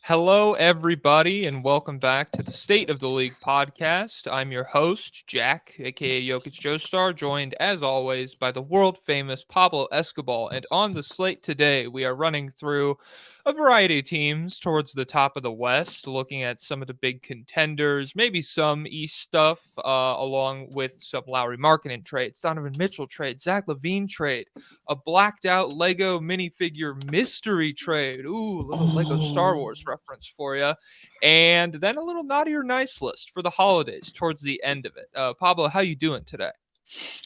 Hello, everybody, and welcome back to the State of the League podcast. I'm your host, Jack, aka JokicJoestar, joined as always by the world famous PabloEscoball. And on the slate today, we are running through a variety of teams towards the top of the West, looking at some of the big contenders, maybe some East stuff, along with some Lowry Markkanen trades, Donovan Mitchell trade, Zach LaVine trade, a blacked out Lego minifigure mystery trade. Ooh, a little Lego Star Wars reference for you. And then a little naughty or nice list for the holidays towards the end of it. Pablo, how you doing today?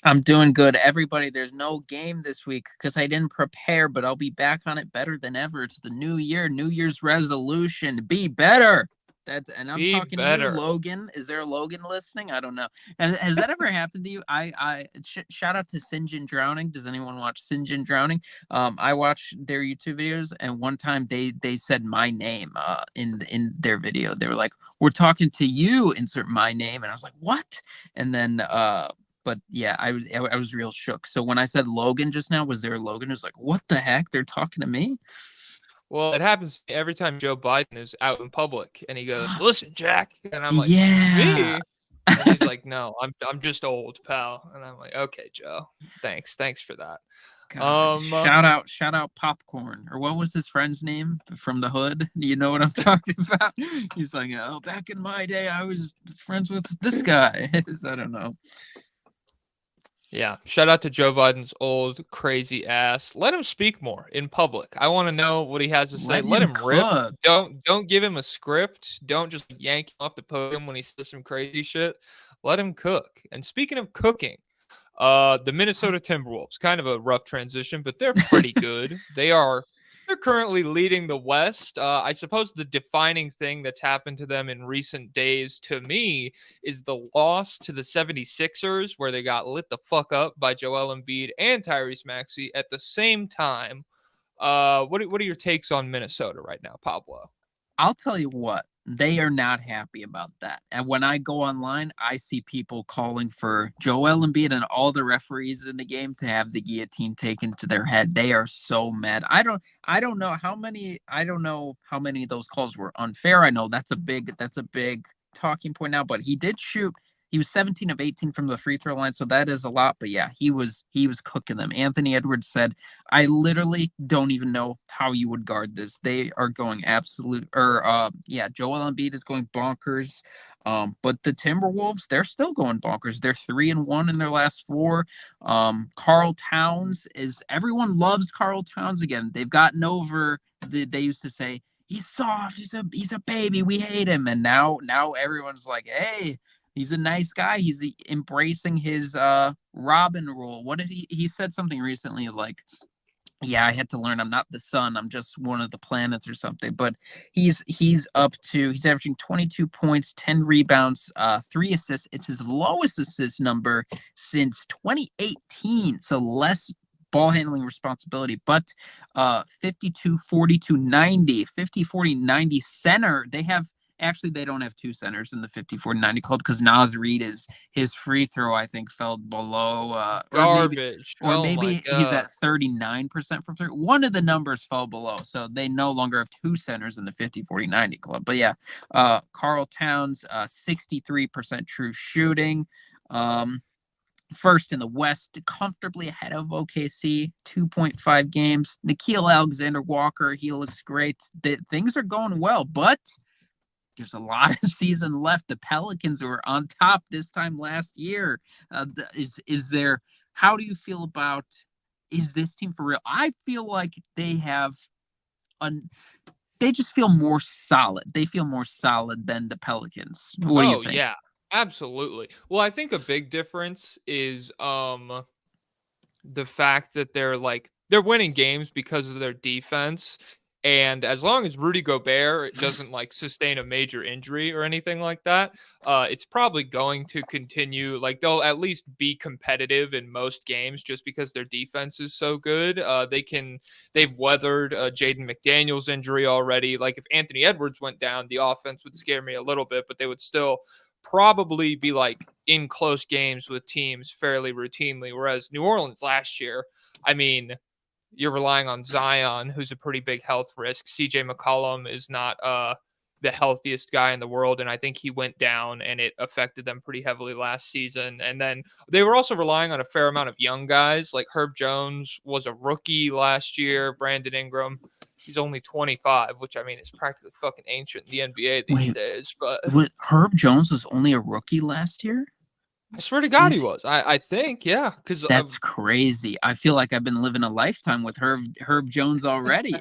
I'm doing good. Everybody, there's no game this week because I didn't prepare, but I'll be back on it better than ever. It's the new year, New Year's resolution. Be better. And I'm Be talking to you, better. Logan. Is there a Logan listening? I don't know. Has that ever happened to you? Shout out to Sinjin Drowning. Does anyone watch Sinjin Drowning? I watch their YouTube videos, and one time they said my name in their video. They were like, "We're talking to you." Insert my name, and I was like, "What?" And then but yeah, I was real shook. So when I said Logan just now, was there a Logan who's like, "What the heck? They're talking to me?" Well, it happens every time Joe Biden is out in public and he goes, "Listen, Jack." And I'm like, Yeah. "Me?" And he's like, "No, I'm just old, pal." And I'm like, "Okay, Joe. Thanks for that." God, Um shout out Popcorn, or what was his friend's name from the hood? Do you know what I'm talking about? He's like, "Oh, back in my day, I was friends with this guy." I don't know. Yeah, shout out to Joe Biden's old crazy ass. Let him speak more in public. I want to know what he has to say. Let Let him him rip. cook. Don't give him a script. Don't just yank him off the podium when he says some crazy shit. Let him cook. And speaking of cooking, the Minnesota Timberwolves, kind of a rough transition, but they're pretty good. They're currently leading the West. I suppose the defining thing that's happened to them in recent days, to me, is the loss to the 76ers, where they got lit the fuck up by Joel Embiid and Tyrese Maxey at the same time. What are your takes on Minnesota right now, Pablo? I'll tell you what, they are not happy about that. And when I go online, I see people calling for Joel Embiid and all the referees in the game to have the guillotine taken to their head. They are so mad. I don't know how many of those calls were unfair. I know that's a big talking point now, but he was 17 of 18 from the free throw line, so that is a lot. But yeah, he was cooking them. Anthony Edwards said, I literally don't even know how you would guard this. They are going absolute, or yeah, Joel Embiid is going bonkers. But the Timberwolves, they're still going bonkers. They're 3-1 in their last four. Carl Towns is everyone loves Carl Towns again. They've gotten over they used to say he's soft, he's a baby, we hate him, and now everyone's like, hey, he's a nice guy. He's embracing his Robin rule. What did he said something recently like, yeah, I had to learn I'm not the sun, I'm just one of the planets or something. But he's averaging 22 points, 10 rebounds, 3 assists. It's his lowest assist number since 2018. So less ball handling responsibility, but 52 42 90, 50 40 90 center. They don't have two centers in the 50-40-90 club because Nas Reed is his free throw, I think, fell below, Garbage. or Oh my maybe he's god. at 39% from three. One of the numbers fell below, so they no longer have two centers in the 50-40-90 club. But yeah, Carl Towns, 63% true shooting. Um, First in the West, comfortably ahead of OKC, 2.5 games. Nikhil Alexander Walker, he looks great. Things are going well, but there's a lot of season left. The Pelicans were on top this time last year. Is there? How do you feel about? Is this team for real? I feel like they have. Un, they just feel more solid. They feel more solid than the Pelicans. What do you Oh think? yeah. Absolutely. Well, I think a big difference is the fact that they're winning games because of their defense. And as long as Rudy Gobert doesn't like sustain a major injury or anything like that, it's probably going to continue. Like they'll at least be competitive in most games just because their defense is so good. They've weathered Jaden McDaniels injury already. Like if Anthony Edwards went down, the offense would scare me a little bit, but they would still probably be like in close games with teams fairly routinely. Whereas New Orleans last year, I mean, you're relying on Zion, who's a pretty big health risk. CJ McCollum is not the healthiest guy in the world, and I think he went down, and it affected them pretty heavily last season. And then they were also relying on a fair amount of young guys, like Herb Jones was a rookie last year. Brandon Ingram, he's only 25, which I mean is practically fucking ancient in the NBA these Wait, days. But Herb Jones was only a rookie last year? I swear to God, he Is was. I think, yeah, because That's crazy. I feel like I've been living a lifetime with Herb Jones already.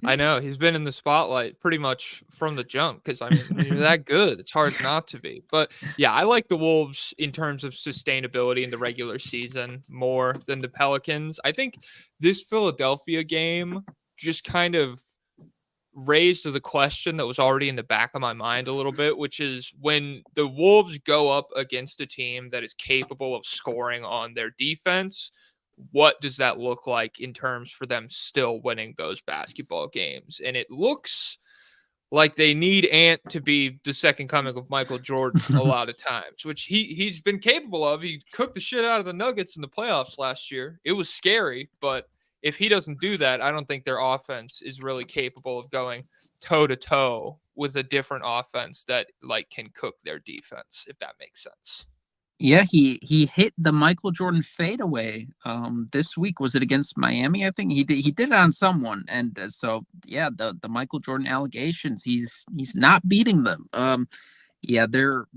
I know he's been in the spotlight pretty much from the jump. Because I mean, when you're that good, it's hard not to be. But yeah, I like the Wolves in terms of sustainability in the regular season more than the Pelicans. I think this Philadelphia game just kind of raised the question that was already in the back of my mind a little bit, which is when the Wolves go up against a team that is capable of scoring on their defense, what does that look like in terms for them still winning those basketball games? And it looks like they need Ant to be the second coming of Michael Jordan a lot of times, which he's been capable of. He cooked the shit out of the Nuggets in the playoffs last year. It was scary, but if he doesn't do that, I don't think their offense is really capable of going toe to toe with a different offense that like can cook their defense, if that makes sense. Yeah, he hit the Michael Jordan fadeaway this week. Was it against Miami? I think he did it on someone, and so yeah, the Michael Jordan allegations. He's not beating them. Yeah, they're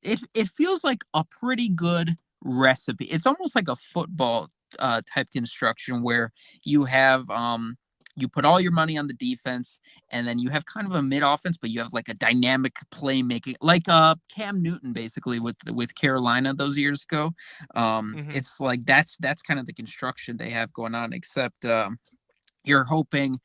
it feels like a pretty good recipe. It's almost like a football type construction where you have you put all your money on the defense, and then you have kind of a mid offense, but you have like a dynamic playmaking, like Cam Newton basically with Carolina those years ago. Mm-hmm. It's like that's kind of the construction they have going on, except you're hoping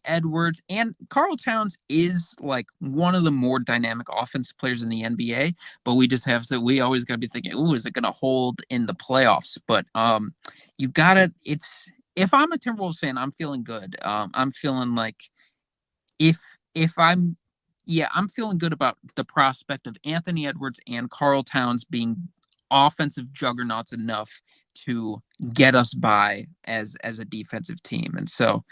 Edwards and Carl Towns is like one of the more dynamic offensive players in the NBA, but we always got to be thinking, oh, is it going to hold in the playoffs? But you got to it's if I'm a Timberwolves fan, I'm feeling good. I'm feeling like if if I'm yeah, I'm feeling good about the prospect of Anthony Edwards and Carl Towns being offensive juggernauts enough to get us by as a defensive team. And so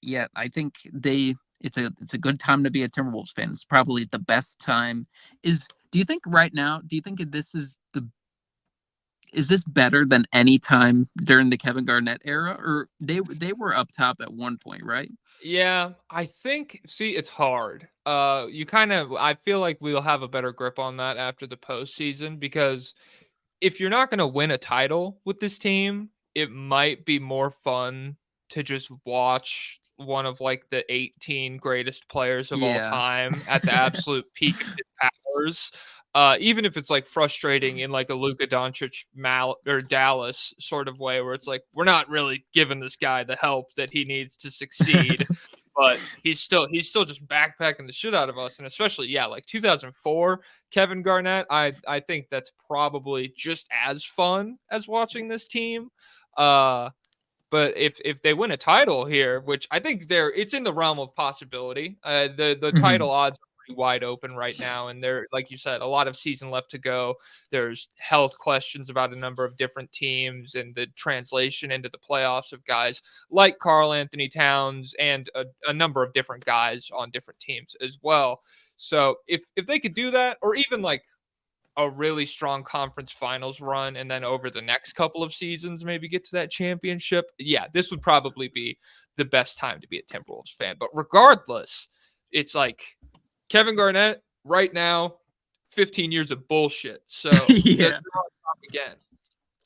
yeah, I think it's a good time to be a Timberwolves fan. It's probably the best time. Do you think right now, do you think is this better than any time during the Kevin Garnett era, or they were up top at one point, right? Yeah, I think see it's hard. You kind of I feel like we'll have a better grip on that after the postseason because if you're not going to win a title with this team, it might be more fun to just watch one of like the 18 greatest players of all Yeah. time at the absolute peak of his powers. Even if it's like frustrating in like a Luka Doncic or Dallas sort of way, where it's like we're not really giving this guy the help that he needs to succeed, but he's still just backpacking the shit out of us, and especially yeah, like 2004 Kevin Garnett, I think that's probably just as fun as watching this team. Uh, but if they win a title here, which I think it's in the realm of possibility. The Mhm. title odds are pretty wide open right now, and there, like you said, a lot of season left to go. There's health questions about a number of different teams, and the translation into the playoffs of guys like Karl Anthony Towns and a number of different guys on different teams as well. So if they could do that, or even like a really strong conference finals run and then over the next couple of seasons maybe get to that championship, yeah, this would probably be the best time to be a Timberwolves fan. But regardless, it's like Kevin Garnett right now, 15 years of bullshit. So they're Yeah. on top again.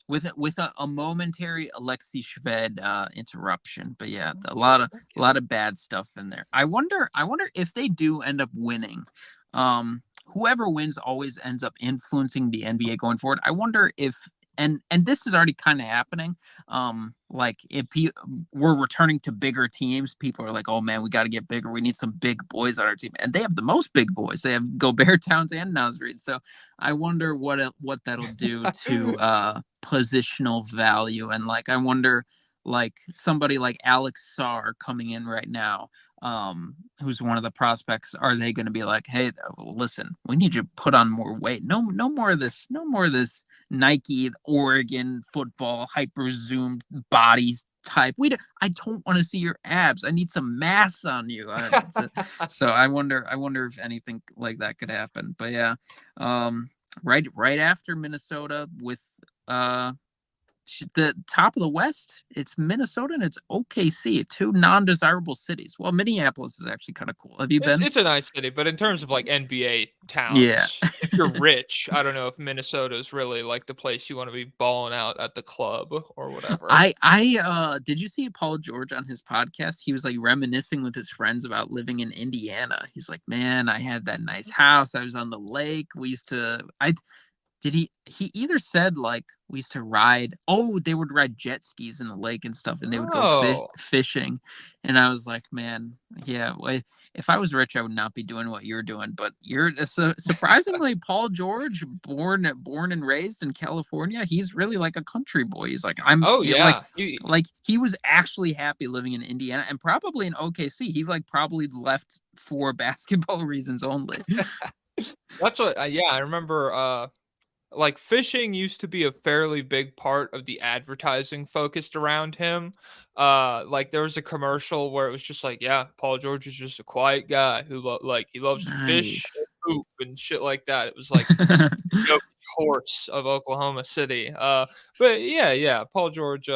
With a momentary Alexei Shved interruption, but yeah, a Kill lot of it. a lot of bad stuff in there. I wonder if they do end up winning. Whoever wins always ends up influencing the NBA going forward. I wonder if and this is already kind of happening. Like if we're returning to bigger teams, people are like, "Oh man, we got to get bigger. We need some big boys on our team," and they have the most big boys. They have Gobert, Towns, and Nasrid. So I wonder what that'll do to positional value, and like I wonder like somebody like Alex Sarr coming in right now, who's one of the prospects, are they going to be like, hey, listen, we need you to put on more weight, no more of this Nike, Oregon football, hyper zoomed bodies type. I don't want to see your abs. I need some mass on you. So I wonder if anything like that could happen. But yeah, right after Minnesota with the top of the West, it's Minnesota and it's OKC, two non-desirable cities. Well, Minneapolis is actually kind of cool. Have you been? It's a nice city, but in terms of like NBA Yeah. towns, if you're rich, I don't know if Minnesota is really like the place you want to be balling out at the club or whatever. I did you see Paul George on his podcast? He was like reminiscing with his friends about living in Indiana. He's like, man, I had that nice house. I was on the lake. We used to I did he either said like we used to ride, they would ride jet skis in the lake and stuff, and they would go Oh, fishing. And I was like, man, yeah, if I was rich I would not be doing what you're doing. But you're surprisingly Paul George, born and raised in California, he's really like a country boy. He's like, oh like yeah. he was actually happy living in Indiana and probably in OKC. He's like probably left for basketball reasons only. That's what. Yeah, I remember. Like fishing used to be a fairly big part of the advertising focused around him. Like there was a commercial where it was just like, yeah, Paul George is just a quiet guy who like he loves to fish and Nice. poop and shit like that. It was like Jokic horse of Oklahoma City. But yeah, Paul George,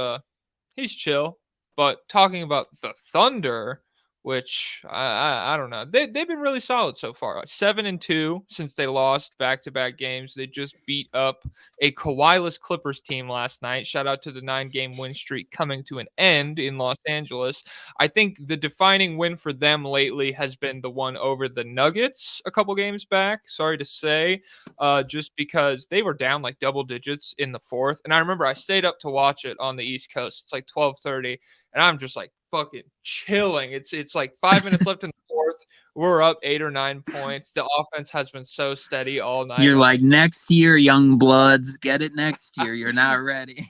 he's chill. But talking about the Thunder, which I don't know, they've been really solid so far. 7-2 since they lost back-to-back games. They just beat up a Kawhi-less Clippers team last night. Shout out to the 9-game win streak coming to an end in Los Angeles. I think the defining win for them lately has been the one over the Nuggets a couple games back. Sorry to say, just because they were down like double digits in the fourth. And I remember I stayed up to watch it on the East Coast. It's like 12:30, and I'm just like fucking chilling. It's like 5 minutes left in the fourth. We're up 8 or 9 points. The offense has been so steady all night. You're like, next year, young bloods, get it next year. You're not ready.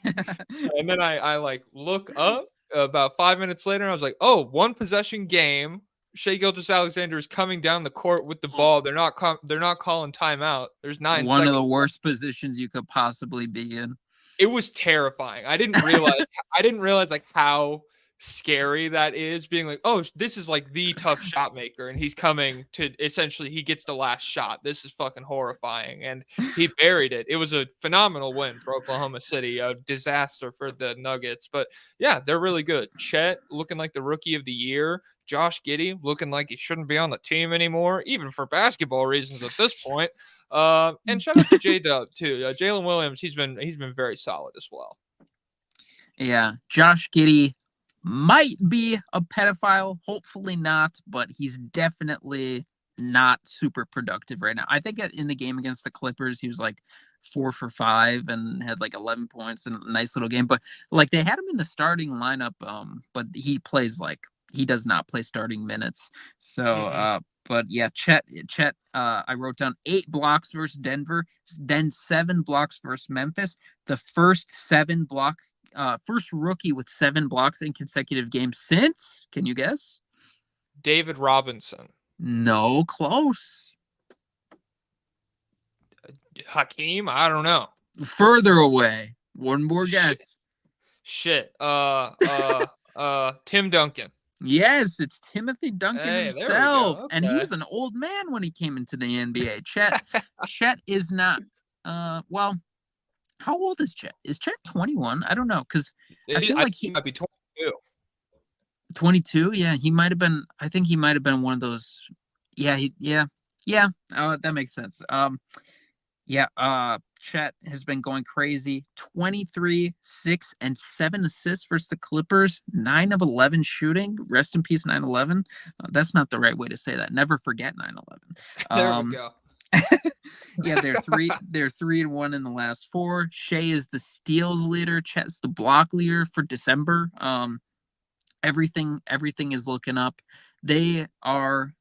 And then I like look up about 5 minutes later, and I was like, oh, one possession game. Shai Gilgeous-Alexander is coming down the court with the ball. They're not calling timeout. There's 9 One seconds. of the worst positions you could possibly be in. It was terrifying. I didn't realize like how scary that is, being like, oh, this is like the tough shot maker and he's coming to essentially he gets the last shot. This is fucking horrifying. And he buried it. It was a phenomenal win for Oklahoma City, a disaster for the Nuggets. But yeah, they're really good. Chet looking like the rookie of the year. Josh Giddey looking like he shouldn't be on the team anymore, even for basketball reasons at this point. And shout out to J-Dub too. Jalen Williams, he's been very solid as well. Yeah, Josh Giddey might be a pedophile, hopefully not, but he's definitely not super productive right now. I think in the game against the Clippers, he was like 4 for 5 and had like 11 points in a nice little game. But like they had him in the starting lineup, but he does not play starting minutes. So but yeah, Chet, I wrote down 8 blocks versus Denver, then 7 blocks versus Memphis. The first rookie with 7 blocks in consecutive games since, can you guess? David Robinson. No, close. Hakeem? I don't know. Further away. One more guess. Shit. Tim Duncan. Yes, it's Timothy Duncan himself. Okay. And he was an old man when he came into the NBA. Chet is not well, how old is Chet? Is Chet 21? I don't know, because I feel like he might be 22. 22? Yeah, he might have been. I think he might have been one of those. Yeah, yeah. Oh, that makes sense. Chet has been going crazy. 23, 6, and 7 assists versus the Clippers. 9 of 11 shooting. Rest in peace, 9/11. That's not the right way to say that. Never forget 9/11. There we go. Yeah, they're 3-1 in the last 4. Shai is the steals leader. Chet's the block leader for December. Everything is looking up. They are,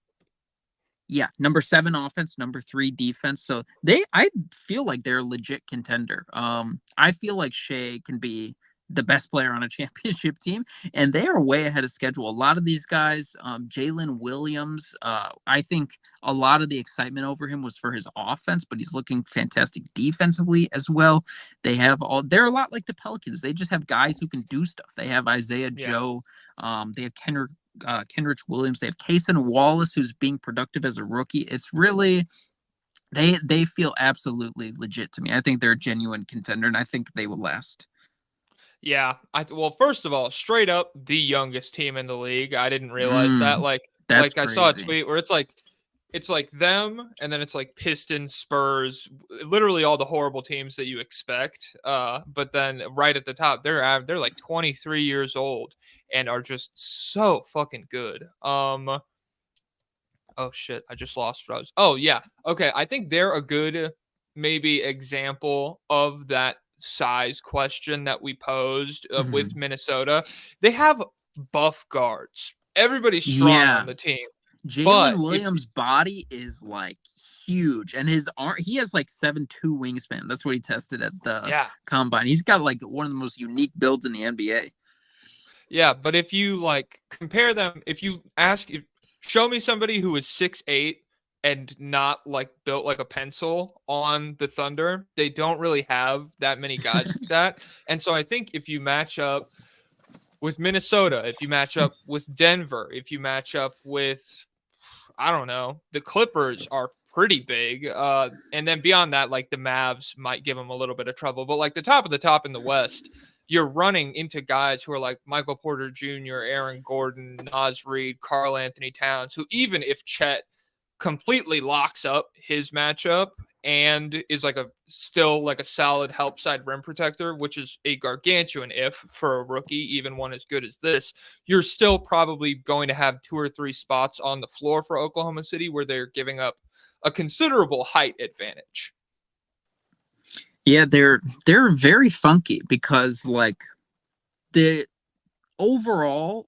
number 7 offense, number 3 defense. So I feel like they're a legit contender. I feel like Shai can be the best player on a championship team, and they are way ahead of schedule. A lot of these guys, Jalen Williams, I think a lot of the excitement over him was for his offense, but he's looking fantastic defensively as well. They're a lot like the Pelicans. They just have guys who can do stuff. They have Isaiah Joe, they have Kenrich Williams, they have Kaysen Wallace, who's being productive as a rookie. It's really they feel absolutely legit to me. I think they're a genuine contender, and I think they will last. Yeah. Well, first of all, straight up the youngest team in the league. I didn't realize that. That's I saw a crazy. tweet where it's like them, and then it's like Pistons, Spurs, literally all the horrible teams that you expect. But then right at the top, they're like 23 years old and are just so fucking good. Oh shit, I just lost what I was. Oh yeah, okay. I think they're a good maybe example of that size question that we posed with Minnesota. They have buff guards. Everybody's strong on Yeah. the team. Jalen But if Williams' body is like huge, and his arm, he has like 7'2" wingspan. That's what he tested at the yeah, combine. He's got like one of the most unique builds in the NBA. yeah, but if you like compare them, if you show me somebody who is 6'8" and not like built like a pencil on the Thunder, they don't really have that many guys like that. And so I think if you match up with Minnesota, if you match up with Denver, if you match up with, I don't know, the Clippers are pretty big. And then beyond that, like the Mavs might give them a little bit of trouble. But like the top of the top in the West, you're running into guys who are like Michael Porter Jr., Aaron Gordon, Naz Reid, Karl Anthony Towns, who even if Chet completely locks up his matchup and is like still like a solid help side rim protector, which is a gargantuan if for a rookie, even one as good as this, you're still probably going to have 2 or 3 spots on the floor for Oklahoma City where they're giving up a considerable height advantage. Yeah, they're very funky because like the overall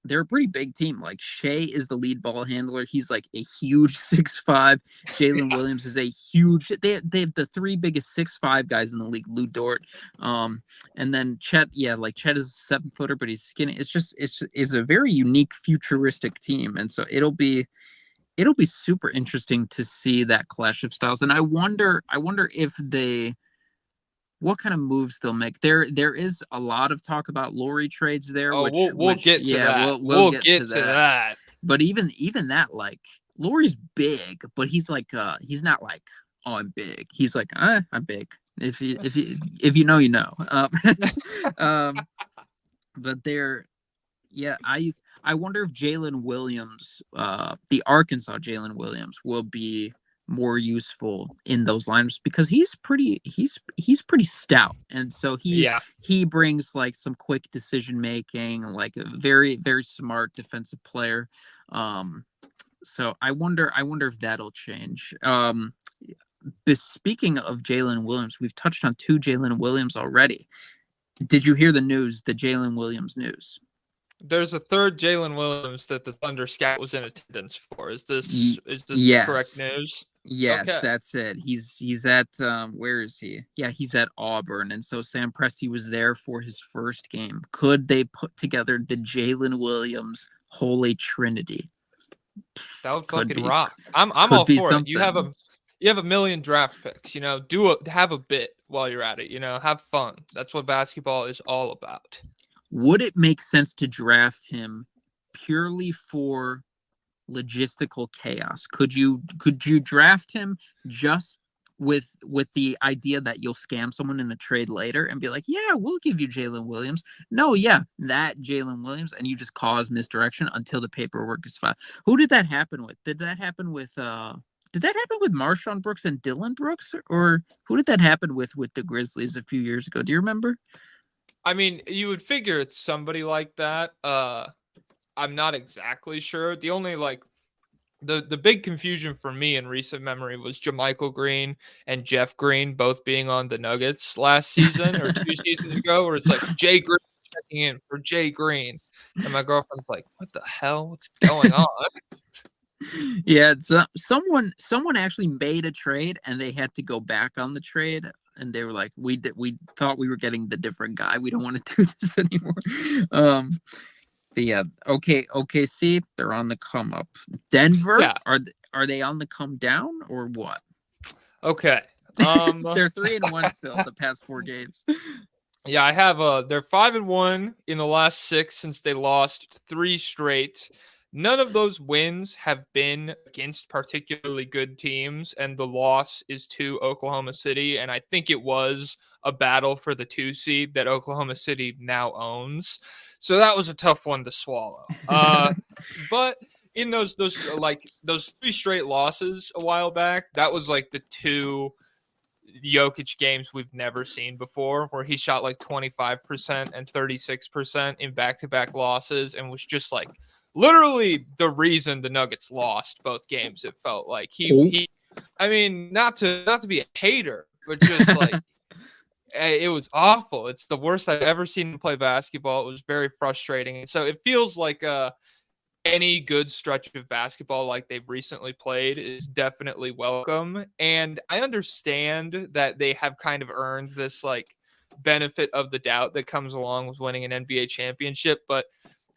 they're a pretty big team. Like Shea is the lead ball handler. He's like a huge 6'5". Jalen Williams is a huge. They have the 3 biggest 6'5" guys in the league. Lou Dort, and then Chet. Yeah, like Chet is a 7-footer, but he's skinny. It's a very unique, futuristic team, and so it'll be super interesting to see that clash of styles. And I wonder if what kind of moves they'll make. There is a lot of talk about Laurie trades there, Oh, which we'll get to yeah, that. we'll get to that. But even that, like Laurie's big, but he's like he's not like, oh, I'm big. He's like, I'm big. If you know, you know. But I wonder if Jalen Williams, the Arkansas Jalen Williams, will be more useful in those lineups because he's pretty stout, and so he brings like some quick decision making, like a very very smart defensive player. So I wonder if that'll change. Speaking of Jalen Williams, we've touched on 2 Jalen Williams already. Did you hear the Jalen Williams news? There's a third Jalen Williams that the Thunder scout was in attendance for. Is this yes. correct news? Yes, okay. That's it. He's at where is he? Yeah, he's at Auburn, and so Sam Presti was there for his first game. Could they put together the Jalen Williams Holy Trinity? That would fucking rock. I'm all for it. You have a $1 million draft picks. You know, have a bit while you're at it. You know, have fun. That's what basketball is all about. Would it make sense to draft him purely for logistical chaos? Could you draft him just with the idea that you'll scam someone in a trade later and be like, yeah, we'll give you Jalen Williams? No, yeah, that Jalen Williams, and you just cause misdirection until the paperwork is filed. Who did that happen with? Did that happen with Marshawn Brooks and Dylan Brooks, or who did that happen with the Grizzlies a few years ago? Do you remember? I mean, you would figure it's somebody like that. I'm not exactly sure. The only like the big confusion for me in recent memory was JaMychal Green and Jeff Green both being on the Nuggets last season or 2 seasons ago, where it's like Jay Green checking in for Jay Green, and my girlfriend's like, "What the hell? What's going on?" Yeah, someone actually made a trade and they had to go back on the trade. and they were like, we thought we were getting the different guy. We don't want to do this anymore. But yeah, OKC, they're on the come up. Denver, Yeah. Are they on the come down or what? Okay. They're 3-1 still the past 4 games. Yeah, I have they're 5-1 in the last 6 since they lost 3 straight. None of those wins have been against particularly good teams, and the loss is to Oklahoma City, and I think it was a battle for the 2 seed that Oklahoma City now owns. So that was a tough one to swallow. But in those 3 straight losses a while back, that was like the 2 Jokic games we've never seen before, where he shot like 25% and 36% in back-to-back losses and was just like literally the reason the Nuggets lost both games. It felt like he I mean, not to be a hater, but just like it was awful. It's the worst I've ever seen him play basketball. It was very frustrating. And so it feels like any good stretch of basketball like they've recently played is definitely welcome. And I understand that they have kind of earned this like benefit of the doubt that comes along with winning an NBA championship, but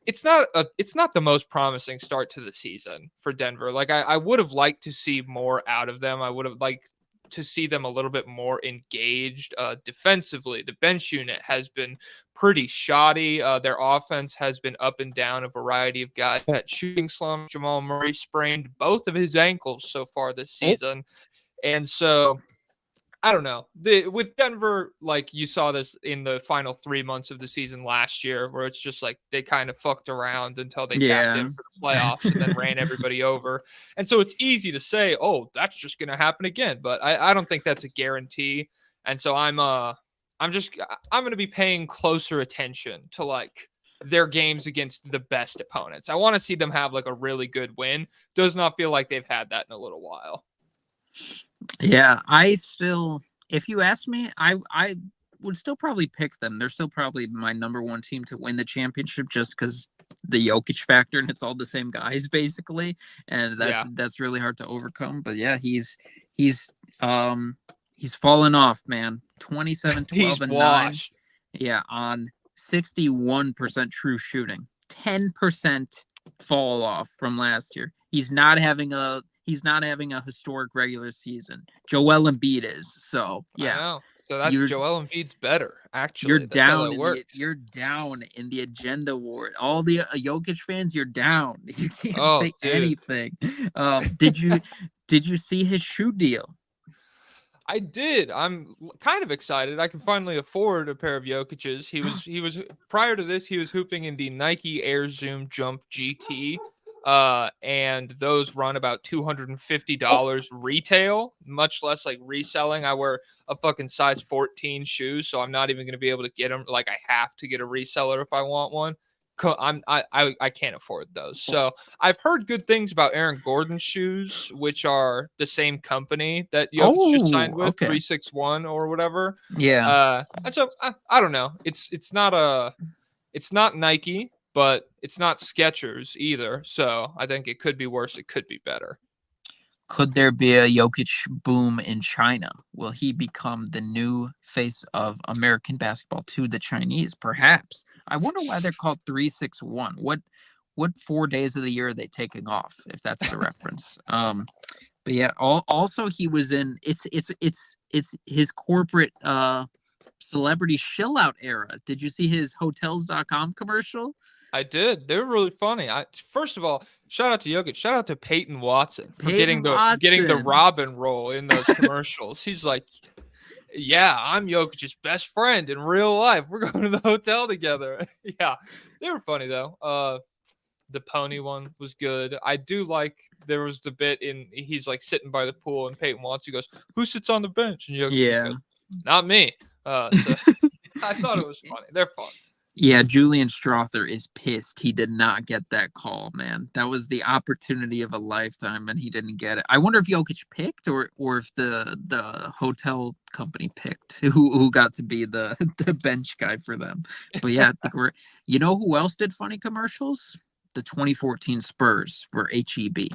it's not the most promising start to the season for Denver. Like I would have liked to see more out of them. I would have liked to see them a little bit more engaged defensively. The bench unit has been pretty shoddy. Their offense has been up and down a variety of guys. That shooting slump, Jamal Murray sprained both of his ankles so far this season. And so I don't know. With Denver, like you saw this in the final 3 months of the season last year, where it's just like they kind of fucked around until they tapped in for the playoffs and then ran everybody over. And so it's easy to say, oh, that's just going to happen again. But I don't think that's a guarantee. And so I'm going to be paying closer attention to like their games against the best opponents. I want to see them have like a really good win. Does not feel like they've had that in a little while. Yeah, if you ask me, I would still probably pick them. They're still probably my number 1 team to win the championship just because the Jokic factor, and it's all the same guys basically, and that's really hard to overcome. But yeah, he's fallen off, man. 27, 12, and 9. Yeah, on 61% true shooting. 10% fall off from last year. He's not having a historic regular season. Joel Embiid is. So yeah. I know. So that's Joel Embiid's better. Actually, you're down in the agenda war. All the Jokic fans, you're down. You can't say anything. Did you see his shoe deal? I did. I'm kind of excited. I can finally afford a pair of Jokic's. He was prior to this, he was hooping in the Nike Air Zoom Jump GT. And those run about $250 retail, much less like reselling. I wear a fucking size 14 shoe, so I'm not even going to be able to get them. Like I have to get a reseller if I want one. I can't afford those. So I've heard good things about Aaron Gordon's shoes, which are the same company that Jokic just signed with, 361 or whatever. Yeah. And so I don't know. It's not Nike, but it's not Skechers either. So I think it could be worse. It could be better. Could there be a Jokic boom in China? Will he become the new face of American basketball to the Chinese? Perhaps. I wonder why they're called 361. What 4 days of the year are they taking off, if that's the reference? But yeah, also he was in it's his corporate celebrity shill out era. Did you see his hotels.com commercial? I did. They were really funny. First of all, shout out to Jokic. Shout out to Peyton Watson for getting the Robin role in those commercials. He's like, yeah, I'm Jokic's best friend in real life. We're going to the hotel together. Yeah, they were funny though. The pony one was good. I do like there was the bit he's like sitting by the pool and Peyton Watson goes, "Who sits on the bench?" And Jokic goes, "Not me." So I thought it was funny. They're fun. Yeah, Julian Strother is pissed. He did not get that call, man. That was the opportunity of a lifetime, and he didn't get it. I wonder if Jokic picked or if the hotel company picked who got to be the bench guy for them. But yeah, you know who else did funny commercials? The 2014 Spurs for HEB.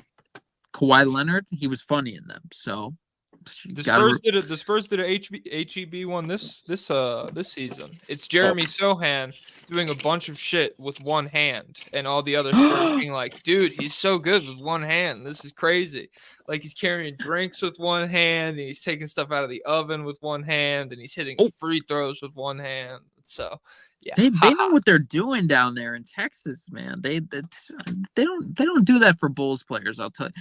Kawhi Leonard, he was funny in them. So The Spurs did it. The Spurs did a HEB one this season. It's Jeremy Sohan doing a bunch of shit with one hand, and all the other Spurs being like, "Dude, he's so good with one hand. This is crazy. Like he's carrying drinks with one hand, and he's taking stuff out of the oven with one hand, and he's hitting free throws with one hand." So, yeah, they know what they're doing down there in Texas, man. They don't do that for Bulls players. I'll tell you.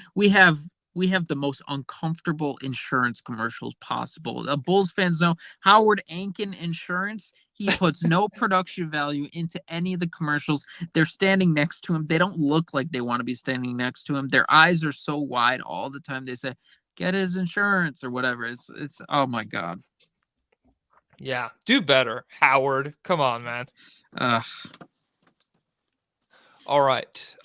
We have the most uncomfortable insurance commercials possible. The Bulls fans know Howard Ankin Insurance. He puts no production value into any of the commercials. They're standing next to him. They don't look like they want to be standing next to him. Their eyes are so wide all the time. They say, "Get his insurance" or whatever. It's oh my God. Yeah, do better, Howard. Come on, man. All right.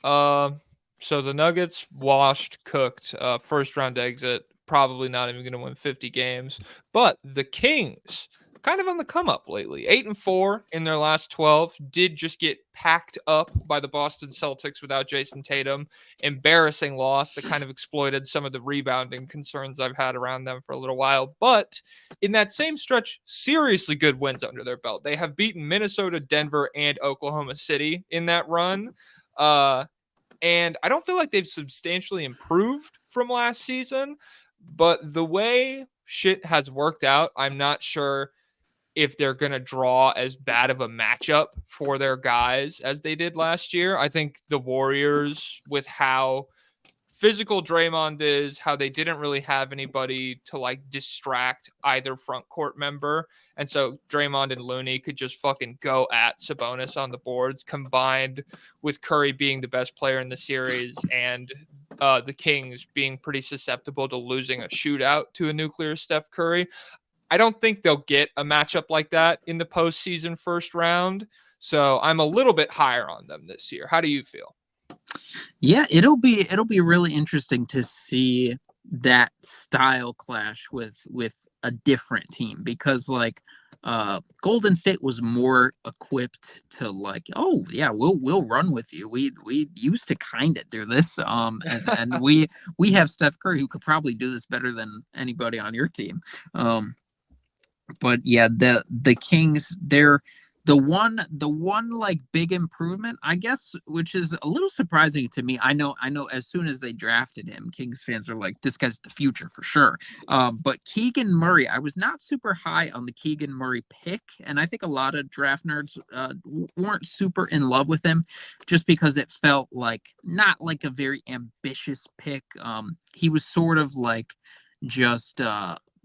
So the Nuggets washed, cooked, first round exit, probably not even going to win 50 games. But the Kings, kind of on the come up lately, 8-4 in their last 12, did just get packed up by the Boston Celtics without Jason Tatum. Embarrassing loss that kind of exploited some of the rebounding concerns I've had around them for a little while. But in that same stretch, seriously good wins under their belt. They have beaten Minnesota, Denver, and Oklahoma City in that run. And I don't feel like they've substantially improved from last season, but the way shit has worked out, I'm not sure if they're going to draw as bad of a matchup for their guys as they did last year. I think the Warriors, with how physical Draymond is, how they didn't really have anybody to like distract either front court member. And so Draymond and Looney could just fucking go at Sabonis on the boards, combined with Curry being the best player in the series and the Kings being pretty susceptible to losing a shootout to a nuclear Steph Curry. I don't think they'll get a matchup like that in the postseason first round. So I'm a little bit higher on them this year. How do you feel? Yeah, it'll be really interesting to see that style clash with a different team, because like Golden State was more equipped to like, oh yeah, we'll run with you. We used to kind of do this, and we have Steph Curry who could probably do this better than anybody on your team. But yeah, the Kings, they're the one like big improvement, I guess, which is a little surprising to me. I know as soon as they drafted him, Kings fans are like, this guy's the future for sure. But Keegan Murray, I was not super high on the Keegan Murray pick, and I think a lot of draft nerds weren't super in love with him just because it felt like not like a very ambitious pick. He was sort of like just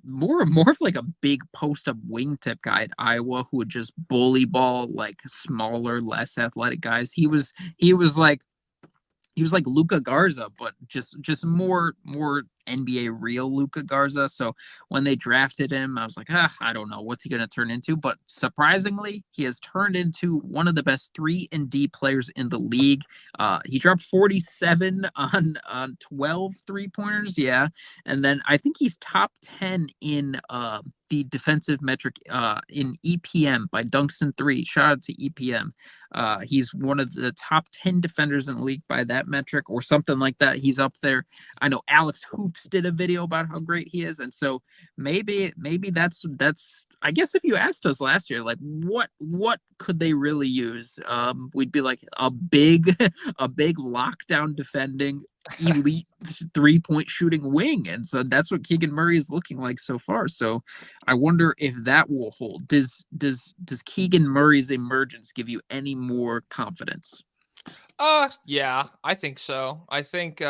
more of like a big post-up wingtip guy at Iowa who would just bully ball like smaller, less athletic guys. He was like Luka Garza, but just more NBA real Luka Garza. So when they drafted him, I was like, I don't know what's he going to turn into. But surprisingly, he has turned into one of the best 3-and-D players in the league. He dropped 47 on 12 3-pointers, yeah, and then I think he's top 10 in the defensive metric in EPM by Dunks and Three. Shout out to EPM. He's one of the top 10 defenders in the league by that metric or something like that. He's up there. I know Alex Hoops did a video about how great he is. And so maybe that's, I guess if you asked us last year, like what could they really use? We'd be like a big lockdown defending elite 3-point shooting wing. And so that's what Keegan Murray is looking like so far. So I wonder if that will hold. Does Keegan Murray's emergence give you any more confidence? Yeah, I think so. I think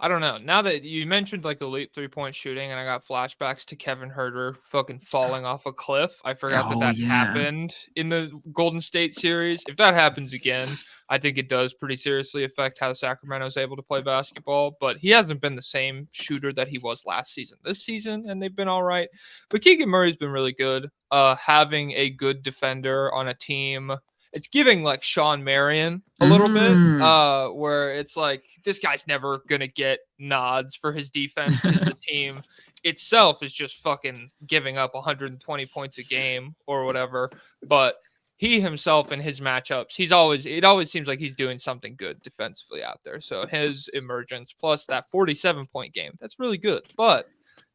I don't know. Now that you mentioned like elite 3-point shooting, and I got flashbacks to Kevin Huerter fucking falling off a cliff. I forgot that happened in the Golden State series. If that happens again, I think it does pretty seriously affect how Sacramento's able to play basketball. But he hasn't been the same shooter that he was last season. This season, and they've been all right. But Keegan Murray's been really good. Having a good defender on a team. It's giving like Sean Marion a little bit, where it's like this guy's never gonna get nods for his defense because the team itself is just fucking giving up 120 points a game or whatever. But he himself in his matchups, it always seems like he's doing something good defensively out there. So his emergence plus that 47-point game, that's really good. But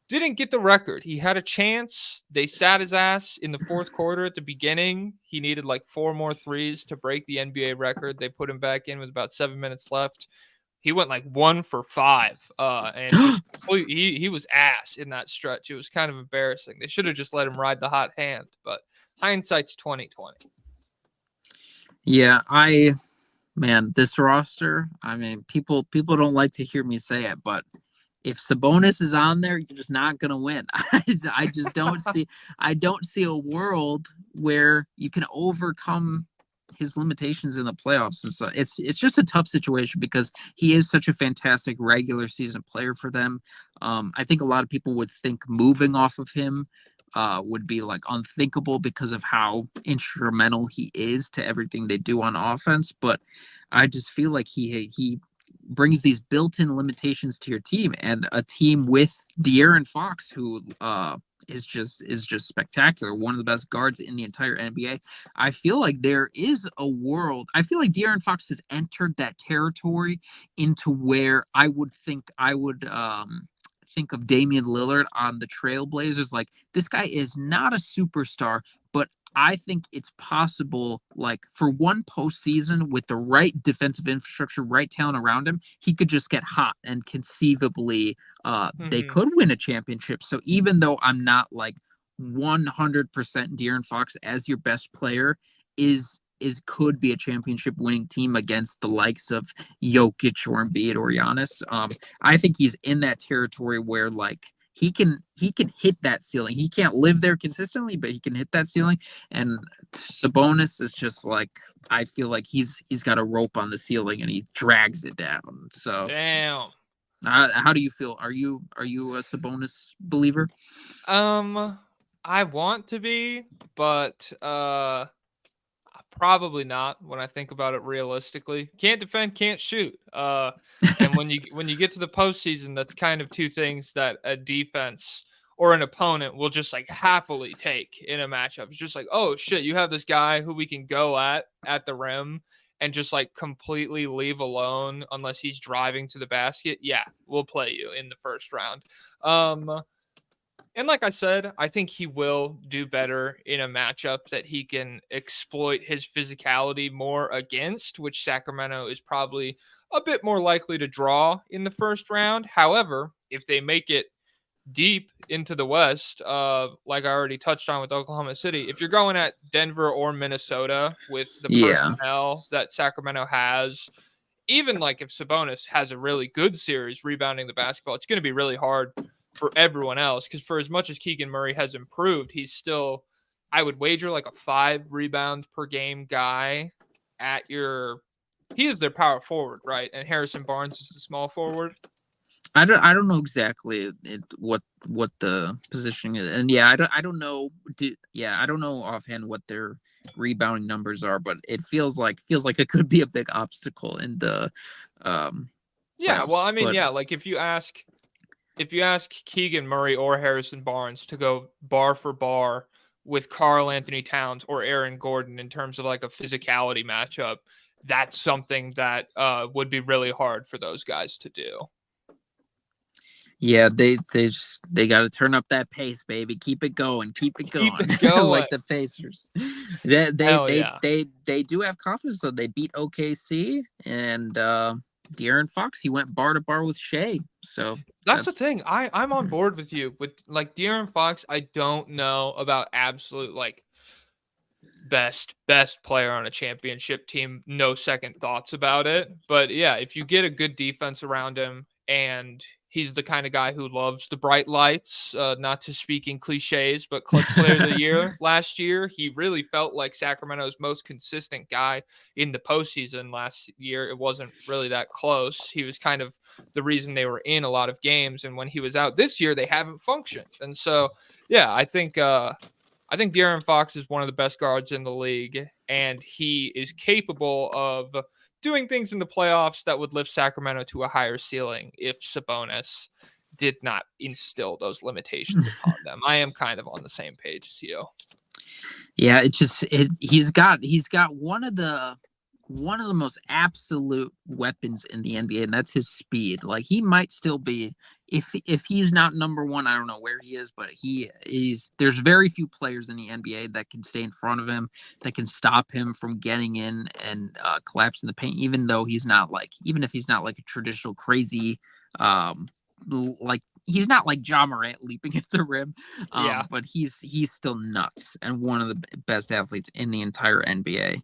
didn't get the record. He had a chance. They sat his ass in the fourth quarter at the beginning. He needed like 4 more threes to break the NBA record. They put him back in with about 7 minutes left. He went like 1 for 5, and just he was ass in that stretch. It was kind of embarrassing. They should have just let him ride the hot hand, but hindsight's 2020. Yeah, this roster, I mean, people don't like to hear me say it, but if Sabonis is on there, you're just not gonna win. I just don't see a world where you can overcome his limitations in the playoffs. And so it's just a tough situation because he is such a fantastic regular season player for them. I think a lot of people would think moving off of him would be like unthinkable because of how instrumental he is to everything they do on offense. But I just feel like he brings these built-in limitations to your team, and a team with De'Aaron Fox, who is just spectacular, one of the best guards in the entire NBA. I feel like there is a world. I feel like De'Aaron Fox has entered that territory into where I would think of Damian Lillard on the Trailblazers. Like, this guy is not a superstar, but I think it's possible, like, for one postseason with the right defensive infrastructure, right talent around him, he could just get hot and conceivably they could win a championship. So even though I'm not like 100% De'Aaron Fox as your best player could be a championship winning team against the likes of Jokic or Embiid or Giannis. I think he's in that territory where like he can hit that ceiling. He can't live there consistently, but he can hit that ceiling. And Sabonis is just like, I feel like he's got a rope on the ceiling and he drags it down. So damn. How do you feel? Are you a Sabonis believer? I want to be, but probably not when I think about it realistically. Can't defend, can't shoot. And when you get to the postseason, that's kind of two things that a defense or an opponent will just like happily take in a matchup. It's just like, oh shit, you have this guy who we can go at the rim and just like completely leave alone unless he's driving to the basket. Yeah, we'll play you in the first round. And like I said, I think he will do better in a matchup that he can exploit his physicality more against, which Sacramento is probably a bit more likely to draw in the first round. However, if they make it deep into the West, like I already touched on with Oklahoma City, if you're going at Denver or Minnesota with the personnel that Sacramento has, even like if Sabonis has a really good series rebounding the basketball, it's going to be really hard for everyone else, because for as much as Keegan Murray has improved, he's still, I would wager, like a 5 rebound per game guy he is their power forward, right? And Harrison Barnes is the small forward. I don't know exactly what the positioning is, and I don't know. I don't know offhand what their rebounding numbers are, but it feels like it could be a big obstacle in the playoffs. Well, I mean, but, like if you ask Keegan Murray or Harrison Barnes to go bar for bar with Karl Anthony Towns or Aaron Gordon in terms of like a physicality matchup, that's something that would be really hard for those guys to do. Yeah, they got to turn up that pace, baby. Keep it going. Like the Pacers. They do have confidence, though. They beat OKC, and De'Aaron Fox, he went bar to bar with Shea. So that's the thing. I'm on board with you. With like De'Aaron Fox, I don't know about absolute like best player on a championship team. No second thoughts about it. But yeah, if you get a good defense around him, and he's the kind of guy who loves the bright lights, not to speak in cliches, but clutch player of the year last year. He really felt like Sacramento's most consistent guy in the postseason last year. It wasn't really that close. He was kind of the reason they were in a lot of games. And when he was out this year, they haven't functioned. And so, yeah, I think De'Aaron Fox is one of the best guards in the league, and he is capable of doing things in the playoffs that would lift Sacramento to a higher ceiling if Sabonis did not instill those limitations upon them. I am kind of on the same page as you. Yeah, he's got one of the most absolute weapons in the NBA, and that's his speed. Like, he might still be if he's not number one, I don't know where he is, but he is. There's very few players in the NBA that can stay in front of him, that can stop him from getting in and collapsing the paint. Even if he's not like a traditional crazy, like he's not like Ja Morant leaping at the rim, Yeah. but he's still nuts and one of the best athletes in the entire NBA.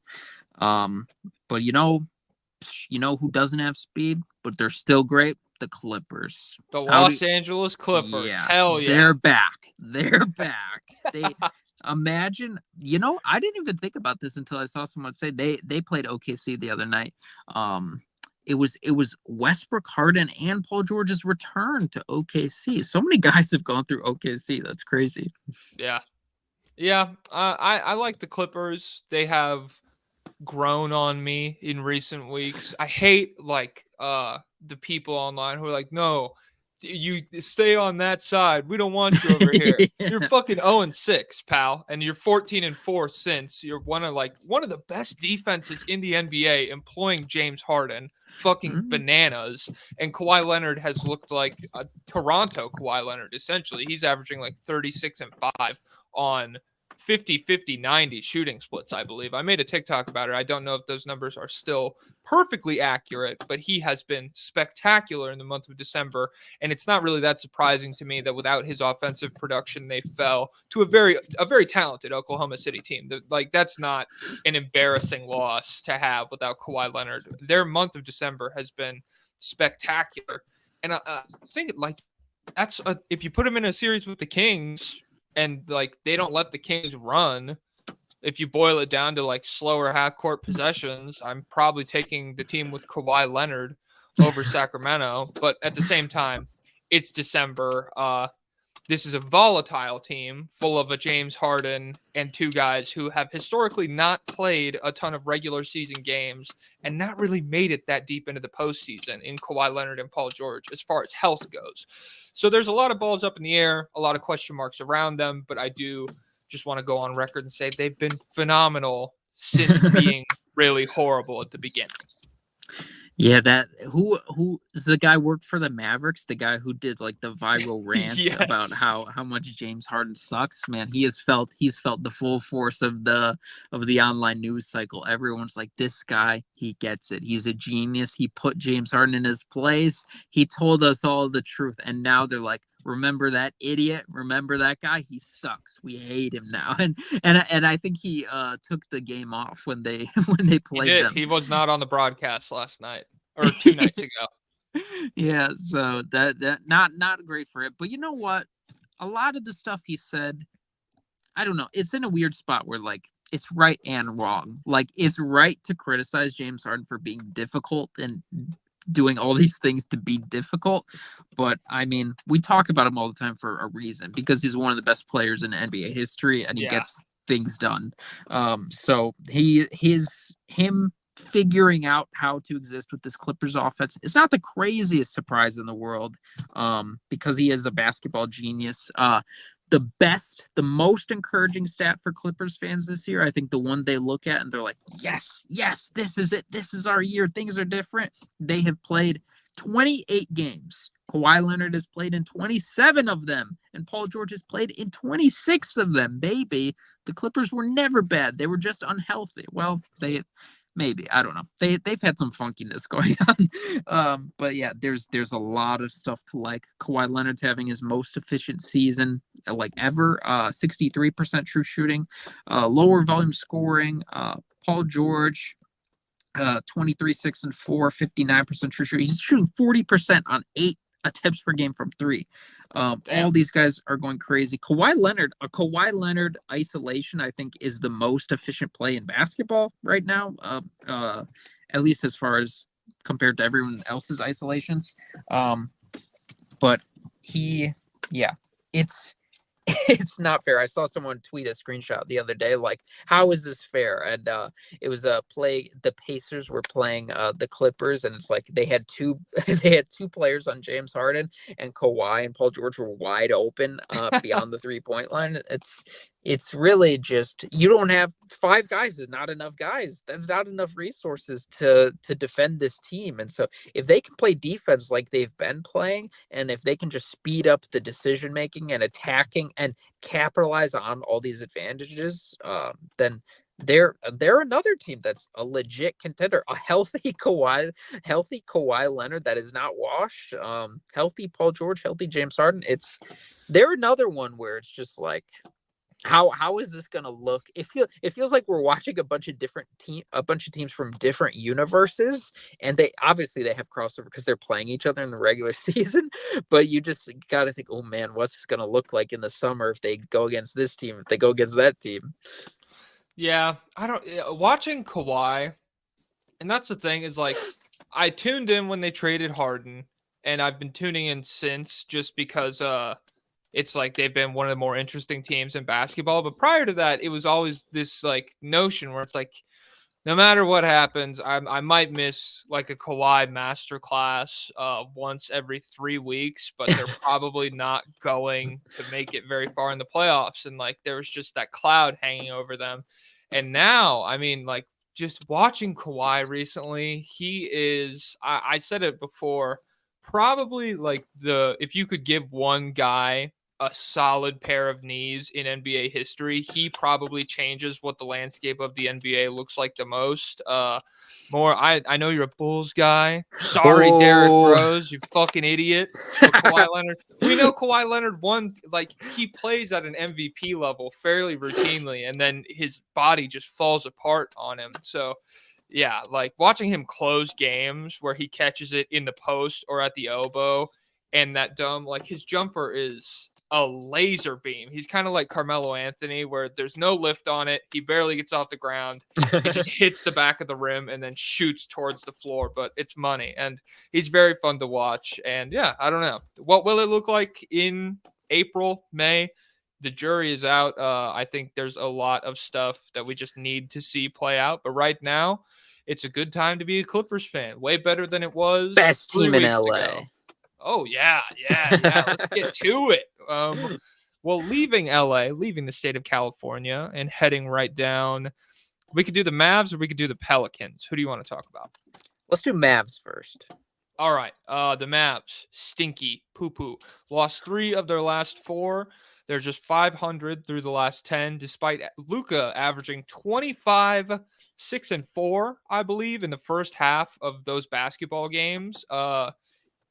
But who doesn't have speed, but they're still great? The Clippers. The Los Angeles Clippers. Yeah, Hell yeah. they're back. They're back. They imagine, I didn't even think about this until I saw someone say they played OKC the other night. It was Westbrook, Harden, and Paul George's return to OKC. So many guys have gone through OKC. That's crazy. Yeah. Yeah. I like the Clippers. They have grown on me in recent weeks. I hate the people online who are like, no, you stay on that side. We don't want you over here. Yeah. You're fucking 0-6, pal, and you're 14-4 since you're one of the best defenses in the NBA, employing James Harden. Fucking bananas. And Kawhi Leonard has looked like a Toronto Kawhi Leonard, essentially. He's averaging like 36 and 5 on 50-50-90 shooting splits, I believe. I made a TikTok about it. I don't know if those numbers are still perfectly accurate, but he has been spectacular in the month of December. And it's not really that surprising to me that without his offensive production, they fell to a very talented Oklahoma City team. That's not an embarrassing loss to have without Kawhi Leonard. Their month of December has been spectacular. And I think if you put him in a series with the Kings, and they don't let the Kings run, if you boil it down to slower half-court possessions, I'm probably taking the team with Kawhi Leonard over Sacramento. But at the same time, it's December. This is a volatile team full of a James Harden and two guys who have historically not played a ton of regular season games and not really made it that deep into the postseason in Kawhi Leonard and Paul George as far as health goes. So there's a lot of balls up in the air, a lot of question marks around them, but I do just want to go on record and say they've been phenomenal since being really horrible at the beginning. Yeah, who is the guy worked for the Mavericks? The guy who did the viral rant Yes. about how much James Harden sucks. Man, he's felt the full force of the online news cycle. Everyone's like, this guy, he gets it. He's a genius. He put James Harden in his place. He told us all the truth, and now they're like, remember that idiot? Remember that guy? He sucks. We hate him now. And I think he took the game off when they played them. He was not on the broadcast last night or 2 nights ago. Yeah, so that not great for it. But you know what? A lot of the stuff he said, I don't know. It's in a weird spot where it's right and wrong. It's right to criticize James Harden for being difficult and doing all these things to be difficult, but I mean, we talk about him all the time for a reason, because he's one of the best players in NBA history and he gets things done. So him figuring out how to exist with this Clippers offense, it's not the craziest surprise in the world, because he is a basketball genius. The most encouraging stat for Clippers fans this year, I think the one they look at and they're like, yes, this is it. This is our year. Things are different. They have played 28 games. Kawhi Leonard has played in 27 of them, and Paul George has played in 26 of them. Baby, the Clippers were never bad. They were just unhealthy. Well, maybe, I don't know. They've had some funkiness going on. But yeah, there's a lot of stuff to like. Kawhi Leonard's having his most efficient season ever. 63% true shooting, lower volume scoring. Paul George, 23, 6 and 4, 59% true shooting. He's shooting 40% on 8 attempts per game from 3. All these guys are going crazy. Kawhi Leonard isolation, I think, is the most efficient play in basketball right now, at least as far as compared to everyone else's isolations. But it's not fair. I saw someone tweet a screenshot the other day, how is this fair? And it was a play. The Pacers were playing the Clippers, and it's they had two players on James Harden, and Kawhi and Paul George were wide open beyond the 3-point line. it's really just you don't have five guys is not enough guys. That's not enough resources to defend this team. And so if they can play defense like they've been playing, and if they can just speed up the decision making and attacking and capitalize on all these advantages, then they're another team that's a legit contender. A healthy Kawhi Leonard that is not washed, healthy Paul George, healthy James Harden. They're another one where it's just like how is this gonna look? It feels like we're watching a bunch of teams from different universes, and they obviously they have crossover because they're playing each other in the regular season. But you just got to think, oh man, what's this gonna look like in the summer if they go against this team, if they go against that team? Yeah, I don't watching Kawhi, and that's the thing is like I tuned in when they traded Harden, and I've been tuning in since just because it's like they've been one of the more interesting teams in basketball. But prior to that, it was always this like notion where it's like no matter what happens, I might miss like a Kawhi masterclass once every 3 weeks, but they're probably not going to make it very far in the playoffs. And like there was just that cloud hanging over them. And now, I mean, like just watching Kawhi recently, he is, I said it before, probably like if you could give one guy a solid pair of knees in NBA history, he probably changes what the landscape of the NBA looks like the most. I know you're a Bulls guy. Sorry, Derrick Oh, Rose, you fucking idiot. But Kawhi Leonard, we know Kawhi Leonard won, like he plays at an MVP level fairly routinely, and then his body just falls apart on him. So yeah, like watching him close games where he catches it in the post or at the elbow and that dumb, like his jumper is a laser beam. He's kind of like Carmelo Anthony, where there's no lift on it. He barely gets off the ground. It just hits the back of the rim and then shoots towards the floor. But it's money, and he's very fun to watch. And yeah, I don't know. What will it look like in April, May? The jury is out. I think there's a lot of stuff that we just need to see play out. But right now, it's a good time to be a Clippers fan. Way better than it was best 3 team in weeks LA. ago. Oh yeah, yeah. Let's get to it. Well, leaving LA, leaving the state of California, and heading right down. We could do the Mavs or we could do the Pelicans. Who do you want to talk about? Let's do Mavs first. All right. The Mavs, stinky, poo poo. Lost 3 of their last 4. They're just 500 through the last 10, despite Luka averaging 25, 6 and 4, I believe, in the first half of those basketball games.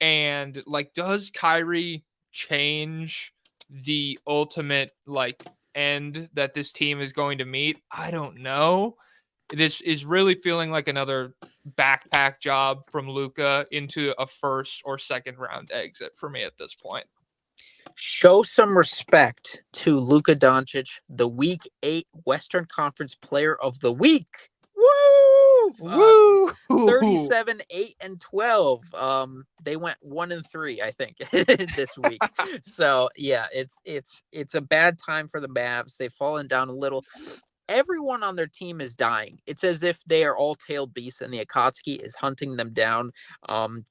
And like, does Kyrie change the ultimate like end that this team is going to meet? I don't know. This is really feeling like another backpack job from Luka into a first or second round exit for me at this point. Show some respect to Luka Doncic, the Week 8 Western Conference Player of the Week. Woo! Woo! 37, 8, and 12. They went 1 and 3, I think, this week. So yeah, it's a bad time for the Mavs. They've fallen down a little. Everyone on their team is dying. It's as if they are all tailed beasts and the Akatsuki is hunting them down.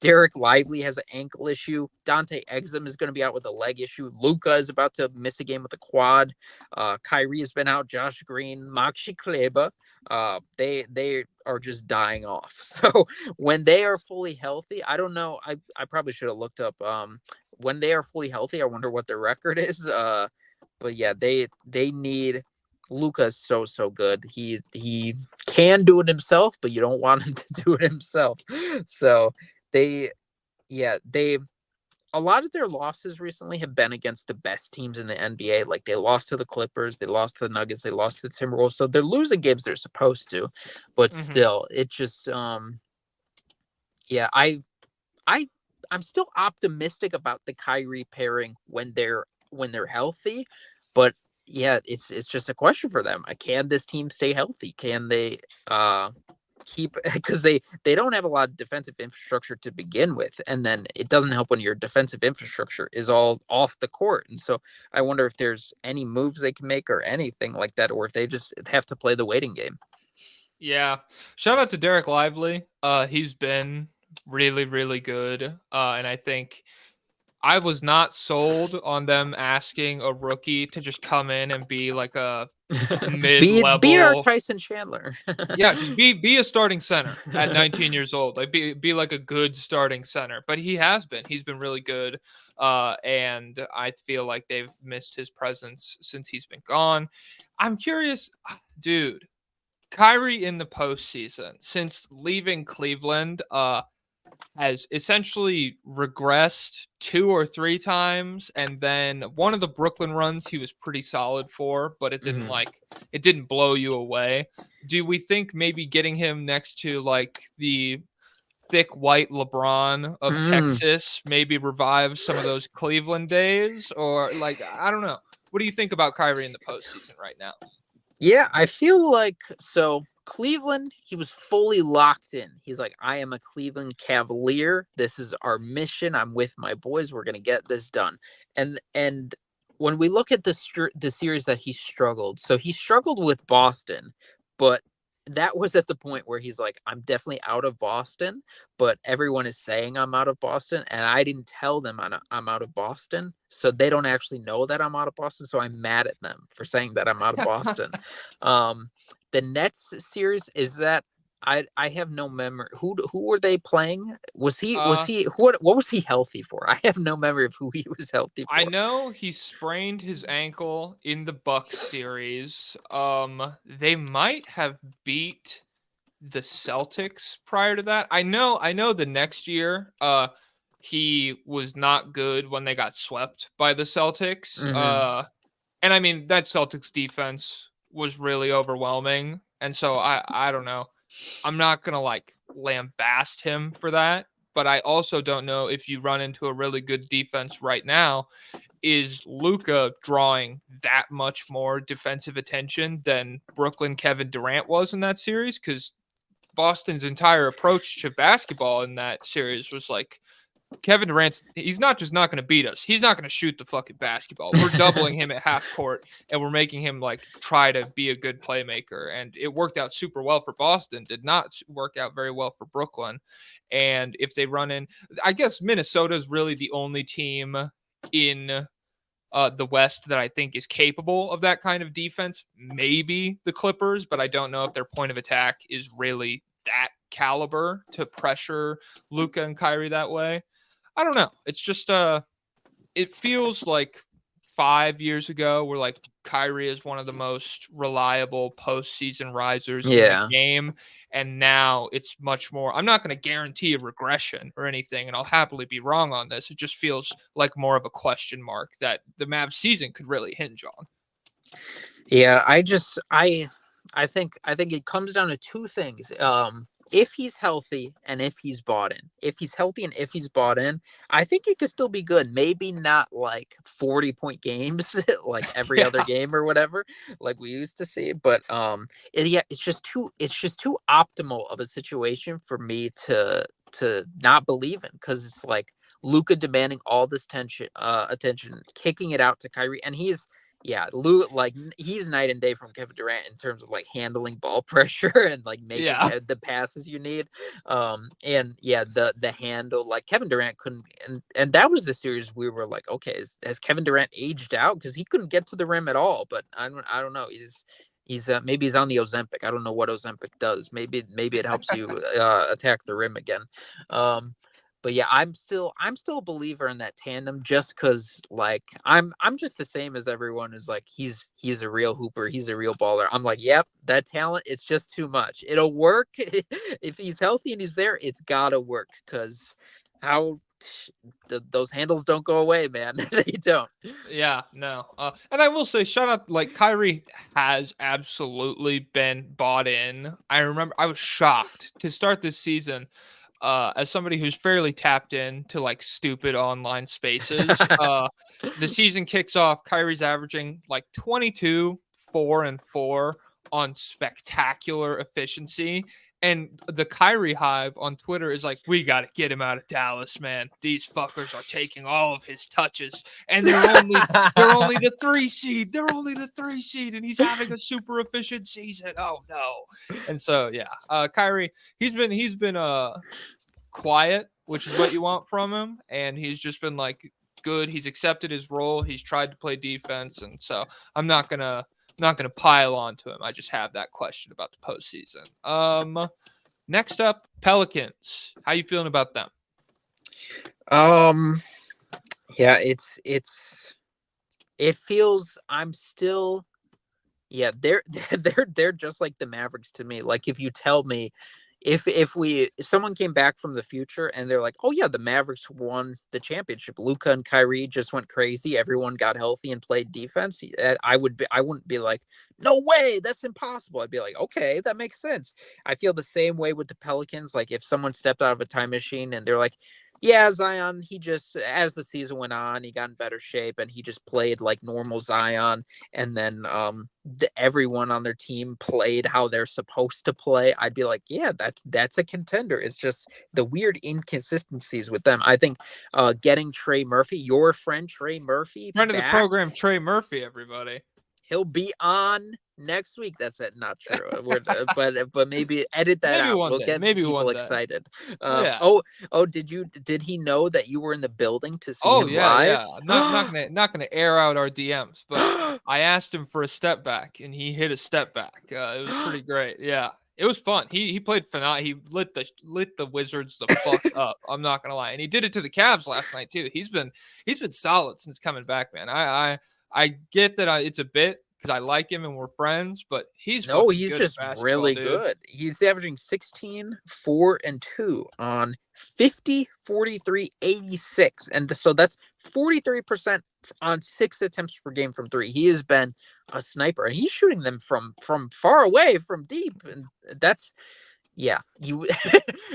Derek Lively has an ankle issue. Dante Exum is going to be out with a leg issue. Luka is about to miss a game with a quad. Kyrie has been out. Josh Green, Maxi Kleber. They are just dying off. So when they are fully healthy, I don't know. I probably should have looked up. When they are fully healthy, I wonder what their record is. But yeah, they need. Luka's so good. He can do it himself, but you don't want him to do it himself. So they a lot of their losses recently have been against the best teams in the NBA. Like they lost to the Clippers, they lost to the Nuggets, they lost to the Timberwolves. So they're losing games they're supposed to, but still, it just yeah, I'm still optimistic about the Kyrie pairing when they're healthy, but yeah, it's just a question for them. Can this team stay healthy? Can they keep because they don't have a lot of defensive infrastructure to begin with, and then it doesn't help when your defensive infrastructure is all off the court. And so I wonder if there's any moves they can make or anything like that, or if they just have to play the waiting game. Yeah. Shout out to Derek Lively. He's been really, really good. And I think I was not sold on them asking a rookie to just come in and be like a be our mid-level. Tyson Chandler. Yeah, just be a starting center at 19 years old. Like be like a good starting center. But he has been. He's been really good. And I feel like they've missed his presence since he's been gone. I'm curious, dude. Kyrie in the postseason since leaving Cleveland, has essentially regressed 2 or 3 times, and then one of the Brooklyn runs he was pretty solid for, but it didn't it didn't blow you away. Do we think maybe getting him next to like the thick white LeBron of Texas maybe revives some of those Cleveland days, or like I don't know. What do you think about Kyrie in the postseason right now? Yeah, I feel like so Cleveland, he was fully locked in. He's like, I am a Cleveland Cavalier. This is our mission. I'm with my boys. We're gonna get this done. And when we look at the series that he struggled, so he struggled with Boston, but that was at the point where he's like, I'm definitely out of Boston, but everyone is saying I'm out of Boston, and I didn't tell them I'm out of Boston, so they don't actually know that I'm out of Boston. So I'm mad at them for saying that I'm out of Boston. The Nets series is that I have no memory. Who were they playing? Was he what was he healthy for? I have no memory of who he was healthy for. I know he sprained his ankle in the Bucks series. They might have beat the Celtics prior to that. I know the next year, he was not good when they got swept by the Celtics. And I mean that Celtics defense was really overwhelming. And so I don't know. I'm not gonna like lambast him for that, but I also don't know if you run into a really good defense right now, is Luka drawing that much more defensive attention than Brooklyn Kevin Durant was in that series? Because Boston's entire approach to basketball in that series was like, Kevin Durant's, he's not just not going to beat us. He's not going to shoot the fucking basketball. We're doubling him at half court and we're making him like try to be a good playmaker. And it worked out super well for Boston, did not work out very well for Brooklyn. And if they run in, I guess Minnesota is really the only team in the West that I think is capable of that kind of defense. Maybe the Clippers, but I don't know if their point of attack is really that caliber to pressure Luka and Kyrie that way. I don't know. It's just it feels like 5 years ago where like Kyrie is one of the most reliable postseason risers in the game. And now it's much more, I'm not going to guarantee a regression or anything, and I'll happily be wrong on this. It just feels like more of a question mark that the Mavs season could really hinge on. Yeah, I think it comes down to two things. If he's healthy and if he's bought in. If he's healthy and if he's bought in, I think it could still be good. Maybe not like 40-point games like every other game or whatever, like we used to see. But it's just too optimal of a situation for me to not believe in, because it's like Luka demanding all this attention, kicking it out to Kyrie, and he's night and day from Kevin Durant in terms of like handling ball pressure and like making the passes you need. The handle, like Kevin Durant couldn't, and that was the series we were like, okay, has Kevin Durant aged out? Because he couldn't get to the rim at all. But I don't know. He's maybe he's on the Ozempic. I don't know what Ozempic does. Maybe it helps you attack the rim again. But yeah, I'm still a believer in that tandem, just because like I'm just the same as everyone is like, he's a real hooper, he's a real baller. I'm like, yep, that talent, it's just too much. It'll work if he's healthy and he's there. It's gotta work, because those handles don't go away, man. They don't. Yeah, no. And I will say, shout out, like Kyrie has absolutely been bought in. I remember I was shocked to start this season. As somebody who's fairly tapped into like stupid online spaces, the season kicks off. Kyrie's averaging like 22, 4 and 4 on spectacular efficiency. And the Kyrie hive on Twitter is like, we got to get him out of Dallas, man. These fuckers are taking all of his touches, and they're only the 3 seed. They're only the 3 seed, and he's having a super efficient season. Oh no! And so yeah, Kyrie, he's been quiet, which is what you want from him, and he's just been like good. He's accepted his role. He's tried to play defense, and so I'm not gonna pile on to him. I just have that question about the postseason. Next up, Pelicans. How you feeling about them? Yeah, it feels I'm still yeah, they're just like the Mavericks to me. Like if you tell me if someone came back from the future and they're like, "Oh yeah, the Mavericks won the championship. Luka and Kyrie just went crazy. Everyone got healthy and played defense." I wouldn't be like, "No way, that's impossible." I'd be like, "Okay, that makes sense." I feel the same way with the Pelicans. Like if someone stepped out of a time machine and they're like, "Yeah, Zion, he just as the season went on, he got in better shape and he just played like normal Zion." And then everyone on their team played how they're supposed to play, I'd be like, yeah, that's a contender. It's just the weird inconsistencies with them. I think getting Trey Murphy, your friend Trey Murphy, Friend of the back, program, Trey Murphy, everybody. he'll be on next week. That's it. Not true. But maybe edit that Maybe out. one We'll day. get Maybe people one day. excited. Yeah. Did he know that you were in the building to see Oh him yeah, live? yeah. Not gonna air out our DMs, but I asked him for a step back, and he hit a step back. It was pretty great. Yeah, it was fun. He played phenomenal. He lit the Wizards the fuck up. I'm not gonna lie, and he did it to the Cavs last night too. He's been solid since coming back, man. I get that it's a bit because I like him and we're friends, but he's No, fucking he's good at just basketball, really dude. good. He's averaging 16, 4, and 2 on 50, 43, 86. And so that's 43% on 6 attempts per game from 3. He has been a sniper and he's shooting them from far away, from deep. And that's yeah, you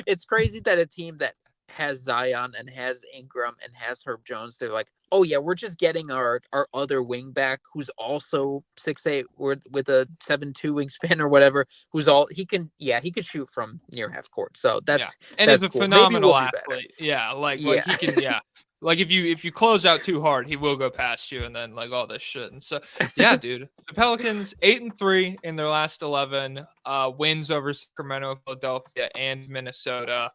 it's crazy that a team that has Zion and has Ingram and has Herb Jones, they're like, "Oh yeah, we're just getting our other wing back who's also 6'8" with a 7'2" wingspan or whatever, who's all he could shoot from near half court." So Yeah, that's and he's a cool. Maybe we'll phenomenal be better. athlete. Yeah, like Yeah. he can. Yeah, like if you close out too hard, he will go past you, and then like all this shit. And so yeah, dude, the Pelicans 8-3 in their last 11 wins over Sacramento, Philadelphia, and Minnesota.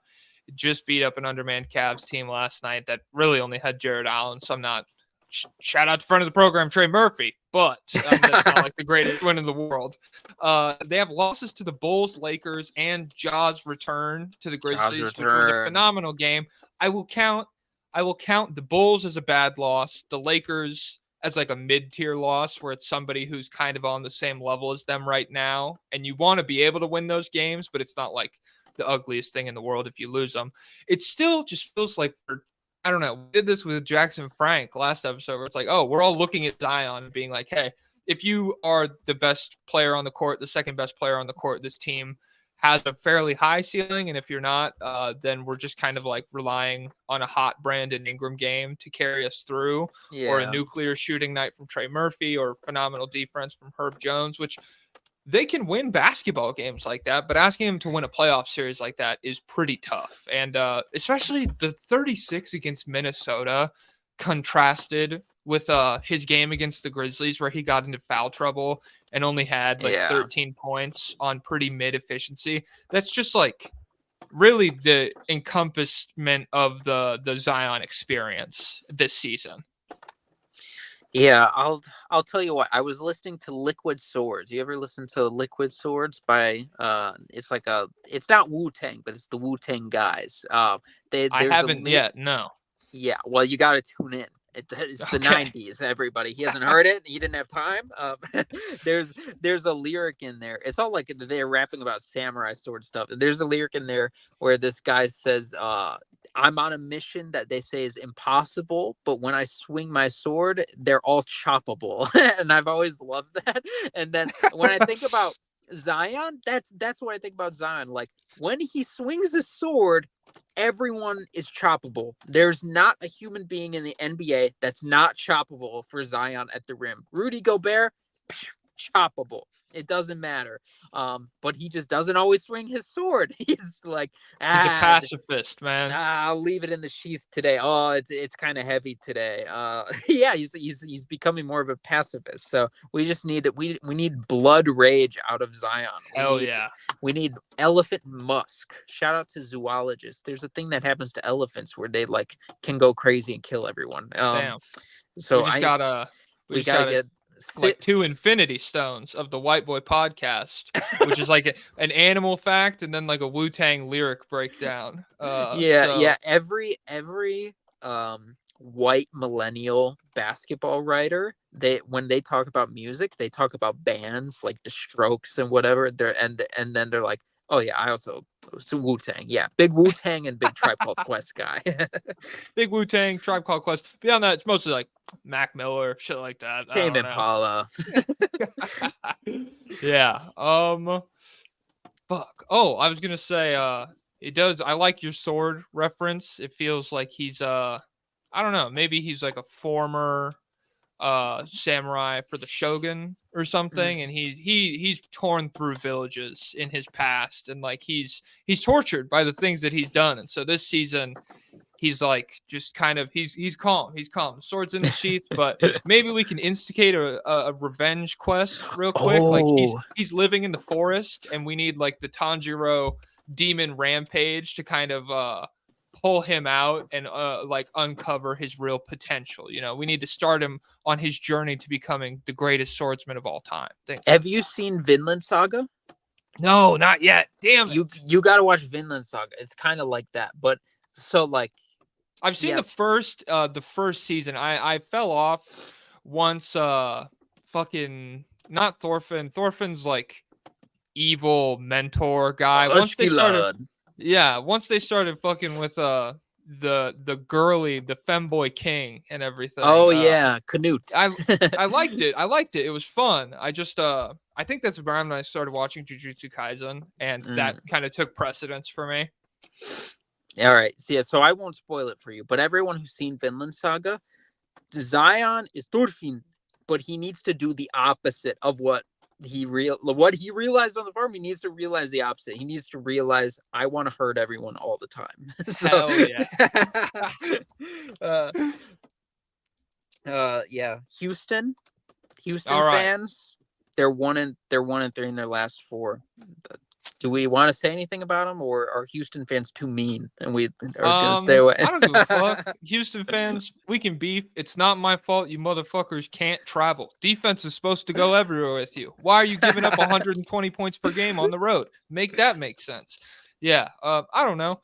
Just beat up an undermanned Cavs team last night that really only had Jared Allen. So I'm not shout out to front of the program, Trey Murphy, but that's not like the greatest win in the world. They have losses to the Bulls, Lakers, and Ja's return to the Grizzlies, which was a phenomenal game. I will count the Bulls as a bad loss, the Lakers as like a mid-tier loss where it's somebody who's kind of on the same level as them right now, and you want to be able to win those games, but it's not like the ugliest thing in the world if you lose them. It still just feels like I don't know. We did this with Jackson Frank last episode where it's like, oh, we're all looking at Zion and being like, hey, if you are the best player on the court, the second best player on the court, this team has a fairly high ceiling. And if you're not, then we're just kind of like relying on a hot Brandon Ingram game to carry us through, or a nuclear shooting night from Trey Murphy, or phenomenal defense from Herb Jones, which they can win basketball games like that, but asking him to win a playoff series like that is pretty tough. And especially the 36 against Minnesota contrasted with his game against the Grizzlies where he got into foul trouble and only had like 13 points on pretty mid efficiency. That's just like really the encompassment of the Zion experience this season. Yeah, I'll tell you what. I was listening to Liquid Swords. You ever listen to Liquid Swords by it's not Wu-Tang, but it's the Wu-Tang guys. I haven't yet, no. Yeah, well, you got to tune in. It's the 90s, everybody. He hasn't heard it. He didn't have time. There's a lyric in there. It's all like they're rapping about samurai sword stuff. There's a lyric in there where this guy says, I'm on a mission that they say is impossible, but when I swing my sword, they're all choppable. And I've always loved that. And then when I think about Zion, that's what I think about Zion. Like when he swings the sword, everyone is choppable. There's not a human being in the NBA that's not choppable for Zion at the rim. Rudy Gobert, choppable. It doesn't matter. But he just doesn't always swing his sword. He's like, He's a pacifist, man. I'll leave it in the sheath today. Oh, it's kind of heavy today. Yeah, he's becoming more of a pacifist. So we just need we need blood rage out of Zion. Hell yeah. We need elephant musk. Shout out to zoologists. There's a thing that happens to elephants where they like can go crazy and kill everyone. Damn. So we gotta get like 2 infinity stones of the White Boy podcast, which is like an animal fact and then like a Wu-Tang lyric breakdown. Every white millennial basketball writer, when they talk about music, they talk about bands like the Strokes and whatever. And then they're like, oh yeah, I also Wu-Tang. Yeah, big Wu-Tang and big Tribe Called Quest guy. Big Wu-Tang, Tribe Called Quest. Beyond that, it's mostly like Mac Miller, shit like that. Tame Impala. Yeah. Fuck. Oh, I was gonna say, it does. I like your sword reference. It feels like he's I don't know. Maybe he's like a former samurai for the shogun or something, and he's torn through villages in his past, and like he's tortured by the things that he's done, and so this season he's like just kind of he's calm, swords in the sheath, but maybe we can instigate a revenge quest real quick. Like he's living in the forest, and we need like the Tanjiro demon rampage to kind of pull him out and like uncover his real potential. You know, we need to start him on his journey to becoming the greatest swordsman of all time. Have you seen Vinland Saga? No, not yet. Damn it. You got to watch Vinland Saga. It's kind of like that, but so like I've seen the first season. I fell off once fucking not Thorfinn. Thorfinn's like evil mentor guy. Once they started fucking with the girly, the femboy king and everything. Oh yeah, Canute. I liked it. It was fun. I just I think that's around when I started watching Jujutsu Kaisen, and that kind of took precedence for me. All right. So I won't spoil it for you, but everyone who's seen Vinland Saga, Zion is Thorfinn, but he needs to do the opposite of what he realized on the farm. He needs to realize the opposite. He needs to realize I want to hurt everyone all the time. Hell yeah. Yeah. Houston all fans, right. They're 1-3 in their last 4. Do we want to say anything about them, or are Houston fans too mean and we are going to stay away? I don't give a fuck. Houston fans, we can beef. It's not my fault you motherfuckers can't travel. Defense is supposed to go everywhere with you. Why are you giving up 120 points per game on the road? Make that make sense. Yeah, I don't know.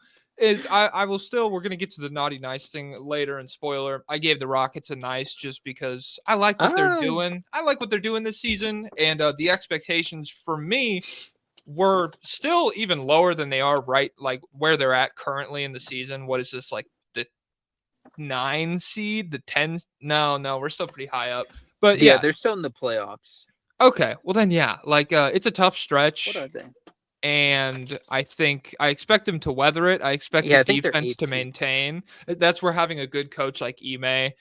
I will still, we're going to get to the naughty nice thing later, and spoiler, I gave the Rockets a nice just because I like what they're doing. I like what they're doing this season, and the expectations for me were still even lower than they are right like where they're at currently in the season. What is this, like the 9 seed, the 10? No, we're still pretty high up, but yeah, they're still in the playoffs. Okay, well then like it's a tough stretch. What are they? And I expect them to weather it. I expect the defense to maintain. That's where having a good coach like Ime,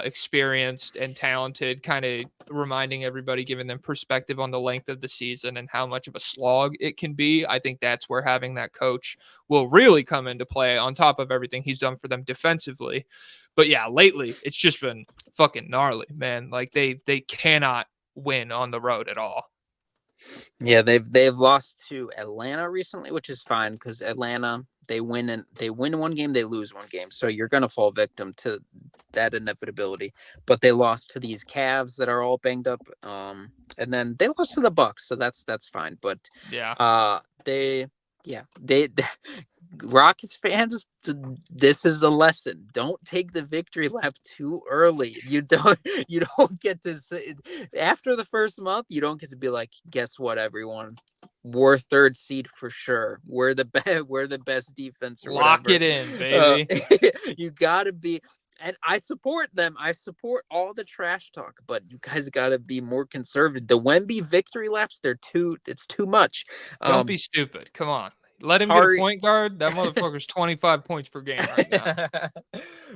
experienced and talented, kind of reminding everybody, giving them perspective on the length of the season and how much of a slog it can be. I think that's where having that coach will really come into play, on top of everything he's done for them defensively. But yeah, lately it's just been fucking gnarly, man. Like they cannot win on the road at all. Yeah, they've lost to Atlanta recently, which is fine because Atlanta, they win 1 game, they lose 1 game, so you're gonna fall victim to that inevitability. But they lost to these Cavs that are all banged up, and then they lost to the Bucks, so that's fine. But they Rockets fans, this is the lesson. Don't take the victory lap too early. You don't get to say, after the first month, you don't get to be like, guess what, everyone? We're 3rd seed for sure. We're the best defense. Or Lock whatever. It in, baby. You gotta be. And I support them. I support all the trash talk, but you guys got to be more conservative. The Wemby victory laps, it's too much. Don't be stupid. Come on. Let him get a point guard. That motherfucker's 25 points per game right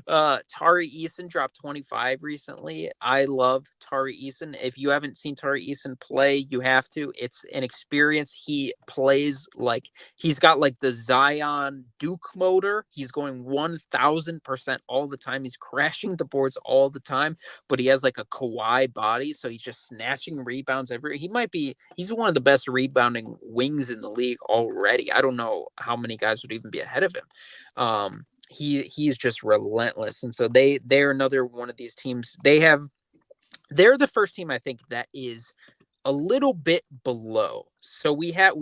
now. Tari Eason dropped 25 recently. I love Tari Eason. If you haven't seen Tari Eason play, you have to. It's an experience. He plays like he's got like the Zion Duke motor. He's going 1000% all the time. He's crashing the boards all the time, but he has like a Kawhi body, so he's just snatching rebounds every. He's one of the best rebounding wings in the league already. I don't know how many guys would even be ahead of him. He's just relentless, and so they're another one of these teams. They're the first team I think that is a little bit below. So we have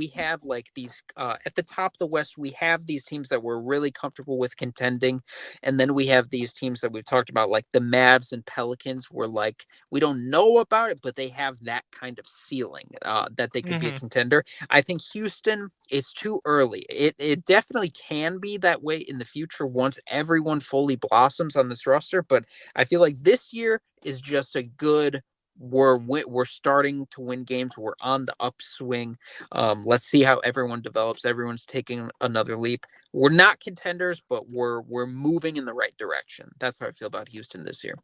like these at the top of the West, we have these teams that we're really comfortable with contending, and then we have these teams that we've talked about, like the Mavs and Pelicans, where like we don't know about it, but they have that kind of ceiling that they could be a contender. I think Houston is too early. It definitely can be that way in the future once everyone fully blossoms on this roster, but I feel like this year is just a good. We're starting to win games. We're on the upswing. Let's see how everyone develops. Everyone's taking another leap. We're not contenders, but we're moving in the right direction. That's how I feel about Houston this year.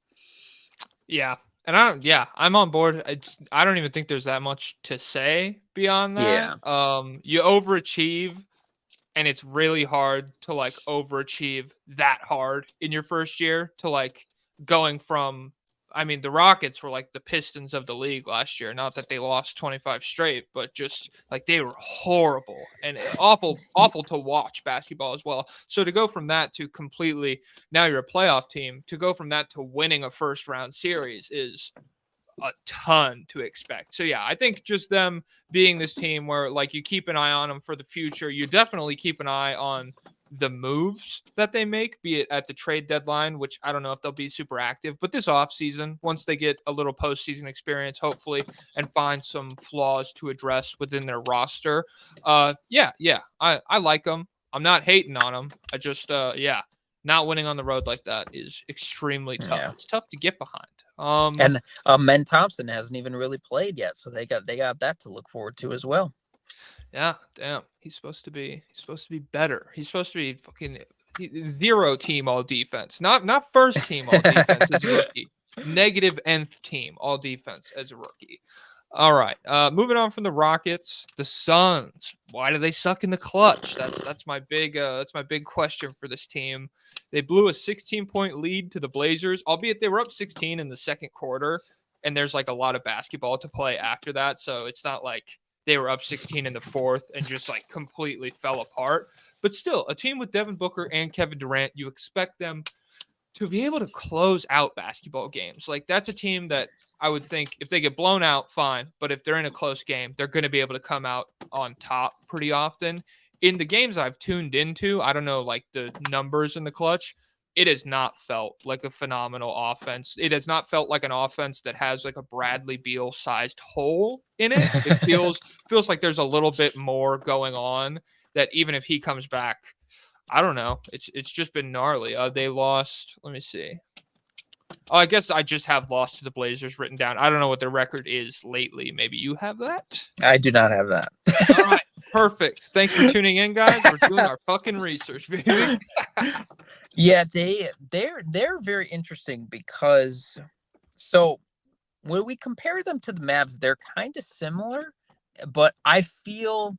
Yeah. And I'm on board. I don't even think there's that much to say beyond that. Yeah. You overachieve, and it's really hard to like overachieve that hard in your first year to like going from, I mean, the Rockets were like the Pistons of the league last year. Not that they lost 25 straight, but just like they were horrible and awful to watch basketball as well. So to go from that to completely, now you're a playoff team, to go from that to winning a first round series is a ton to expect. So yeah, I think just them being this team where like you keep an eye on them for the future. You definitely keep an eye on the moves that they make, be it at the trade deadline, which I don't know if they'll be super active, but this offseason, once they get a little postseason experience, hopefully, and find some flaws to address within their roster. I like them. I'm not hating on them. I just, not winning on the road like that is extremely tough. Yeah. It's tough to get behind. And Men Thompson hasn't even really played yet, so they got that to look forward to as well. Yeah, damn. He's supposed to be better. He's supposed to be fucking zero team all defense. Not first team all defense as a rookie. Negative nth team all defense as a rookie. All right. Moving on from the Rockets, the Suns. Why do they suck in the clutch? That's my big question for this team. They blew a 16-point lead to the Blazers, albeit they were up 16 in the second quarter, and there's like a lot of basketball to play after that, so it's not like they were up 16 in the fourth and just like completely fell apart. But still, a team with Devin Booker and Kevin Durant, you expect them to be able to close out basketball games. Like that's a team that I would think if they get blown out, fine. But if they're in a close game, they're going to be able to come out on top pretty often. In the games I've tuned into, I don't know, like the numbers in the clutch, it has not felt like a phenomenal offense. It has not felt like an offense that has like a Bradley Beal sized hole in it. It feels like there's a little bit more going on that even if he comes back, I don't know. It's just been gnarly. They lost. Let me see. Oh, I guess I just have lost to the Blazers written down. I don't know what their record is lately. Maybe you have that? I do not have that. All right. Perfect. Thanks for tuning in, guys. We're doing our fucking research, baby. Yeah, they're very interesting because so when we compare them to the Mavs, they're kind of similar, but I feel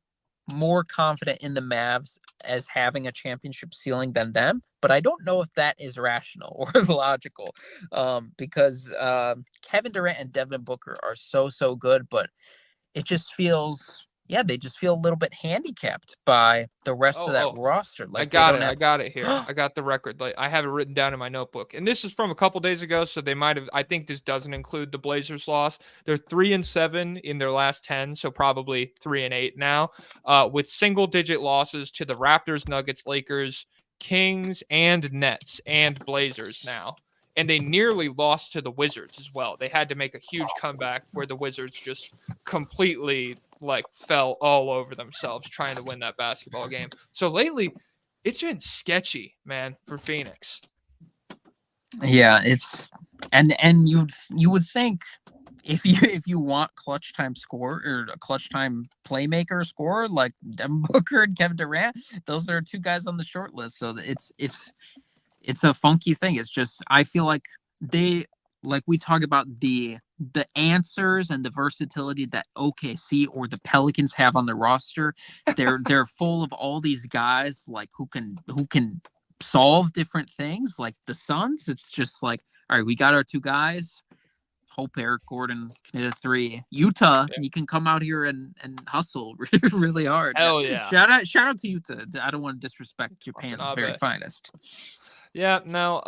more confident in the Mavs as having a championship ceiling than them, but I don't know if that is rational or logical because Kevin Durant and Devin Booker are so good, but it just feels they just feel a little bit handicapped by the rest of that roster. Like I got it here. I got the record. Like I have it written down in my notebook. And this is from a couple days ago, so they might have I think this doesn't include the Blazers loss. They're 3-7 in their last 10, so probably 3-8 now. With single digit losses to the Raptors, Nuggets, Lakers, Kings, and Nets and Blazers now. And they nearly lost to the Wizards as well. They had to make a huge comeback where the Wizards just completely like fell all over themselves trying to win that basketball game. So lately, it's been sketchy, man, for Phoenix. Yeah, it's and you would think if you want clutch time score or a clutch time playmaker scorer like Devin Booker and Kevin Durant, those are two guys on the short list. So it's a funky thing. It's just I feel like they like we talk about the answers and the versatility that OKC or the Pelicans have on the roster. They're full of all these guys like who can solve different things. Like the Suns, it's just like, all right, we got our two guys. Hope Eric Gordon can hit a three. Utah, Yeah. he can come out here and hustle really hard. Hell yeah. Shout out to Utah. I don't want to disrespect Japan's very Watanabe. finest. Yeah, no,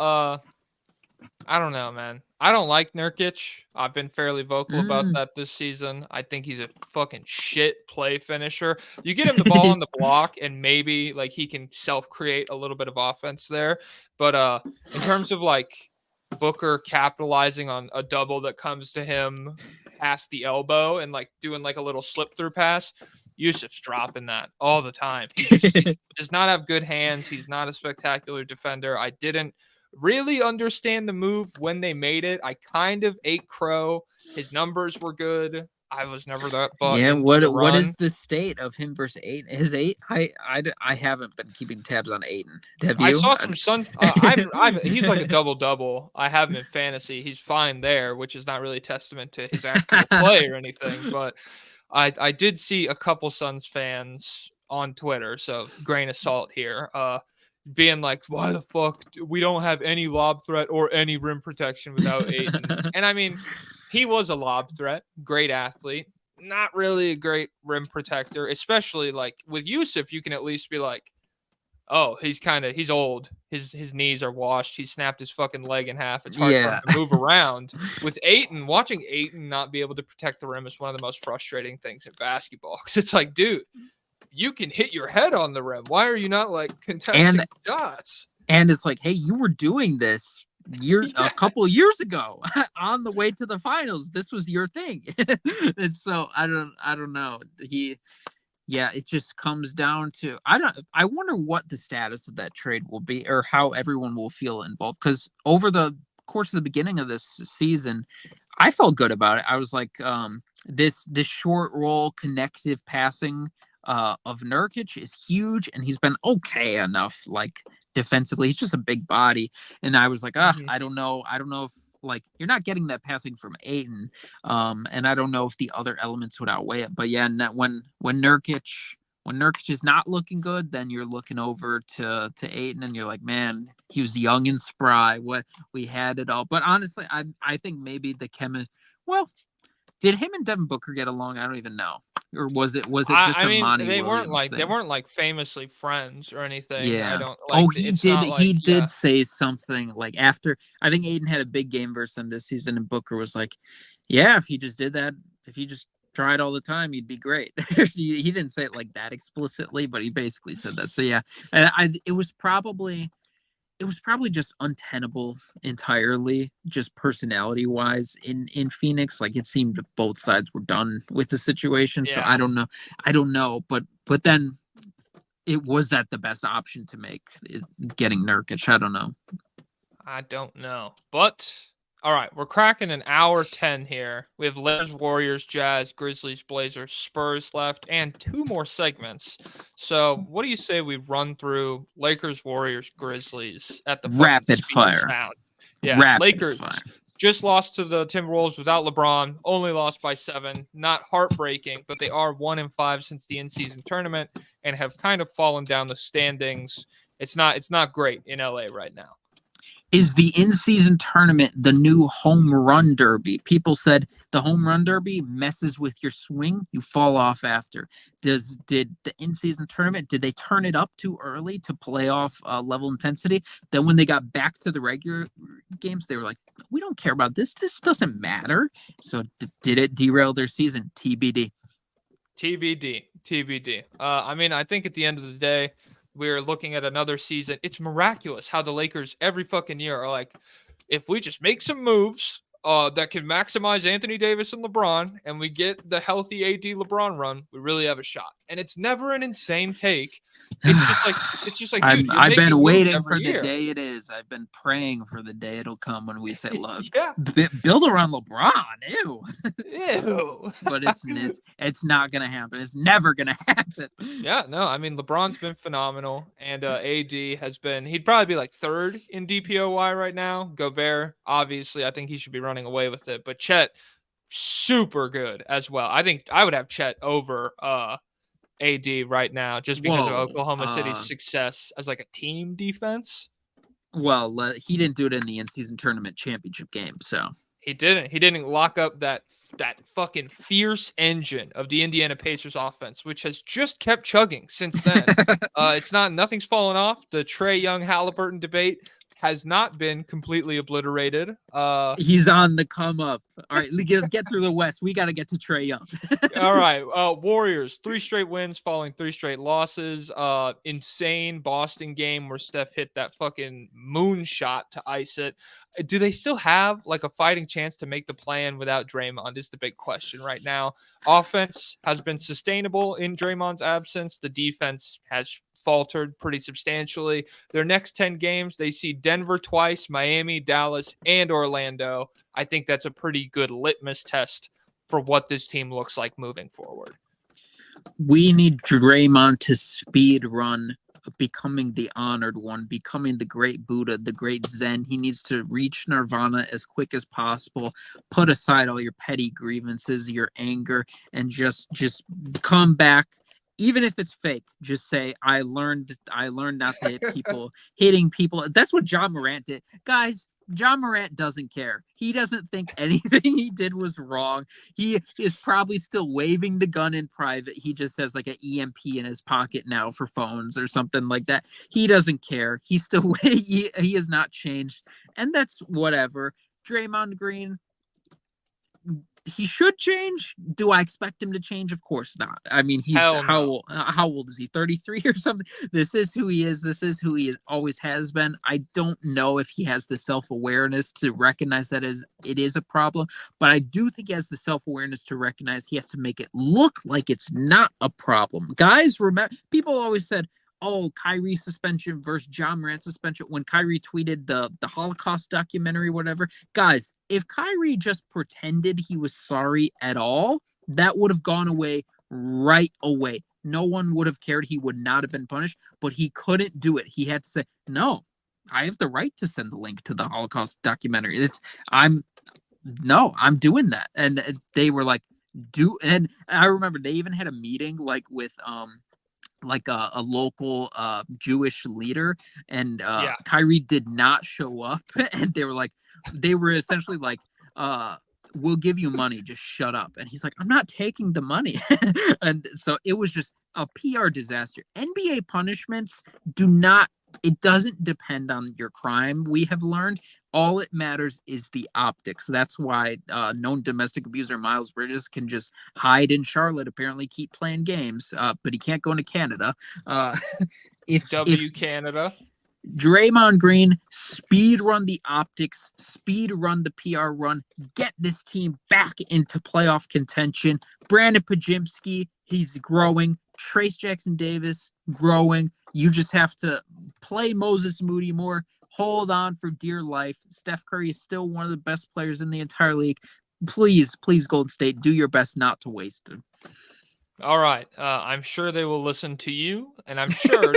I don't know, man. I don't like Nurkic. I've been fairly vocal about that this season. I think he's a fucking shit play finisher. You get him the ball on the block, and maybe like he can self-create a little bit of offense there. But in terms of like Booker capitalizing on a double that comes to him past the elbow and like doing like a little slip-through pass, Yusuf's dropping that all the time. He does not have good hands. He's not a spectacular defender. I didn't really understand the move when they made it. I kind of ate crow. His numbers were good. I was never that bought into the run. What is the state of him versus Aiden? His eight, I haven't been keeping tabs on Aiden. Have you? I saw some Sun. He's like a double. I have him in fantasy. He's fine there, which is not really a testament to his actual play or anything. But I did see a couple Suns fans on Twitter, so grain of salt here. Being like, why the fuck we don't have any lob threat or any rim protection without Aiden? And I mean, he was a lob threat, great athlete, not really a great rim protector, especially like with Yusuf, you can at least be like, oh, he's old. His knees are washed. He snapped his fucking leg in half. It's hard for him to move around. With Ayton, watching Ayton not be able to protect the rim is one of the most frustrating things in basketball. Because it's like, dude, you can hit your head on the rim. Why are you not like contesting shots? And it's like, hey, you were doing this a couple years ago on the way to the finals. This was your thing. And so I don't know. It just comes down to I wonder what the status of that trade will be or how everyone will feel involved. Because over the course of the beginning of this season, I felt good about it. I was like, this short roll connective passing of Nurkic is huge, and he's been okay enough, like defensively. He's just a big body, and I was like, I don't know if like you're not getting that passing from Ayton, and I don't know if the other elements would outweigh it. But yeah, when Nurkic is not looking good, then you're looking over to Ayton, and you're like, man, he was young and spry. What we had it all, but honestly, I think maybe the well. Did him and Devin Booker get along? I don't even know. Or was it just I mean, Monty they Williams weren't like famously friends or anything. Yeah. I don't like. He did say something like after. I think Aiden had a big game versus them this season, and Booker was like, "Yeah, if he just did that, if he just tried all the time, he'd be great." He didn't say it like that explicitly, but he basically said that. So yeah, it was probably just untenable entirely, just personality wise in Phoenix. Like it seemed both sides were done with the situation. Yeah. So I don't know, but then was that the best option to make getting Nurkic? I don't know. But all right, we're cracking an hour 10 here. We have Lakers, Warriors, Jazz, Grizzlies, Blazers, Spurs left, and 2 more segments. So what do you say we run through Lakers, Warriors, Grizzlies at the rapid fire sound? Yeah, rapid Lakers fire. Just lost to the Timberwolves without LeBron, only lost by 7. Not heartbreaking, but they are 1-5 since the in-season tournament and have kind of fallen down the standings. It's not great in LA right now. Is the in-season tournament the new home run derby? People said the home run derby messes with your swing. You fall off after. Did the in-season tournament, did they turn it up too early to playoff level intensity? Then when they got back to the regular games, they were like, we don't care about this. This doesn't matter. So did it derail their season? TBD. I mean, I think at the end of the day, we're looking at another season. It's miraculous how the Lakers every fucking year are like, if we just make some moves, that can maximize Anthony Davis and LeBron, and we get the healthy AD LeBron run, we really have a shot. And it's never an insane take. It's just like, dude, I've been waiting for year. the day it is. I've been praying for the day it'll come when we say, look, yeah. Build around LeBron. Ew. Ew. But it's not gonna happen. It's never gonna happen. Yeah, no, I mean LeBron's been phenomenal, and AD has been. He'd probably be like third in DPOY right now. Gobert, obviously, I think he should be running away with it. But Chet, super good as well. I think I would have Chet over AD right now, just because of Oklahoma City's success as like a team defense. Well, he didn't do it in the in-season tournament championship game, so he didn't. He didn't lock up that fucking fierce engine of the Indiana Pacers offense, which has just kept chugging since then. Nothing's fallen off. The Trae Young Halliburton debate has not been completely obliterated. He's on the come up. All right, get through the West. We got to get to Trae Young. All right, Warriors, 3 straight wins following 3 straight losses. Insane Boston game where Steph hit that fucking moonshot to ice it. Do they still have like a fighting chance to make the play-in without Draymond is the big question right now. Offense has been sustainable in Draymond's absence. The defense has faltered pretty substantially. Their next 10 games, they see Denver twice, Miami, Dallas, and Orlando. I think that's a pretty good litmus test for what this team looks like moving forward. We need Draymond to speed run becoming the honored one, becoming the great Buddha, the great Zen. He needs to reach nirvana as quick as possible, put aside all your petty grievances, your anger, and just come back. Even if it's fake, just say, I learned not to hit people. Hitting people. That's what Ja Morant did. Guys, Ja Morant doesn't care. He doesn't think anything he did was wrong. He is probably still waving the gun in private. He just has like an EMP in his pocket now for phones or something like that. He doesn't care. He's still he has not changed. And that's whatever. Draymond Green, he should change. Do I expect him to change? Of course not. I mean, he's how old is he? 33 or something? This is who he is. This is who he always has been. I don't know if he has the self-awareness to recognize that it is a problem, but I do think he has the self-awareness to recognize he has to make it look like it's not a problem. Guys, remember, people always said, oh, Kyrie suspension versus Ja Morant suspension when Kyrie tweeted the Holocaust documentary, whatever. Guys, if Kyrie just pretended he was sorry at all, that would have gone away right away. No one would have cared. He would not have been punished, but he couldn't do it. He had to say, no, I have the right to send the link to the Holocaust documentary. I'm doing that. And they were like, and I remember they even had a meeting like with, like a local Jewish leader, and Kyrie did not show up, and they were essentially like, we'll give you money, just shut up. And he's like, I'm not taking the money. And so it was just a PR disaster. NBA punishments it doesn't depend on your crime. We have learned all it matters is the optics. That's why known domestic abuser Miles Bridges can just hide in Charlotte, apparently keep playing games, but he can't go into Canada. If Canada. Draymond Green, speed run the optics, speed run the PR run, get this team back into playoff contention. Brandon Podziemski, he's growing. Trace Jackson Davis, growing. You just have to play Moses Moody more. Hold on for dear life. Steph Curry is still one of the best players in the entire league. Please, Golden State, do your best not to waste him. All right. I'm sure they will listen to you, and I'm sure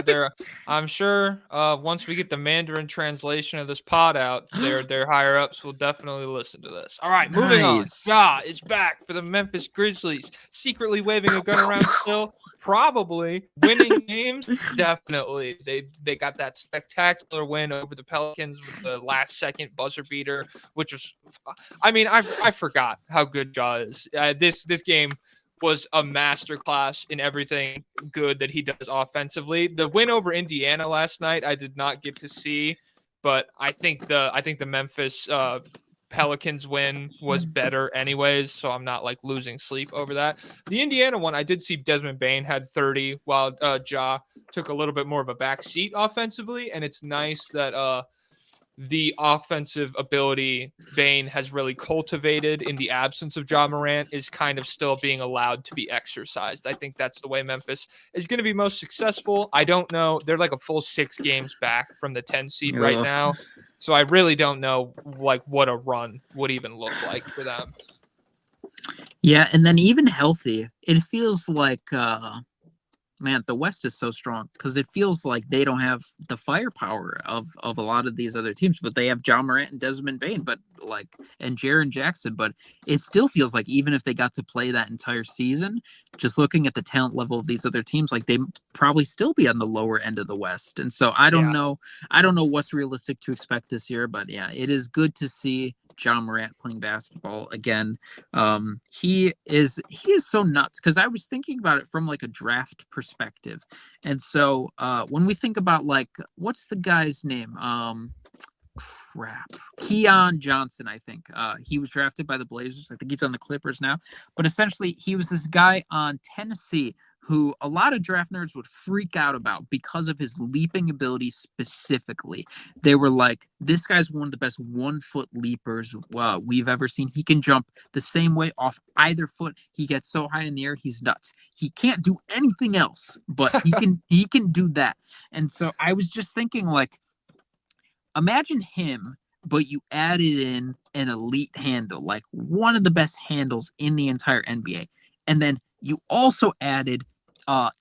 once we get the Mandarin translation of this pod out, their higher ups will definitely listen to this. All right, moving on. Ja is back for the Memphis Grizzlies, secretly waving a gun around still, probably winning games. Definitely, they got that spectacular win over the Pelicans with the last second buzzer beater, which was, I mean, I forgot how good Ja is. This game was a masterclass in everything good that he does offensively. The win over Indiana last night, I did not get to see, but I think the Memphis Pelicans win was better anyways, so I'm not like losing sleep over that. The Indiana one, I did see Desmond Bane had 30 while Ja took a little bit more of a back seat offensively, and it's nice that the offensive ability Bane has really cultivated in the absence of Ja Morant is kind of still being allowed to be exercised. I think that's the way Memphis is going to be most successful. I don't know. They're like a full 6 games back from the 10 seed right Ugh. now. So I really don't know like what a run would even look like for them. Yeah, and then even healthy, it feels like man, the West is so strong because it feels like they don't have the firepower of a lot of these other teams, but they have Ja Morant and Desmond Bane, and Jaren Jackson. But it still feels like even if they got to play that entire season, just looking at the talent level of these other teams, like they probably still be on the lower end of the West. And so I don't know what's realistic to expect this year, but yeah, it is good to see Ja Morant playing basketball again. He is so nuts because I was thinking about it from like a draft perspective. And so when we think about like what's the guy's name? Keon Johnson, I think. He was drafted by the Blazers. I think he's on the Clippers now. But essentially, he was this guy on Tennessee who a lot of draft nerds would freak out about because of his leaping ability specifically. They were like, this guy's one of the best 1-foot leapers we've ever seen. He can jump the same way off either foot. He gets so high in the air, he's nuts. He can't do anything else, but he can do that. And so I was just thinking, like, imagine him, but you added in an elite handle, like one of the best handles in the entire NBA. And then you also added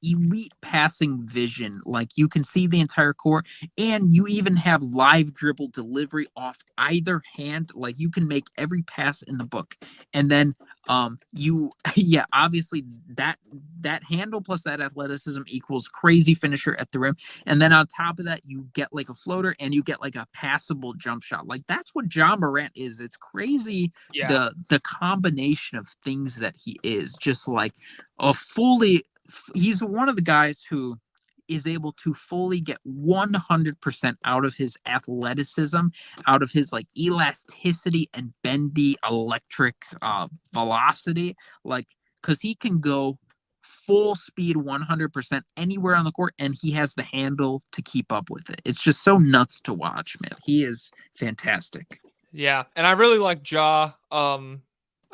elite passing vision, like you can see the entire court, and you even have live dribble delivery off either hand, like you can make every pass in the book. And then you yeah, obviously that handle plus that athleticism equals crazy finisher at the rim. And then on top of that, you get like a floater and you get like a passable jump shot. Like that's what Ja Morant is. It's crazy the combination of things that he is. Just like he's one of the guys who is able to fully get 100% out of his athleticism, out of his like elasticity and bendy electric velocity, like because he can go full speed 100% anywhere on the court, and he has the handle to keep up with it. It's just so nuts to watch, man. He is fantastic. Yeah, and I really like Ja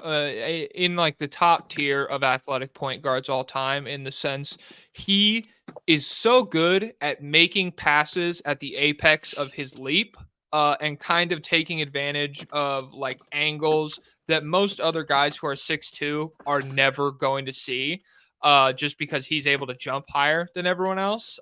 in like the top tier of athletic point guards all time, in the sense he is so good at making passes at the apex of his leap and kind of taking advantage of like angles that most other guys who are 6'2" are never going to see, just because he's able to jump higher than everyone else.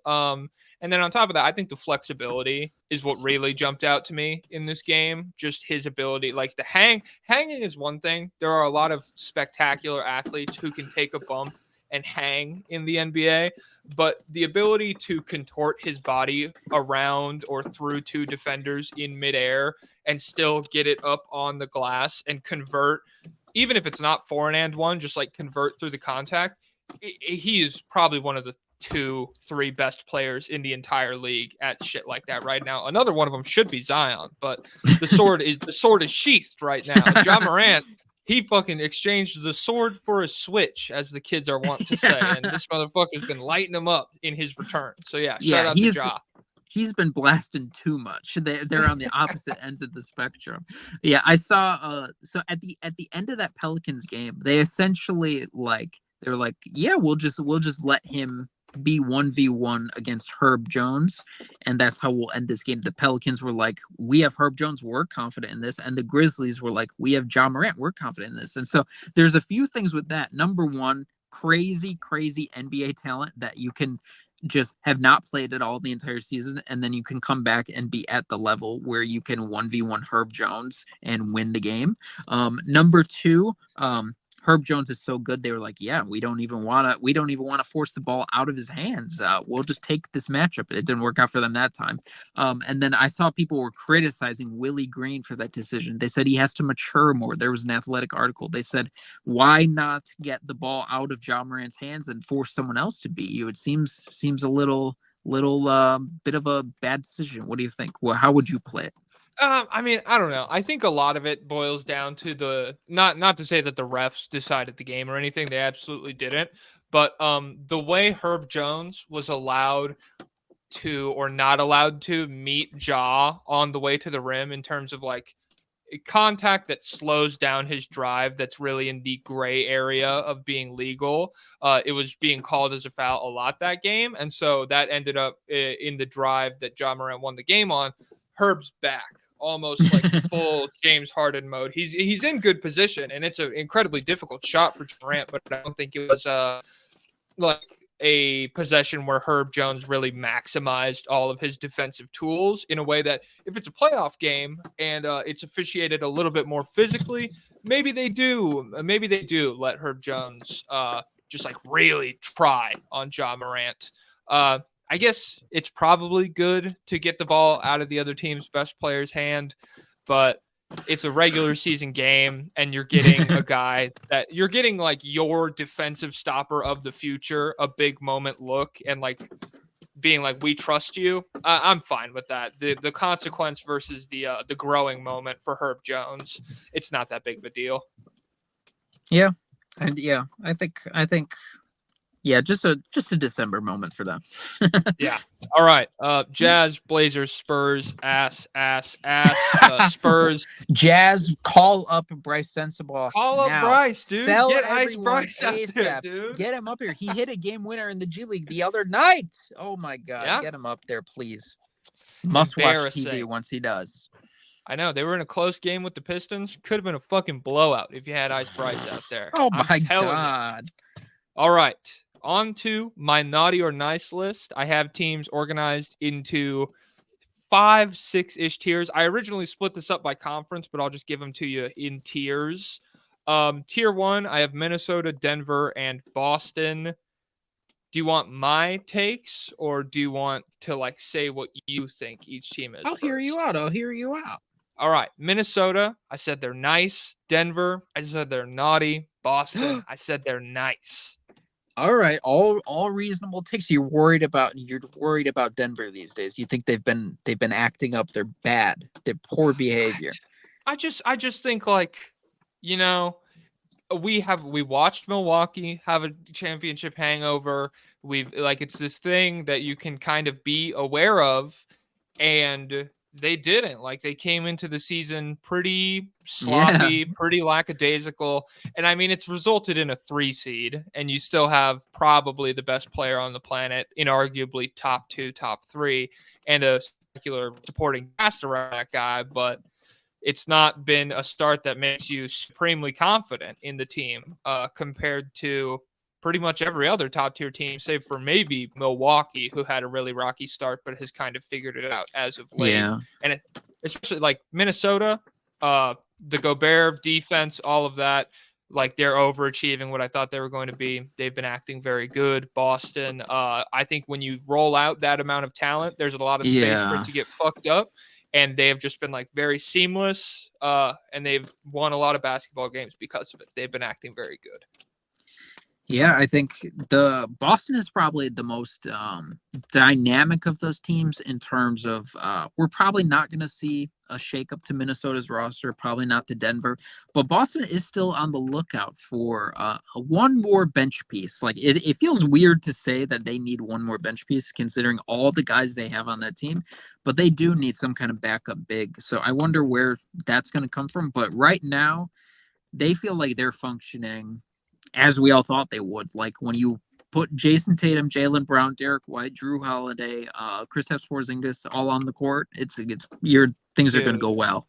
And then on top of that, I think the flexibility is what really jumped out to me in this game. Just his ability, like the hanging is one thing. There are a lot of spectacular athletes who can take a bump and hang in the NBA, but the ability to contort his body around or through 2 defenders in midair and still get it up on the glass and convert, even if it's not 4-and-1, just like convert through the contact. He is probably one of the 2-3 best players in the entire league at shit like that right now. Another one of them should be Zion, but the sword is sheathed right now. Ja Morant, he fucking exchanged the sword for a switch, as the kids are wont to say, and this motherfucker's been lighting them up in his return. So yeah, shout out to Ja. He's been blasting too much. They're on the opposite ends of the spectrum. Yeah, I saw so at the end of that Pelicans game, they essentially they're like, yeah, we'll just let him be 1v1 against Herb Jones, and that's how we'll end this game. The Pelicans were like, we have Herb Jones, we're confident in this, and the Grizzlies were like, we have Ja Morant, we're confident in this. And so there's a few things with that. Number one, crazy NBA talent that you can just have not played at all the entire season, and then you can come back and be at the level where you can 1v1 Herb Jones and win the game. Number two, Herb Jones is so good. They were like, yeah, we don't even want to force the ball out of his hands. We'll just take this matchup. It didn't work out for them that time. And then I saw people were criticizing Willie Green for that decision. They said he has to mature more. There was an Athletic article. They said, why not get the ball out of Ja Morant's hands and force someone else to beat you? It seems a little bit of a bad decision. What do you think? Well, how would you play it? I mean, I don't know. I think a lot of it boils down to the not to say that the refs decided the game or anything. They absolutely didn't. But the way Herb Jones was allowed to or not allowed to meet Ja on the way to the rim in terms of like contact that slows down his drive that's really in the gray area of being legal. It was being called as a foul a lot that game, and so that ended up in the drive that Ja Morant won the game on. Herb's back, almost like full James Harden mode. He's in good position, and it's an incredibly difficult shot for Morant, but I don't think it was like a possession where Herb Jones really maximized all of his defensive tools in a way that if it's a playoff game and it's officiated a little bit more physically, maybe they do let Herb Jones just like really try on Ja Morant. I guess it's probably good to get the ball out of the other team's best player's hand, but it's a regular season game and you're getting a guy that you're getting like your defensive stopper of the future, a big moment look, and like being like, we trust you. I'm fine with that. The consequence versus the growing moment for Herb Jones, it's not that big of a deal. Yeah. And yeah, I think yeah, just a December moment for them. Yeah. All right. Jazz, Blazers, Spurs, ass. Spurs. Jazz, call up Bryce Sensabaugh. Call up Bryce, dude. Get Ice Bryce out there, dude. Get him up here. He hit a game winner in the G League the other night. Oh my God. Yeah. Get him up there, please. Must watch TV once he does. I know. They were in a close game with the Pistons. Could have been a fucking blowout if you had Ice Bryce out there. Oh my God. All right. On to my naughty or nice list. I have teams organized into 5, 6-ish tiers. I originally split this up by conference, but I'll just give them to you in tiers. Tier 1, I have Minnesota, Denver, and Boston. Do you want my takes, or do you want to like say what you think each team is? I'll hear you out. All right. Minnesota, I said they're nice. Denver, I said they're naughty. Boston, I said they're nice. All right, all reasonable takes. You're worried about Denver these days. You think they've been acting up their poor behavior. I just think like, you know, we watched Milwaukee have a championship hangover. It's this thing that you can kind of be aware of, and they didn't. Like, they came into the season pretty sloppy, pretty lackadaisical. And I mean, it's resulted in a 3 seed, and you still have probably the best player on the planet, inarguably top 2, top 3, and a secular supporting cast around that guy. But it's not been a start that makes you supremely confident in the team compared to pretty much every other top tier team, save for maybe Milwaukee, who had a really rocky start, but has kind of figured it out as of late. Yeah. And especially like Minnesota, the Gobert defense, all of that, like they're overachieving what I thought they were going to be. They've been acting very good. Boston, I think when you roll out that amount of talent, there's a lot of space for it to get fucked up. And they have just been like very seamless, and they've won a lot of basketball games because of it. They've been acting very good. Yeah, I think the Boston is probably the most dynamic of those teams in terms of we're probably not going to see a shakeup to Minnesota's roster, probably not to Denver, but Boston is still on the lookout for one more bench piece. Like it feels weird to say that they need one more bench piece considering all the guys they have on that team, but they do need some kind of backup big. So I wonder where that's going to come from. But right now, they feel like they're functioning as we all thought they would. Like when you put Jason Tatum, Jaylen Brown, Derek White, Drew Holiday, Kristaps Porzingis all on the court, it's your things are going to go well.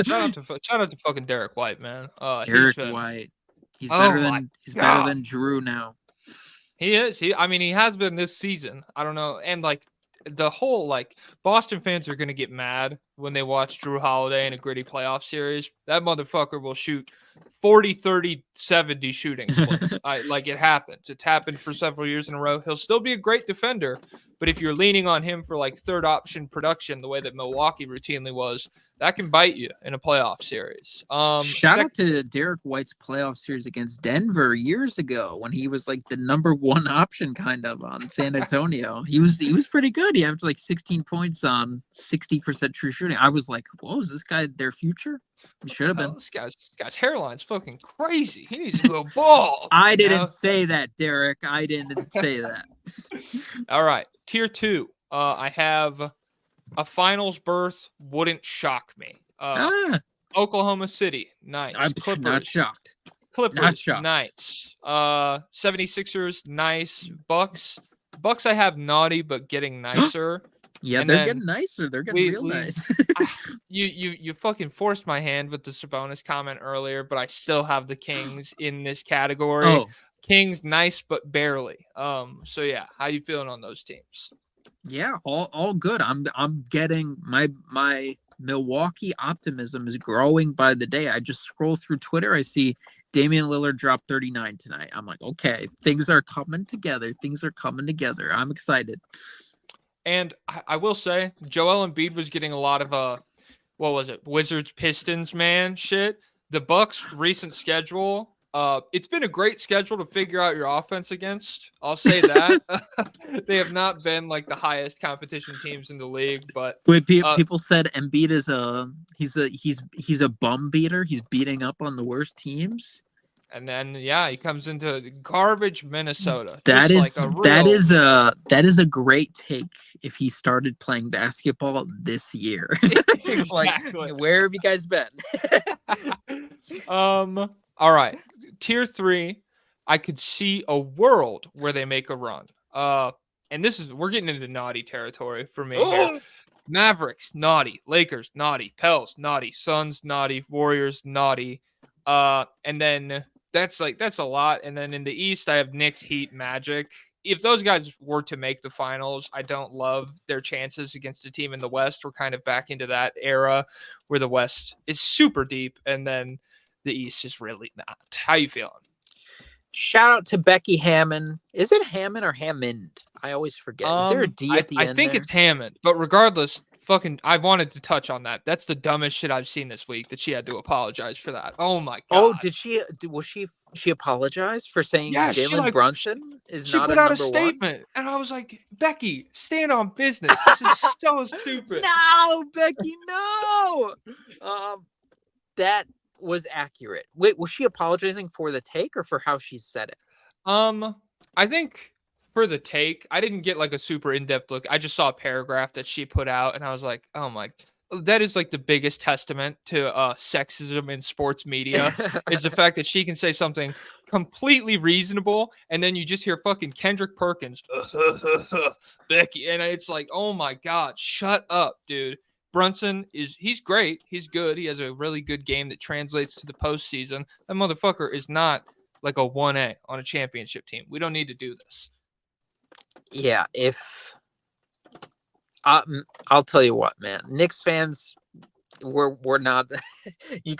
shout out to fucking Derek White, man. Derek White, he's better than Drew now. He is. He has been this season. I don't know, and like the whole like Boston fans are going to get mad when they watch Drew Holiday in a gritty playoff series. That motherfucker will shoot 40, 30, 70 shooting splits. It happens. It's happened for several years in a row. He'll still be a great defender, but if you're leaning on him for like third option production, the way that Milwaukee routinely was, that can bite you in a playoff series. Shout out to Derek White's playoff series against Denver years ago when he was like the number 1 option kind of on San Antonio. He was pretty good. He averaged like 16 points on 60% true shooting. I was like, whoa, is this guy their future? He should have been. This guy's hairline's fucking crazy. He needs to go bald. Didn't say that, Derek. I didn't say that. All right. Tier 2. I have a finals berth wouldn't shock me. Oklahoma City, nice. I'm not shocked. Not shocked. Nice. 76ers, nice. Bucks I have naughty, but getting nicer. Yeah, and they're getting nicer. They're getting real nice. You fucking forced my hand with the Sabonis comment earlier, but I still have the Kings in this category. Oh. Kings, nice, but barely. So yeah, how you feeling on those teams? Yeah, all good. I'm getting my Milwaukee optimism is growing by the day. I just scroll through Twitter. I see Damian Lillard dropped 39 tonight. I'm like, okay, things are coming together. I'm excited. And I will say, Joel Embiid was getting a lot of what was it? Wizards Pistons man shit. The Bucks' recent schedule. It's been a great schedule to figure out your offense against. I'll say that. They have not been like the highest competition teams in the league, but people said Embiid is he's a bum beater. He's beating up on the worst teams. And then he comes into garbage Minnesota. That is a great take if he started playing basketball this year. Exactly. Like, where have you guys been? All right. Tier 3, I could see a world where they make a run. And we're getting into naughty territory for me here. Mavericks, naughty. Lakers, naughty. Pels, naughty. Suns, naughty. Warriors, naughty. And then that's a lot. And then in the East, I have Knicks, Heat, Magic. If those guys were to make the finals, I don't love their chances against a team in the West. We're kind of back into that era where the West is super deep, and then the East is really not. How you feeling? Shout out to Becky Hammond. Is it Hammond or Hammond? I always forget. Is there a D at the end? I think it's Hammond, but regardless, I wanted to touch on that. That's the dumbest shit I've seen this week, that she had to apologize for that. Oh my god. Oh, she apologized for saying Jalen Brunson is not a number one? She put out a statement, and I was like, Becky, stand on business. This is so stupid. No, Becky, no. That was accurate. Wait, was she apologizing for the take or for how she said it? I think for the take. I didn't get like a super in-depth look. I just saw a paragraph that she put out, and I was like, oh my, that is like the biggest testament to sexism in sports media is the fact that she can say something completely reasonable, and then you just hear fucking Kendrick Perkins, Becky, and it's like, oh my god, shut up, dude. Brunson he's great. He's good. He has a really good game that translates to the postseason. That motherfucker is not like a 1A on a championship team. We don't need to do this. Yeah, I'll tell you what, man. Knicks fans, we're not. You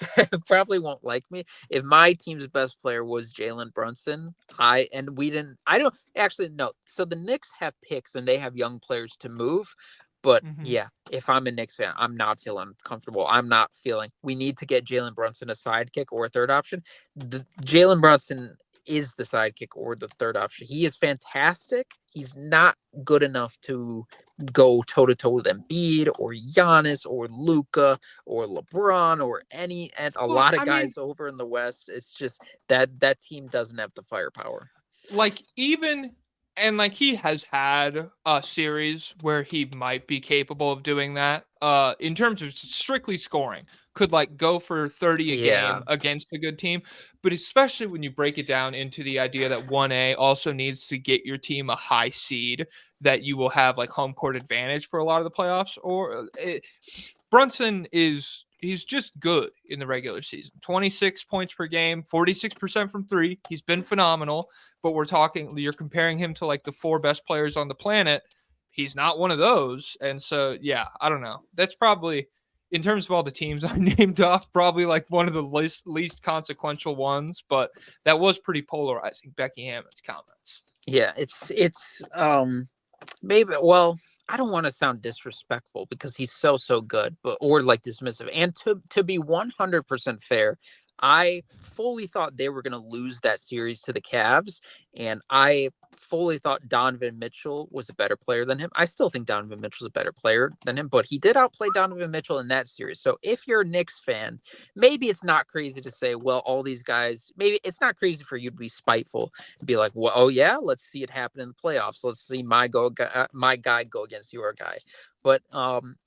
probably won't like me if my team's best player was Jalen Brunson. I don't actually know. So the Knicks have picks and they have young players to move. But yeah, if I'm a Knicks fan, I'm not feeling comfortable. I'm not feeling we need to get Jalen Brunson a sidekick or a third option. Jalen Brunson is the sidekick or the third option. He is fantastic. He's not good enough to go toe-to-toe with Embiid or Giannis or Luka or LeBron or a lot of guys over in the West. It's just that team doesn't have the firepower. Like he has had a series where he might be capable of doing that. In terms of strictly scoring, could like go for 30 a game against a good team. But especially when you break it down into the idea that 1A also needs to get your team a high seed that you will have like home court advantage for a lot of the playoffs. Brunson he's just good in the regular season. 26 points per game, 46% from three. He's been phenomenal, but you're comparing him to like the four best players on the planet. He's not one of those. And so, yeah, I don't know. That's probably, in terms of all the teams I named off, probably like one of the least consequential ones, but that was pretty polarizing, Becky Hammond's comments. Yeah, it's maybe, well, I don't want to sound disrespectful because he's so good, or like dismissive. And to be 100% fair, I fully thought they were going to lose that series to the Cavs, and I fully thought Donovan Mitchell was a better player than him. I still think Donovan Mitchell's a better player than him, but he did outplay Donovan Mitchell in that series. So if you're a Knicks fan, maybe it's not crazy to say, well, all these guys, maybe it's not crazy for you to be spiteful and be like, well, oh yeah, let's see it happen in the playoffs. Let's see my guy go against your guy. But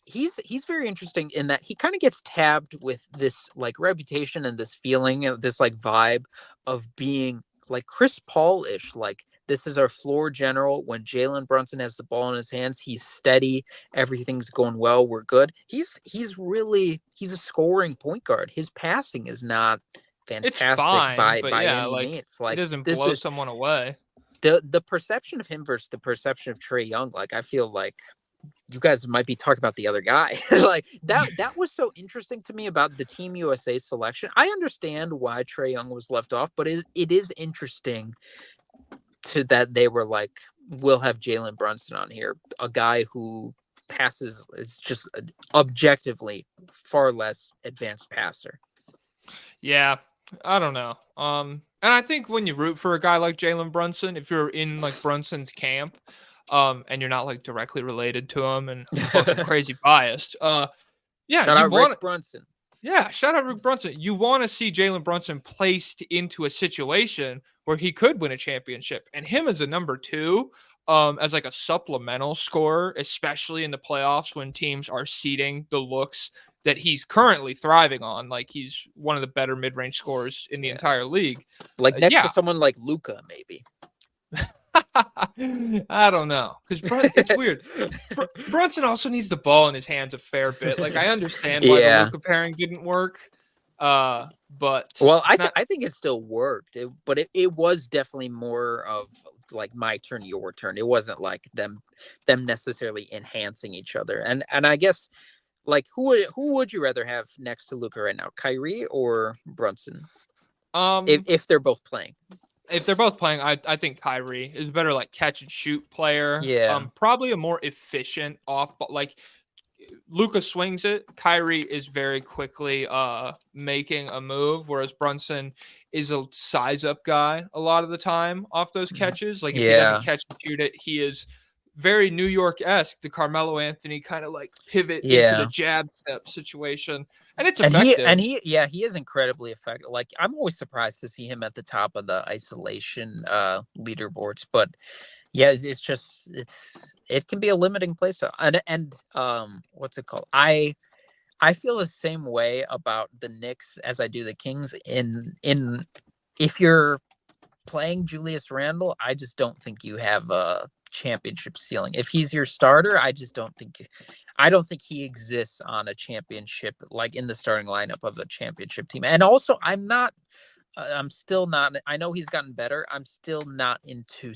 he's very interesting in that he kind of gets tabbed with this like reputation and this feeling of this like vibe of being like Chris Paul-ish. Like, this is our floor general. When Jalen Brunson has the ball in his hands, he's steady. Everything's going well. We're good. He's a scoring point guard. His passing is not It's fantastic fine, but by yeah, any like means. it Like, doesn't this blow is someone away. the perception of him versus the perception of Trae Young. Like, I feel like you guys might be talking about the other guy. Like, that was so interesting to me about the Team USA selection. I understand why Trae Young was left off, but it is interesting to that they were like, we'll have Jalen Brunson on here, a guy who passes. It's just objectively far less advanced passer. Yeah, I don't know. And I think when you root for a guy like Jalen Brunson, if you're in like Brunson's camp, and you're not like directly related to him and fucking crazy biased, yeah, Shout you out want Rick Brunson. Yeah, shout out Rick Brunson. You want to see Jalen Brunson placed into a situation where he could win a championship, and him as a number two, as like a supplemental scorer, especially in the playoffs when teams are seeding the looks that he's currently thriving on. Like, he's one of the better mid-range scorers in the entire league. Like, next to Yeah. someone like Luka, maybe. I don't know, because it's weird. Brunson also needs the ball in his hands a fair bit. Like, I understand why the Luka pairing didn't work, but well, I think it still worked, but it was definitely more of like my turn, your turn. It wasn't like them necessarily enhancing each other. And I guess, like, who would you rather have next to Luka right now, Kyrie or Brunson? If they're both playing. If they're both playing, I think Kyrie is a better like catch and shoot player. Yeah. Probably a more efficient off, but like Luka swings it. Kyrie is very quickly making a move, whereas Brunson is a size up guy a lot of the time off those catches. Like, if he doesn't catch and shoot it, he is very New York-esque, the Carmelo Anthony kind of like pivot into the jab step situation. And it's effective. He is incredibly effective. Like, I'm always surprised to see him at the top of the isolation leaderboards, but yeah, it can be a limiting place. And what's it called? I feel the same way about the Knicks as I do the Kings in if you're playing Julius Randle, I just don't think you have a championship ceiling. If he's your starter, I don't think he exists on a championship, like in the starting lineup of a championship team. And also, I'm still not, I know he's gotten better. I'm still not into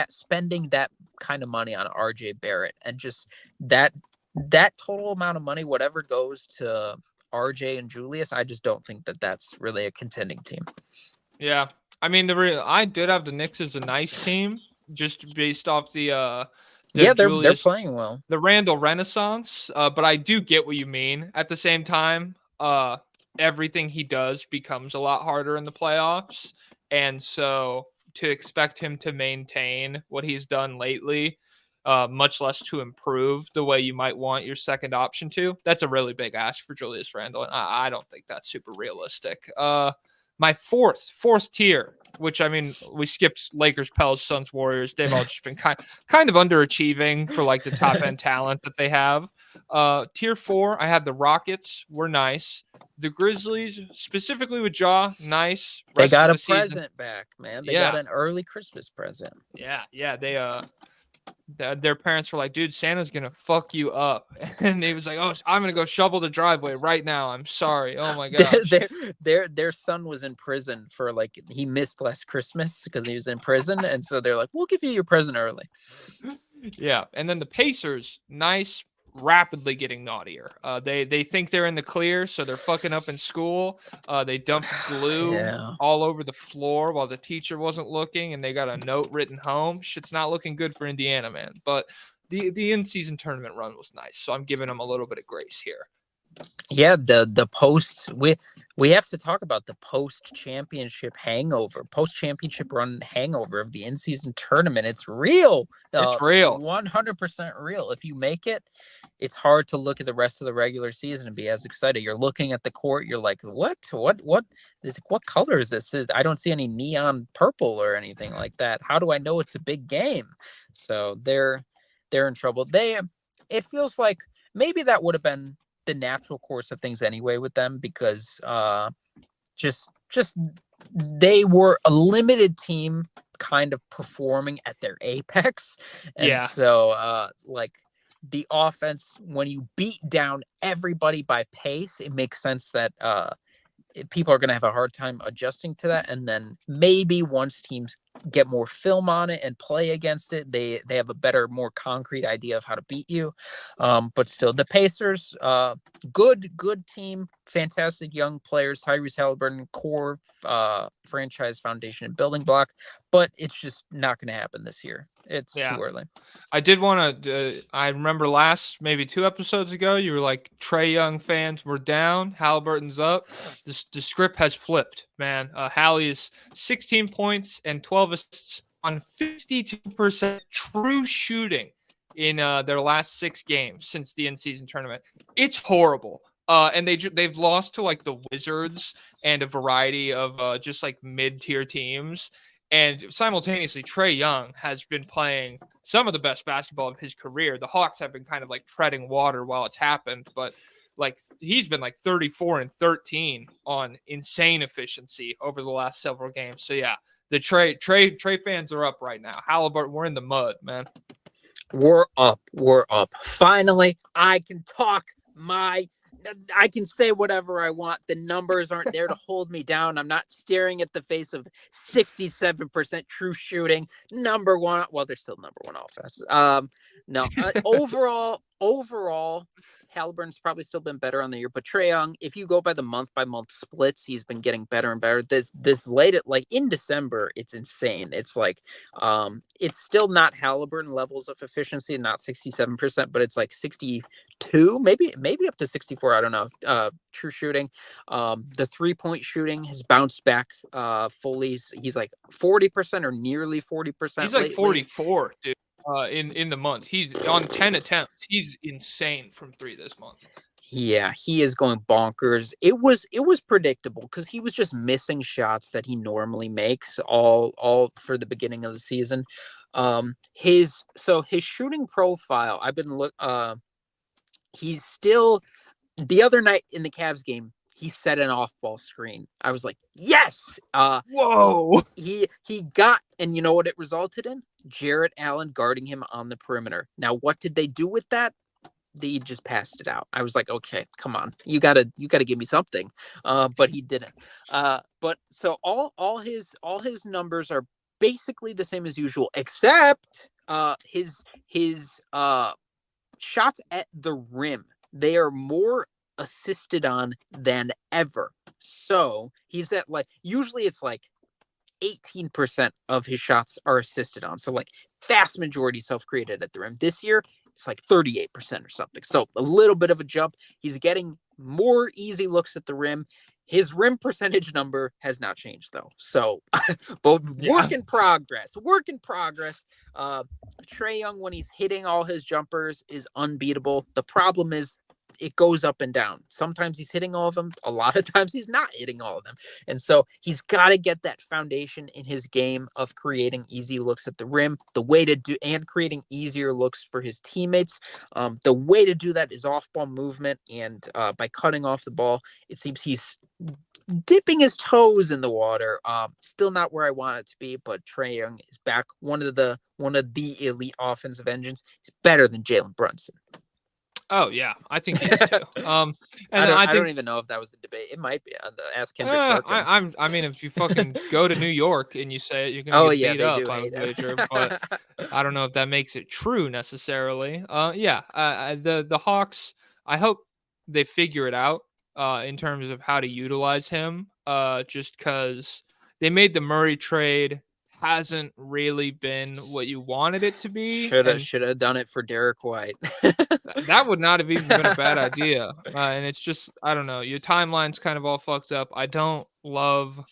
spending that kind of money on RJ Barrett, and just that total amount of money, whatever goes to RJ and Julius, I just don't think that that's really a contending team. Yeah. I mean, I did have the Knicks as a nice team, just based off the they're playing well, the Randall Renaissance. But I do get what you mean. At the same time, everything he does becomes a lot harder in the playoffs, and so to expect him to maintain what he's done lately, much less to improve the way you might want your second option to, that's a really big ask for Julius Randle, and I don't think that's super realistic. My fourth tier, which, I mean, we skipped Lakers, Pels, Suns, Warriors. They've all just been kind of underachieving for like the top end talent that they have. Tier 4, I had the Rockets, were nice. The Grizzlies, specifically with Ja, nice. They got a present back, man. They got an early Christmas present. Yeah. Their parents were like, dude, Santa's gonna fuck you up, and he was like, oh, I'm gonna go shovel the driveway right now, I'm sorry. Oh my gosh. Their son was in prison for, like, he missed last Christmas because he was in prison, and so they're like, we'll give you your present early. Yeah. And then the Pacers, nice, rapidly getting naughtier. They think they're in the clear, so they're fucking up in school. They dumped glue all over the floor while the teacher wasn't looking, and they got a note written home. Shit's not looking good for Indiana, man. But the in-season tournament run was nice, so I'm giving them a little bit of grace here. Yeah, the post we have to talk about the post championship run hangover of the in season tournament. It's real, It's real. 100% real. If you make it, it's hard to look at the rest of the regular season and be as excited. You're looking at the court, you're like, what color is this? I don't see any neon purple or anything like that. How do I know it's a big game? So they're in trouble. It feels like maybe that would have been the natural course of things anyway with them, because just they were a limited team kind of performing at their apex. And Yeah. so like the offense, when you beat down everybody by pace, it makes sense that people are going to have a hard time adjusting to that. And then maybe once teams get more film on it and play against it, they have a better, more concrete idea of how to beat you. But still, the Pacers, good team, fantastic young players, Tyrese Halliburton, core franchise foundation and building block, but it's just not going to happen this year. It's too early. I did want to. I remember maybe 2 episodes ago, you were like, Trae Young fans were down, Halliburton's up. The script has flipped, man. Hallie's 16 points and 12 assists on 52% true shooting in their last 6 games since the in-season tournament. It's horrible. And they've lost to like the Wizards and a variety of just like mid-tier teams. And simultaneously, Trae Young has been playing some of the best basketball of his career. The Hawks have been kind of like treading water while it's happened, but like he's been like 34 and 13 on insane efficiency over the last several games. So yeah, the Trae fans are up right now. Halliburton, we're in the mud, man. We're up. Finally, I can say whatever I want. The numbers aren't there to hold me down. I'm not staring at the face of 67% true shooting. Number one. Well, they're still number one offense. No, overall, Halliburton's probably still been better on the year, but Trae Young, if you go by the month by month splits, he's been getting better and better. This late at like in December, it's insane. It's like it's still not Halliburton levels of efficiency, not 67%, but it's like 62, maybe up to 64. I don't know. True shooting. The 3-point shooting has bounced back fully. He's like 40% or nearly 40%. He's like lately. 44, dude. In the month, he's on 10 attempts. He's insane from 3 this month. Yeah, he is going bonkers. It was predictable because he was just missing shots that he normally makes all for the beginning of the season. His shooting profile, he's still, the other night in the Cavs game, he set an off-ball screen. I was like, yes! Whoa! He got, and you know what it resulted in? Jarrett Allen guarding him on the perimeter. Now, what did they do with that? They just passed it out. I was like, okay, come on. You gotta give me something. But he didn't. But so all his numbers are basically the same as usual, except his shots at the rim. They are more assisted on than ever. So he's at like, usually it's like 18% of his shots are assisted on. So like vast majority self-created at the rim. This year, it's like 38% or something. So a little bit of a jump. He's getting more easy looks at the rim. His rim percentage number has not changed though. So but work in progress. Trae Young, when he's hitting all his jumpers, is unbeatable. The problem is it goes up and down. Sometimes he's hitting all of them. A lot of times he's not hitting all of them. And so he's got to get that foundation in his game of creating easy looks at the rim. The way to do, and creating easier looks for his teammates. The way to do that is off-ball movement. And by cutting off the ball, it seems he's dipping his toes in the water. Still not where I want it to be, but Trae Young is back. One of the elite offensive engines. He's better than Jalen Brunson. Oh yeah, I think he is too. And I don't even know if that was a debate. It might be on the Ask Kendrick Perkins. I mean, if you fucking go to New York and you say it, you're gonna get beat up, I would wager. But I don't know if that makes it true necessarily. The Hawks, I hope they figure it out in terms of how to utilize him. Just because they made the Murray trade hasn't really been what you wanted it to be. Should have done it for Derek White. That would not have even been a bad idea. And it's just, I don't know. Your timeline's kind of all fucked up. I don't love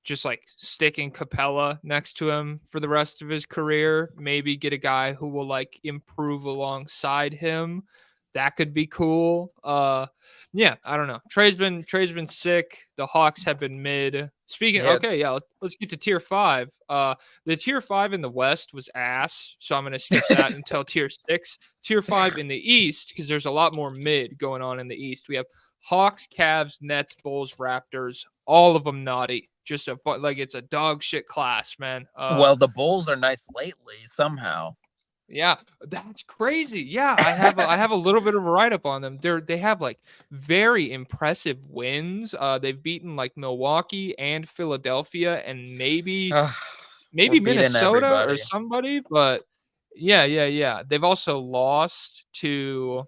just like sticking Capella next to him for the rest of his career. Maybe get a guy who will like improve alongside him. That could be cool. Yeah, I don't know. Trey's been sick. The Hawks have been mid. Speaking, Yeah. okay, yeah, let's get to tier 5. The tier 5 in the West was ass, so I'm gonna skip that until tier 6. Tier 5 in the East, because there's a lot more mid going on in the East. We have Hawks, Cavs, Nets, Bulls, Raptors, all of them naughty. Just like it's a dog shit class, man. Well, the Bulls are nice lately somehow. Yeah, that's crazy. Yeah, I have a little bit of a write up on them. They have like very impressive wins. They've beaten like Milwaukee and Philadelphia and maybe We're beating Minnesota or everybody. somebody, but yeah. They've also lost to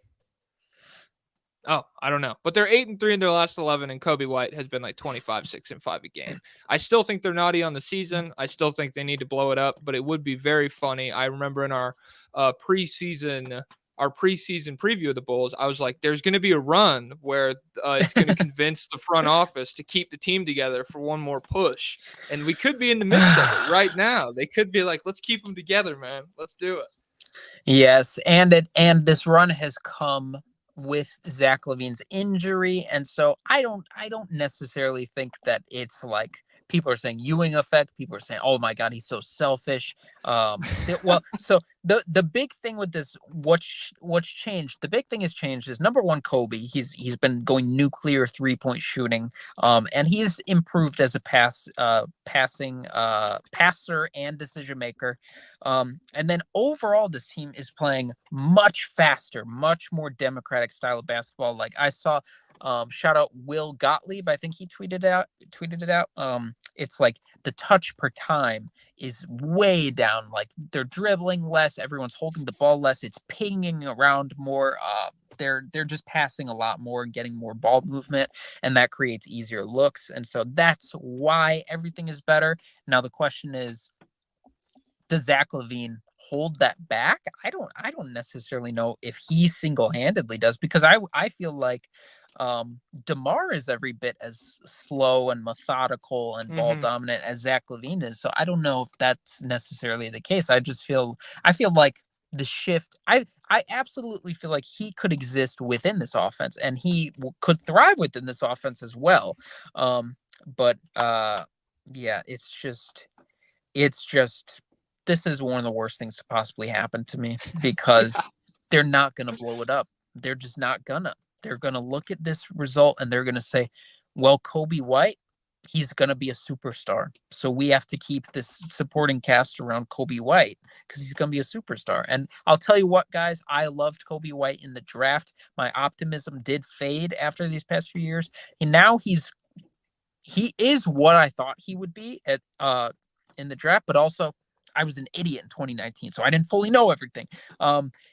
I don't know. But they're 8-3 in their last 11, and Kobe White has been like 25, 6, and 5 a game. I still think they're naughty on the season. I still think they need to blow it up, but it would be very funny. I remember in our preseason preview of the Bulls, I was like, there's going to be a run where it's going to convince the front office to keep the team together for one more push. And we could be in the midst of it right now. They could be like, let's keep them together, man. Let's do it. Yes, and this run has come with Zach LaVine's injury, and so I don't necessarily think that it's like people are saying Ewing effect. People are saying, "Oh my God, he's so selfish." Well, so the big thing with this, what's changed? The big thing has changed is number one, Kobe. He's been going nuclear 3-point shooting, and he's improved as a passing passer and decision maker. And then overall, this team is playing much faster, much more democratic style of basketball. Like I saw, shout out Will Gottlieb. I think he tweeted it out. It's like the touch per time is way down. Like they're dribbling less. Everyone's holding the ball less. It's pinging around more. They're just passing a lot more and getting more ball movement, and that creates easier looks. And so that's why everything is better. Now the question is, does Zach LaVine hold that back? I don't necessarily know if he single-handedly does, because I feel like DeMar is every bit as slow and methodical and ball dominant as Zach LaVine is. So I don't know if that's necessarily the case. I feel like the shift. I absolutely feel like he could exist within this offense, and he could thrive within this offense as well. But yeah, it's just this is one of the worst things to possibly happen to me, because they're not going to blow it up. They're just not gonna. They're going to look at this result and they're going to say, well, Kobe White, he's going to be a superstar. So we have to keep this supporting cast around Kobe White because he's going to be a superstar. And I'll tell you what, guys, I loved Kobe White in the draft. My optimism did fade after these past few years. And now he is what I thought he would be in the draft, but also I was an idiot in 2019, so I didn't fully know everything.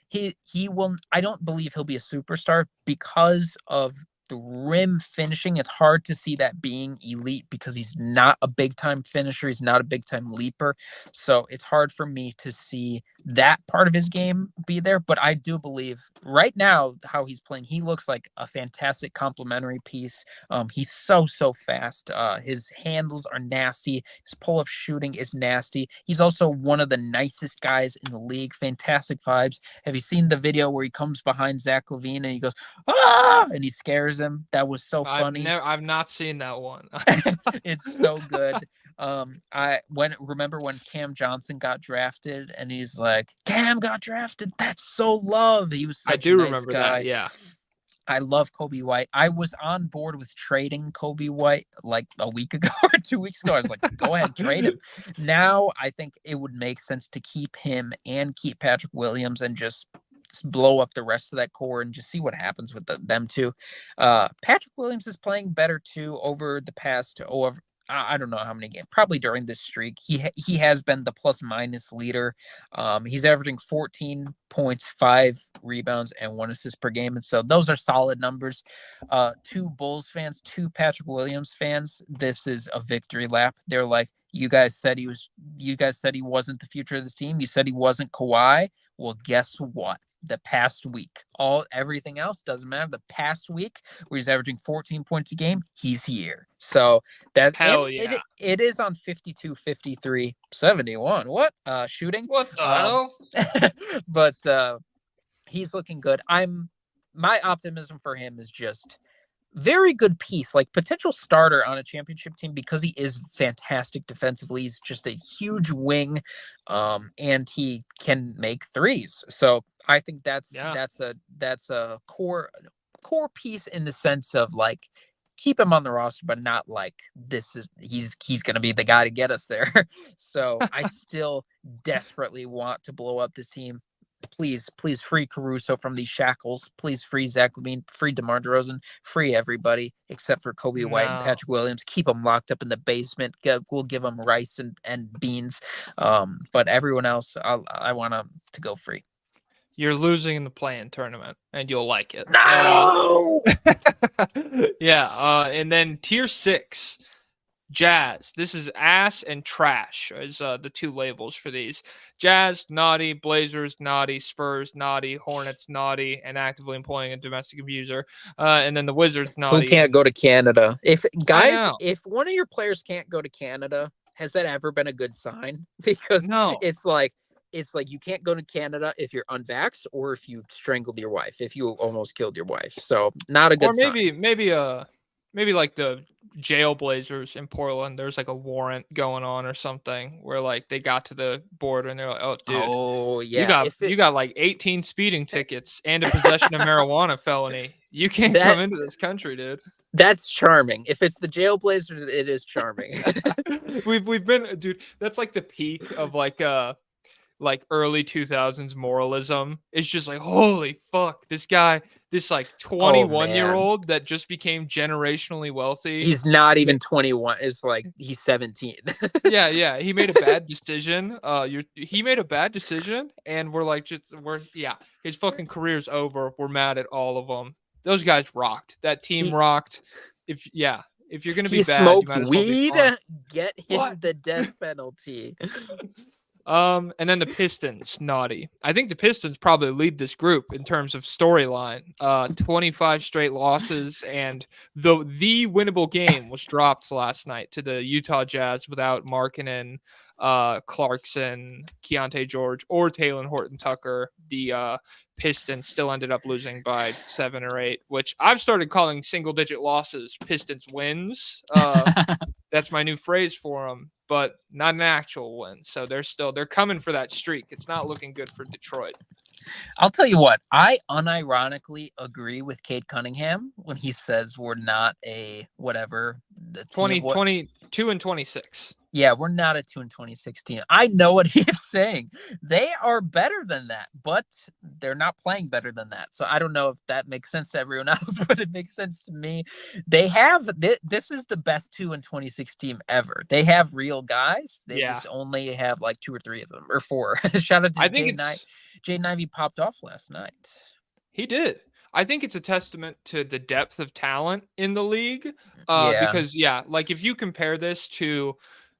He will. I don't believe he'll be a superstar because of the rim finishing. It's hard to see that being elite because he's not a big time finisher. He's not a big time leaper. So it's hard for me to see that part of his game be there. But I do believe right now how he's playing, he looks like a fantastic complementary piece. He's so fast. His handles are nasty. His pull-up shooting is nasty. He's also one of the nicest guys in the league. Fantastic vibes. Have you seen the video where he comes behind Zach LaVine and he goes, "Ah!" and he scares him? That was so funny. I've not seen that one. It's so good. Remember when Cam Johnson got drafted and he's like, "Cam got drafted. That's so love." He was such a nice remember guy. that. Yeah. I love Kobe White. I was on board with trading Kobe White like a week ago or 2 weeks ago. I was like, go ahead, trade him. Now I think it would make sense to keep him and keep Patrick Williams and just blow up the rest of that core and just see what happens with them two. Patrick Williams is playing better too over the past I don't know how many games, probably during this streak. He has been the plus minus leader. He's averaging 14 points, 5 rebounds, and 1 assist per game. And so those are solid numbers. 2 Bulls fans, 2 Patrick Williams fans, this is a victory lap. They're like, You guys said he wasn't the future of this team. You said he wasn't Kawhi. Well, guess what? The past week, everything else doesn't matter. The past week, where he's averaging 14 points a game, he's here. So and Hell yeah. it is on 52, 53, 71. What shooting? What the hell? But he's looking good. My optimism for him is just very good piece, like potential starter on a championship team because he is fantastic defensively. He's just a huge wing, and he can make threes. So I think that's a core piece in the sense of like keep him on the roster, but not like he's going to be the guy to get us there. So I still desperately want to blow up this team. Please free Caruso from these shackles. Please free Zach LaVine, free DeMar DeRozan, free everybody except for Kobe White and Patrick Williams. Keep them locked up in the basement. We'll give them rice and beans. But everyone else, I want them to go free. You're losing in the play-in tournament, and you'll like it. No! Yeah, and then tier 6. Jazz. This is ass and trash is the two labels for these. Jazz, naughty. Blazers, naughty. Spurs, naughty. Hornets, naughty. And actively employing a domestic abuser. And then the Wizards, naughty. Who can't go to Canada? If one of your players can't go to Canada, has that ever been a good sign? Because it's like you can't go to Canada if you're unvaxxed or if you strangled your wife, if you almost killed your wife. So not a good sign. Maybe like the Jailblazers in Portland, there's like a warrant going on or something where like they got to the border and they're like, oh, dude, you got like 18 speeding tickets and a possession of marijuana felony. You can't come into this country, dude. That's charming. If it's the Jailblazers, it is charming. we've been, dude, that's like the peak of like early 2000s moralism. It's just like, holy fuck, this guy, this like 21-year-old that just became generationally wealthy. He's not even 21. It's like he's 17. yeah. He made a bad decision. He made a bad decision, and his fucking career's over. We're mad at all of them. Those guys rocked. That team rocked. If you're gonna be bad, you might as well be fun. Get him the death penalty. And then the Pistons, naughty. I think the Pistons probably lead this group in terms of storyline. 25 straight losses, and the winnable game was dropped last night to the Utah Jazz without Markkanen, Clarkson, Keontae George, or Talen Horton-Tucker. The Pistons still ended up losing by 7 or 8, which I've started calling single-digit losses Pistons wins. That's my new phrase for them, but not an actual win. So they're coming for that streak. It's not looking good for Detroit. I'll tell you what, I unironically agree with Cade Cunningham when he says we're not a whatever. 22 and 26. Yeah, we're not a 2-26 team. I know what he's saying. They are better than that, but they're not playing better than that. So I don't know if that makes sense to everyone else, but it makes sense to me. They have this is the best 2-26 team ever. They have real guys. They just only have like 2 or 3 of them or 4. Shout out to Jaden Ivey popped off last night. He did. I think it's a testament to the depth of talent in the league. Because like if you compare this to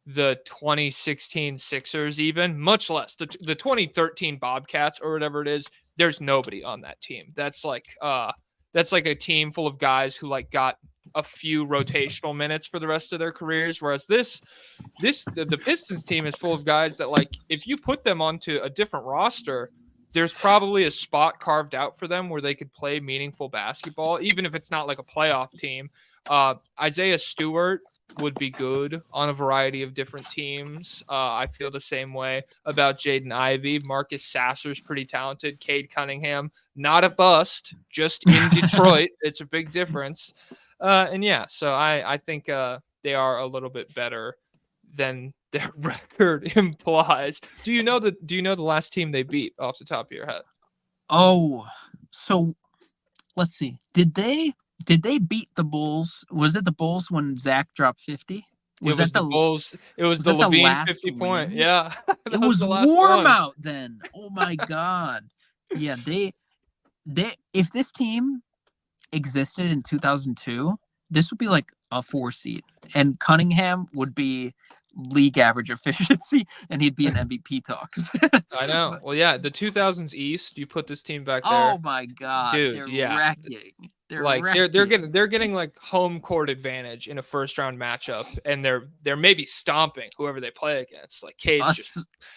the 2016 Sixers, even much less the 2013 Bobcats or whatever it is, there's nobody on that team. That's like a team full of guys who like got a few rotational minutes for the rest of their careers. Whereas the Pistons team is full of guys that like, if you put them onto a different roster, there's probably a spot carved out for them where they could play meaningful basketball, even if it's not like a playoff team. Isaiah Stewart would be good on a variety of different teams. I feel the same way about Jaden Ivey. Marcus Sasser's pretty talented. Cade Cunningham, not a bust, just in Detroit. It's a big difference. So I think they are a little bit better than their record implies. Do you know the last team they beat off the top of your head? Oh, so let's see. Did they beat the Bulls? Was it the Bulls when Zach dropped 50? Was that the Bulls? It was the LaVine 50-point. Yeah. It was warm out then. Oh my God. Yeah, they if this team existed in 2002, this would be like a 4 seed. And Cunningham would be league average efficiency, and he'd be in MVP talks. I know. Well, yeah, the 2000s East, you put this team back Oh there, my God, dude. they're Yeah, wrecking. They're like wrecking. they're getting like home court advantage in a first round matchup, and they're maybe stomping whoever they play against. Like Us,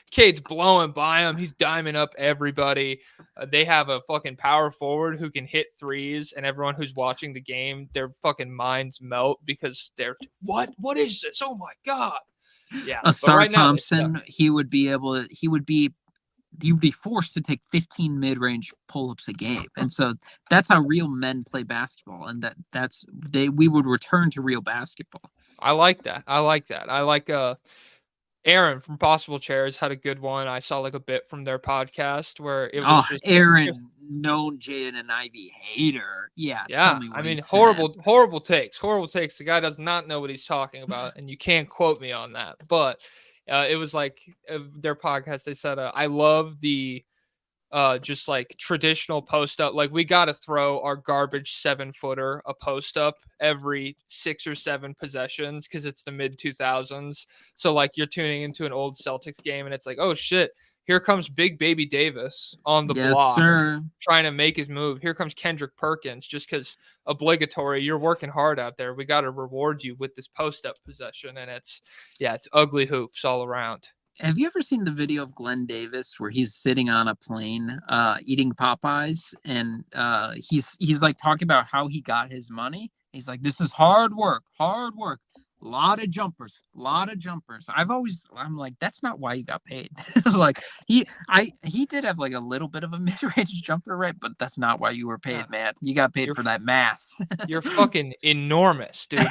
Cade's blowing by them. He's diming up everybody. They have a fucking power forward who can hit threes, and everyone who's watching the game, their fucking minds melt because they're what is this? Oh my god! Yeah, but Asar right now they suck. Thompson, you'd be forced to take 15 mid-range pull-ups a game, and so that's how real men play basketball, and we would return to real basketball. I like that. I like that. I like Aaron from Possible Chairs had a good one. I saw like a bit from their podcast where it was just Aaron, known Jaden and Ivy hater. Yeah, tell yeah. me I what he mean, said. horrible takes. Horrible takes. The guy does not know what he's talking about, and you can't quote me on that. But it was like their podcast. They said, "I love the just like traditional post up. Like we got to throw our garbage 7-footer a post up every 6 or 7 possessions because it's the mid 2000s. So like you're tuning into an old Celtics game and it's like, oh shit, here comes Big Baby Davis on the Yes, block sir. trying to make his move. Here comes Kendrick Perkins just because obligatory. You're working hard out there. We got to reward you with this post up possession, and it's ugly hoops all around. Have you ever seen the video of Glenn Davis where he's sitting on a plane eating Popeyes, and he's like talking about how he got his money? He's like, this is hard work, a lot of jumpers, I'm like, that's not why you got paid. Like he did have like a little bit of a mid-range jumper, right? But that's not why you were paid, Yeah. man. You got paid for that mass. You're fucking enormous, dude.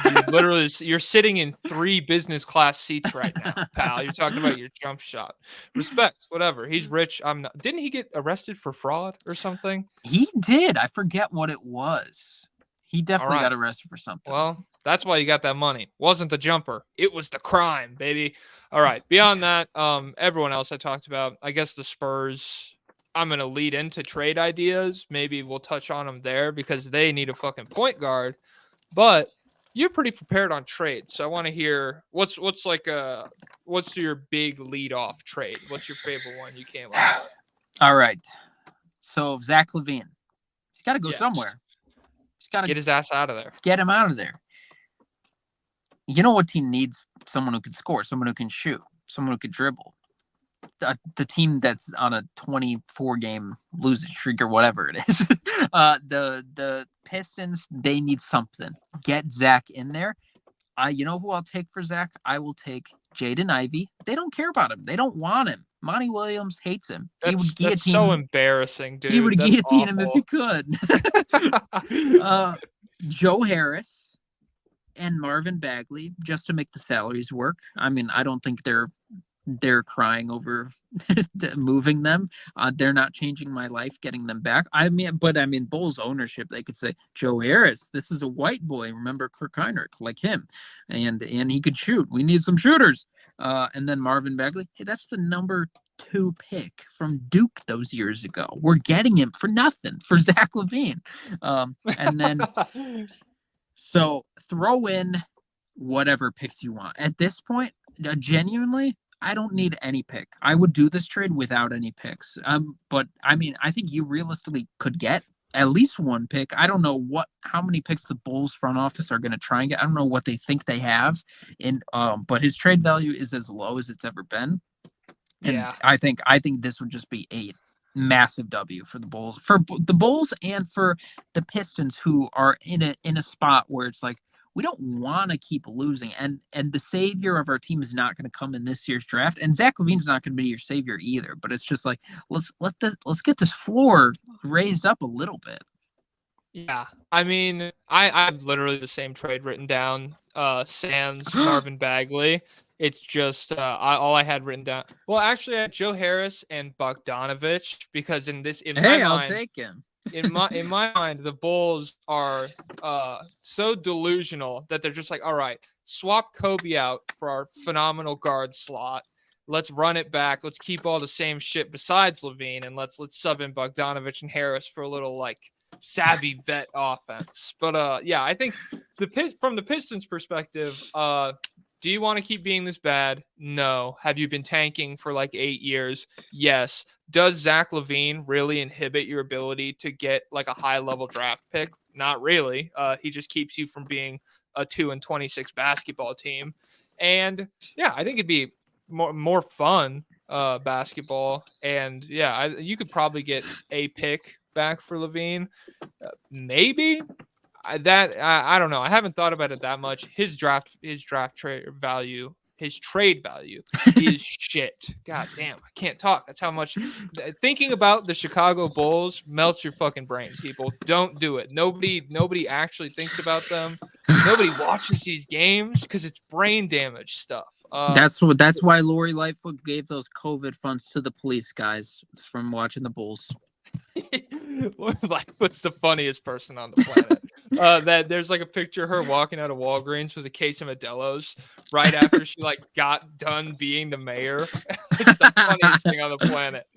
You're sitting in 3 business class seats right now, pal. You're talking about your jump shot. Respect, whatever. He's rich. I'm not. Didn't he get arrested for fraud or something? He did. I forget what it was. He definitely right. got arrested for something. Well, that's why you got that money. Wasn't the jumper. It was the crime, baby. All right. Beyond that, everyone else I talked about, I guess the Spurs, I'm going to lead into trade ideas. Maybe we'll touch on them there because they need a fucking point guard. But you're pretty prepared on trades. So I want to hear what's your big lead off trade? What's your favorite one you came up with? All right. So Zach LaVine, he's got to go somewhere. He's got to get his ass out of there. Get him out of there. You know what team needs? Someone who can score, someone who can shoot, someone who can dribble. The team that's on a 24-game losing streak or whatever it is. The Pistons, they need something. Get Zach in there. You know who I'll take for Zach? I will take Jaden Ivey. They don't care about him. They don't want him. Monty Williams hates him. That's so embarrassing, dude. He would guillotine him if he could. Joe Harris and Marvin Bagley, just to make the salaries work. I mean, I don't think they're crying over moving them. They're not changing my life getting them back. But Bulls ownership, they could say, Joe Harris, this is a white boy. Remember Kirk Heinrich, like him. And he could shoot. We need some shooters. And then Marvin Bagley, hey, that's the number 2 pick from Duke those years ago. We're getting him for nothing for Zach LaVine. And then so throw in whatever picks you want. At this point, genuinely, I don't need any pick. I would do this trade without any picks. But I think you realistically could get at least 1 pick. I don't know how many picks the Bulls front office are going to try and get. I don't know what they think they have but his trade value is as low as it's ever been. And I think this would just be a massive W for the Bulls and for the Pistons, who are in a spot where it's like, we don't want to keep losing, and the savior of our team is not going to come in this year's draft, and Zach LaVine's not going to be your savior either. But it's just like, let's get this floor raised up a little bit. Yeah, I mean, I have literally the same trade written down. Sans Marvin Bagley. It's just all I had written down. Well, actually, I had Joe Harris and Bogdanovich because in my mind, I'll take him. in my mind, the Bulls are so delusional that they're just like, all right, swap Kobe out for our phenomenal guard slot. Let's run it back. Let's keep all the same shit besides LaVine, and let's sub in Bogdanovich and Harris for a little like savvy vet offense. But I think from the Pistons' perspective, Do you want to keep being this bad? No. Have you been tanking for like 8 years? Yes. Does Zach LaVine really inhibit your ability to get like a high level draft pick? Not really. He just keeps you from being a 2-26 basketball team. And yeah, I think it'd be more fun basketball. And yeah, you could probably get a pick back for LaVine. Maybe I don't know. I haven't thought about it that much. His trade value is shit. God damn, I can't talk. That's how much thinking about the Chicago Bulls melts your fucking brain. People, don't do it. Nobody actually thinks about them. Nobody watches these games because it's brain damage stuff. That's why Lori Lightfoot gave those COVID funds to the police guys from watching the Bulls. What's the funniest person on the planet? That there's like a picture of her walking out of Walgreens with a case of Modelo's right after she like got done being the mayor. It's the funniest thing on the planet.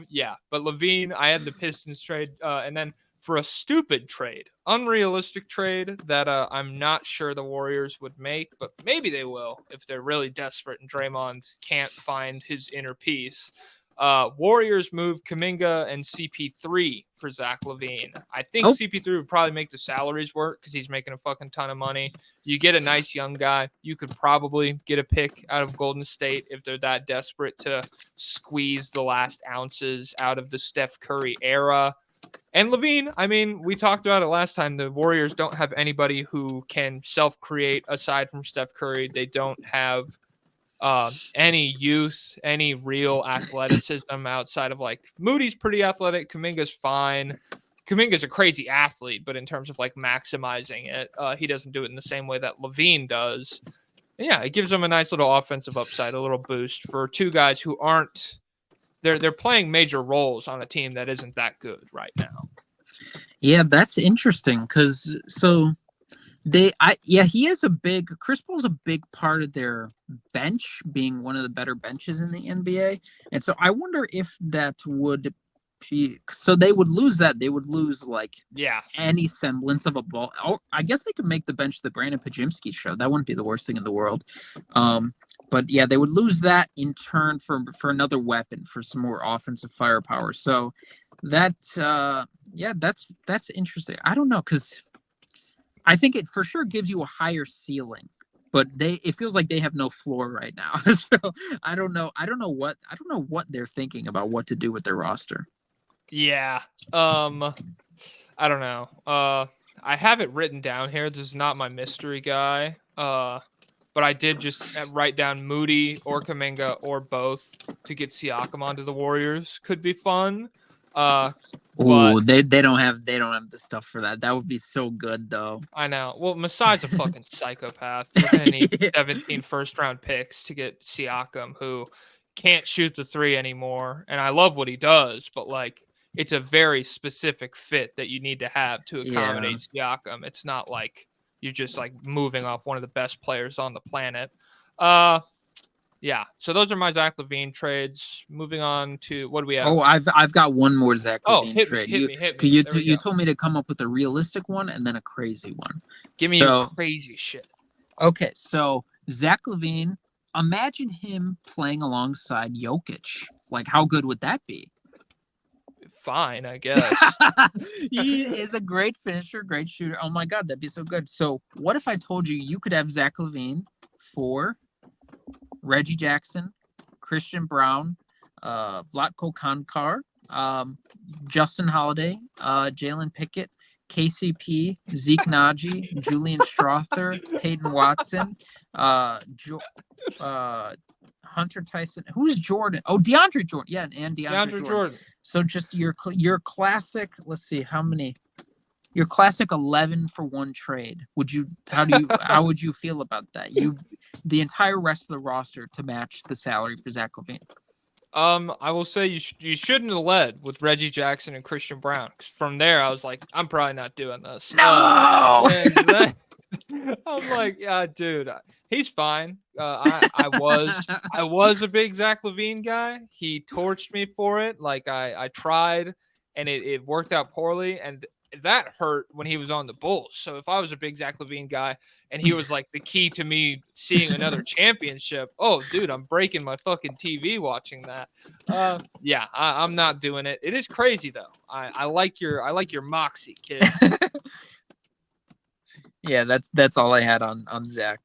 Yeah, but LaVine, I had the Pistons trade, and then for a stupid trade, unrealistic trade that I'm not sure the Warriors would make, but maybe they will if they're really desperate and Draymond can't find his inner peace. Warriors moved Kuminga and CP3 for Zach LaVine. I think CP3 would probably make the salaries work because he's making a fucking ton of money. You get a nice young guy. You could probably get a pick out of Golden State if they're that desperate to squeeze the last ounces out of the Steph Curry era. And LaVine, I mean, we talked about it last time. The Warriors don't have anybody who can self-create aside from Steph Curry. They don't have any youth, any real athleticism outside of like Moody's pretty athletic. Kuminga's fine. Kuminga's a crazy athlete, but in terms of like maximizing it, he doesn't do it in the same way that LaVine does. And yeah, it gives them a nice little offensive upside, a little boost for two guys who aren't. They're playing major roles on a team that isn't that good right now. Yeah, that's interesting because Chris Paul's a big part of their bench, being one of the better benches in the NBA. And so I wonder if that would be, so they would lose that. They would lose any semblance of a ball. Oh, I guess they could make the bench the Brandon Pajimski show. That wouldn't be the worst thing in the world. But yeah, they would lose that in turn for another weapon, for some more offensive firepower. So that's interesting. I don't know, because I think it for sure gives you a higher ceiling, but it feels like they have no floor right now. So I don't know what they're thinking about what to do with their roster. Yeah. I don't know. I have it written down here. This is not my mystery guy. But I did just write down Moody or Kuminga or both to get Siakam onto the Warriors. Could be fun. But they don't have the stuff for that. That would be so good though. I know. Well, Masai's a fucking psychopath. You're gonna need 17 first-round picks to get Siakam, who can't shoot the three anymore. And I love what he does, but like it's a very specific fit that you need to have to accommodate Siakam. It's not like you're just like moving off one of the best players on the planet. Yeah. So those are my Zach LaVine trades. Moving on to what do we have? Oh, I've got one more Zach LaVine trade. Hit me. You told me to come up with a realistic one and then a crazy one. Give me your crazy shit. Okay, so Zach LaVine, imagine him playing alongside Jokic. Like, how good would that be? Fine, I guess. He is a great finisher, great shooter. Oh my God, that'd be so good. So what if I told you could have Zach LaVine for Reggie Jackson, Christian Brown, Vlatko Konkar, Justin Holiday, Jalen Pickett, KCP, Zeke Naji, Julian Strother, Peyton Watson, Hunter Tyson. Who's Jordan? Oh, DeAndre Jordan. Yeah, and DeAndre Jordan. So just your classic. Let's see how many. Your classic 11 for one trade. How would you feel about that? The entire rest of the roster to match the salary for Zach LaVine. I will say you shouldn't have led with Reggie Jackson and Christian Brown. 'Cause from there, I was like, I'm probably not doing this. No. I'm like, yeah, dude, he's fine. I was a big Zach LaVine guy. He torched me for it. Like I tried, and it worked out poorly. And that hurt when he was on the Bulls. So if I was a big Zach LaVine guy and he was like the key to me seeing another championship, oh, dude, I'm breaking my fucking TV watching that. Yeah, I'm not doing it. It is crazy though. I like your moxie, kid. Yeah, that's all I had on Zach.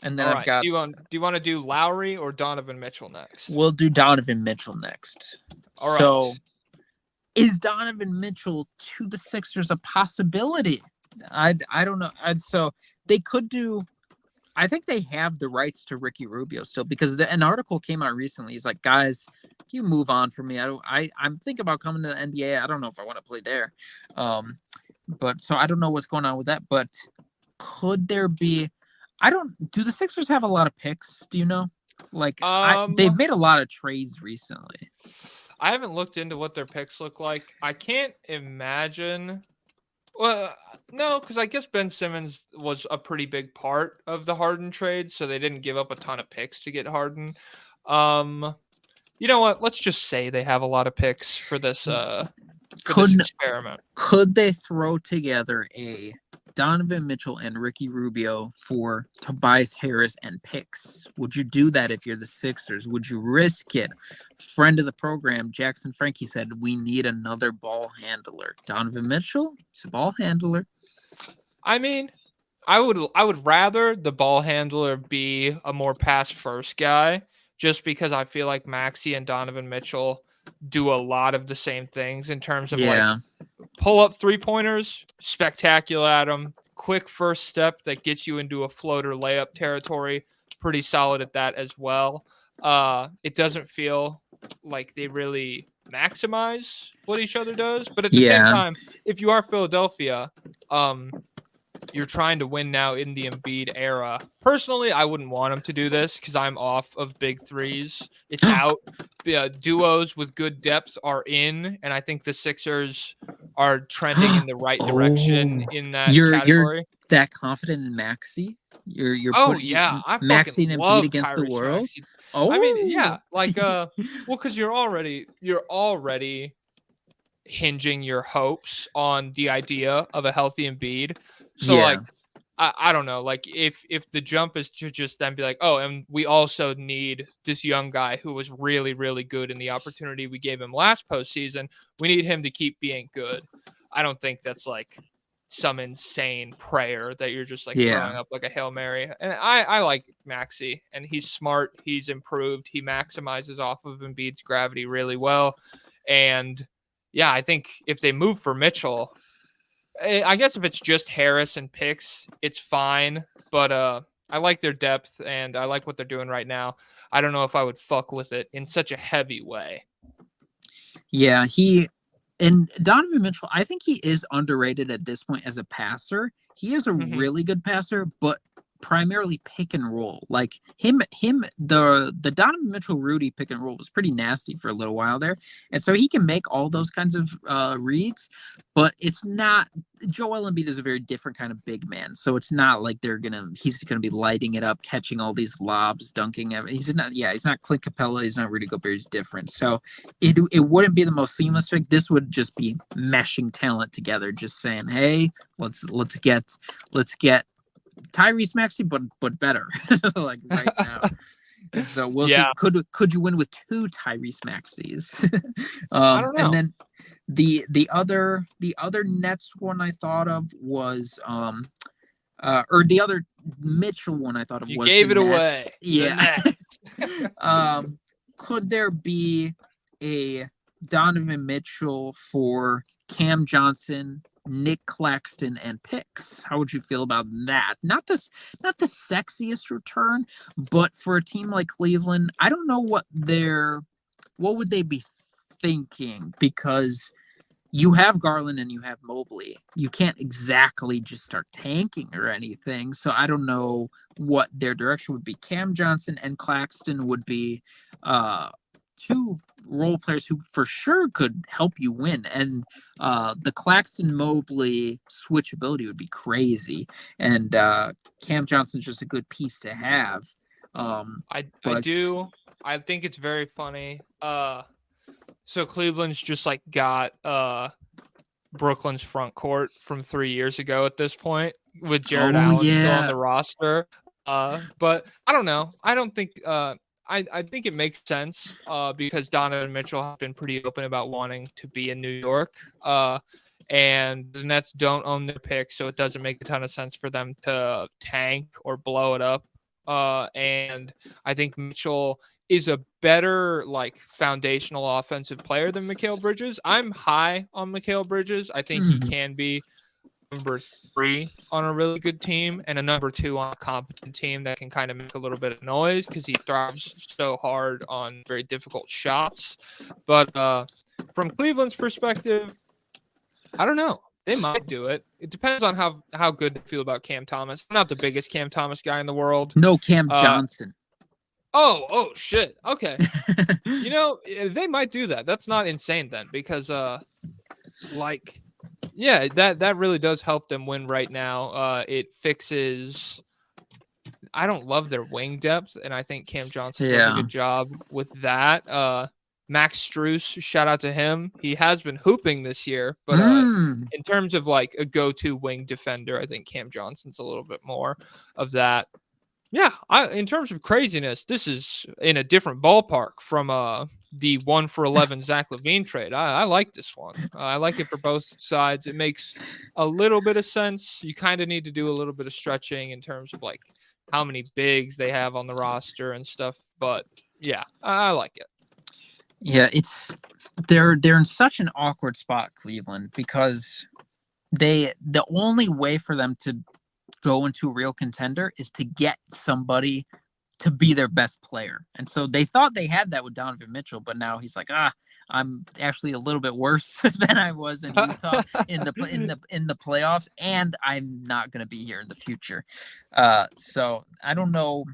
And then All I've right. got. Do you want to do Lowry or Donovan Mitchell next? We'll do Donovan Mitchell next. All So, right. is Donovan Mitchell to the Sixers a possibility? I don't know. So they could do. I think they have the rights to Ricky Rubio still because an article came out recently. He's like, guys, can you move on from me? I'm thinking about coming to the NBA. I don't know if I want to play there. But so I don't know what's going on with that. But could there be? Do the Sixers have a lot of picks? Do you know? Like they've made a lot of trades recently. I haven't looked into what their picks look like. I can't imagine. Well, no, because I guess Ben Simmons was a pretty big part of the Harden trade, so they didn't give up a ton of picks to get Harden. You know what? Let's just say they have a lot of picks for this experiment. Could they throw together a Donovan Mitchell and Ricky Rubio for Tobias Harris and picks? Would you do that if you're the Sixers? Would you risk it? Friend of the program, Jackson Frankie said, we need another ball handler. Donovan Mitchell, he's a ball handler. I mean, I would rather the ball handler be a more pass first guy, just because I feel like Maxey and Donovan Mitchell do a lot of the same things in terms of like pull up 3-pointers, spectacular at them, quick first step that gets you into a floater layup territory, pretty solid at that as well. It doesn't feel like they really maximize what each other does, but at the same time, if you are Philadelphia, you're trying to win now in the Embiid era. Personally, I wouldn't want him to do this because I'm off of big threes. It's out. Duos with good depth are in, and I think the Sixers are trending in the right direction in that category. You're that confident in Maxey? You're I Maxey fucking and Embiid love against the Tyrese world? Maxey. I mean, yeah, like well, because you're already hinging your hopes on the idea of a healthy Embiid. So like I don't know, like if the jump is to just then be like, oh, and we also need this young guy who was really, really good in the opportunity we gave him last postseason. We need him to keep being good. I don't think that's like some insane prayer that you're just like throwing up like a Hail Mary. And I like Maxey, and he's smart. He's improved. He maximizes off of Embiid's gravity really well. And yeah, I think if they move for Mitchell, I guess if it's just Harris and picks, it's fine. But I like their depth, and I like what they're doing right now. I don't know if I would fuck with it in such a heavy way. Yeah, and Donovan Mitchell, I think he is underrated at this point as a passer. He is a really good passer, but primarily pick and roll. Like the Donovan Mitchell Rudy pick and roll was pretty nasty for a little while there. And so he can make all those kinds of reads, but it's not. Joel Embiid is a very different kind of big man. So it's not like he's gonna be lighting it up, catching all these lobs, dunking. He's not Clint Capella, he's not Rudy Gobert, he's different. So it wouldn't be the most seamless pick. This would just be meshing talent together, just saying, hey, let's get Tyrese Maxey, but better, like right now. And so we'll see. Could you win with 2 Tyrese Maxeys? I don't know. And then the other Nets one I thought of was or the other Mitchell one I thought of you was gave it Nets. away. Yeah. Could there be a Donovan Mitchell for Cam Johnson, Nick Claxton, and picks? How would you feel about that? Not the sexiest return, but for a team like Cleveland, I don't know what would they be thinking, because you have Garland and you have Mobley. You can't exactly just start tanking or anything. So I don't know what their direction would be. Cam Johnson and Claxton would be 2 role players who for sure could help you win. And the Claxton Mobley switchability would be crazy. And Cam Johnson's just a good piece to have. I do. I think it's very funny. So Cleveland's just like got Brooklyn's front court from 3 years ago at this point, with Jared Oh Allen still on yeah. the roster. But I don't know. I don't think I think it makes sense because Donovan Mitchell has been pretty open about wanting to be in New York. And the Nets don't own their pick, so it doesn't make a ton of sense for them to tank or blow it up. And I think Mitchell is a better like foundational offensive player than Mikal Bridges. I'm high on Mikal Bridges. I think he can be number 3 on a really good team and a number 2 on a competent team that can kind of make a little bit of noise because he thrives so hard on very difficult shots. But from Cleveland's perspective, I don't know. They might do it. It depends on how good they feel about Cam Thomas. I'm not the biggest Cam Thomas guy in the world. No, Cam Johnson. Oh shit. Okay. They might do that. That's not insane then because yeah, that really does help them win right now. It fixes I don't love their wing depth, and I think Cam Johnson does a good job with that. Max Strus, shout out to him. He has been hooping this year, but in terms of like a go-to wing defender, I think Cam Johnson's a little bit more of that. Yeah, in terms of craziness, this is in a different ballpark from the 1 for 11 Zach LaVine trade. I like this one. I like it for both sides. It makes a little bit of sense. You kind of need to do a little bit of stretching in terms of like how many bigs they have on the roster and stuff. But yeah, I like it. Yeah, they're in such an awkward spot, Cleveland, because the only way for them to go into a real contender is to get somebody to be their best player. And so they thought they had that with Donovan Mitchell, but now he's like, I'm actually a little bit worse than I was in Utah in the playoffs, and I'm not going to be here in the future. So I don't know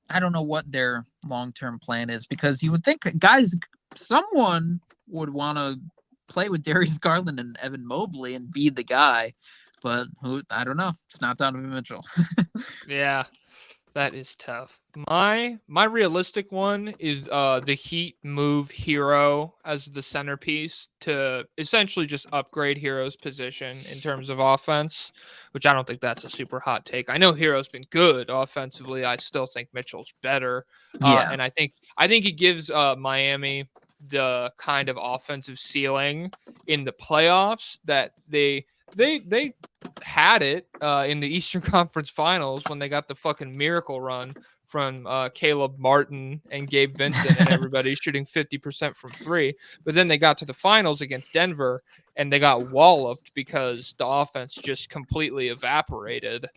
what their long-term plan is, because you would think someone would want to play with Darius Garland and Evan Mobley and be the guy. But I don't know. It's not Donovan Mitchell. Yeah, that is tough. My realistic one is the Heat move Hero as the centerpiece to essentially just upgrade Hero's position in terms of offense, which I don't think that's a super hot take. I know Hero's been good offensively. I still think Mitchell's better. Yeah. And I think it gives Miami the kind of offensive ceiling in the playoffs that they had it in the Eastern Conference Finals when they got the fucking miracle run from Caleb Martin and Gabe Vincent and everybody shooting 50% from 3. But then they got to the finals against Denver and they got walloped because the offense just completely evaporated.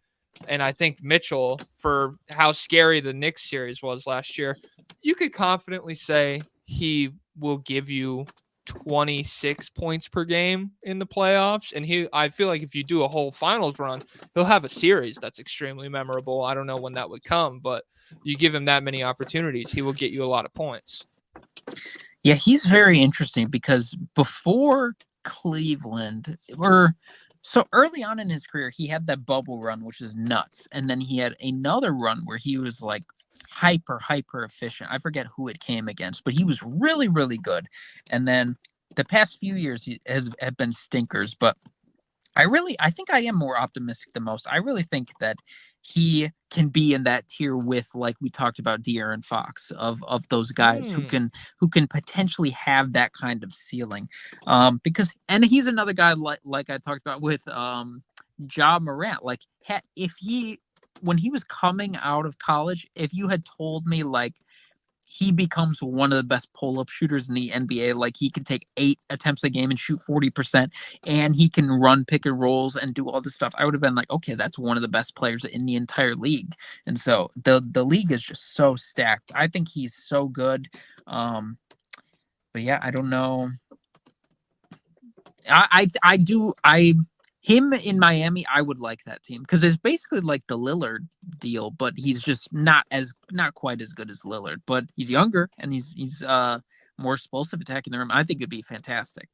And I think Mitchell, for how scary the Knicks series was last year, you could confidently say he will give you 26 points per game in the playoffs, and I feel like if you do a whole finals run, he'll have a series that's extremely memorable. I don't know when that would come, but you give him that many opportunities, he will get you a lot of points. Yeah, he's very interesting because before Cleveland, so early on in his career, he had that bubble run, which is nuts, and then he had another run where he was like hyper efficient. I forget who it came against, but he was really, really good. And then the past few years have been stinkers, but I think I am more optimistic than most. I really think that he can be in that tier with, like we talked about, De'Aaron Fox, of those guys who can potentially have that kind of ceiling. Because he's another guy like I talked about with Ja Morant. Like when he was coming out of college, if you had told me like he becomes one of the best pull-up shooters in the NBA, like he can take 8 attempts a game and shoot 40%, and he can run pick and rolls and do all this stuff, I would have been like, okay, that's one of the best players in the entire league. And so the league is just so stacked. I think he's so good. But yeah, I don't know. Him in Miami, I would like that team because it's basically like the Lillard deal, but he's just not quite as good as Lillard. But he's younger and he's more explosive attacking the rim. I think it'd be fantastic.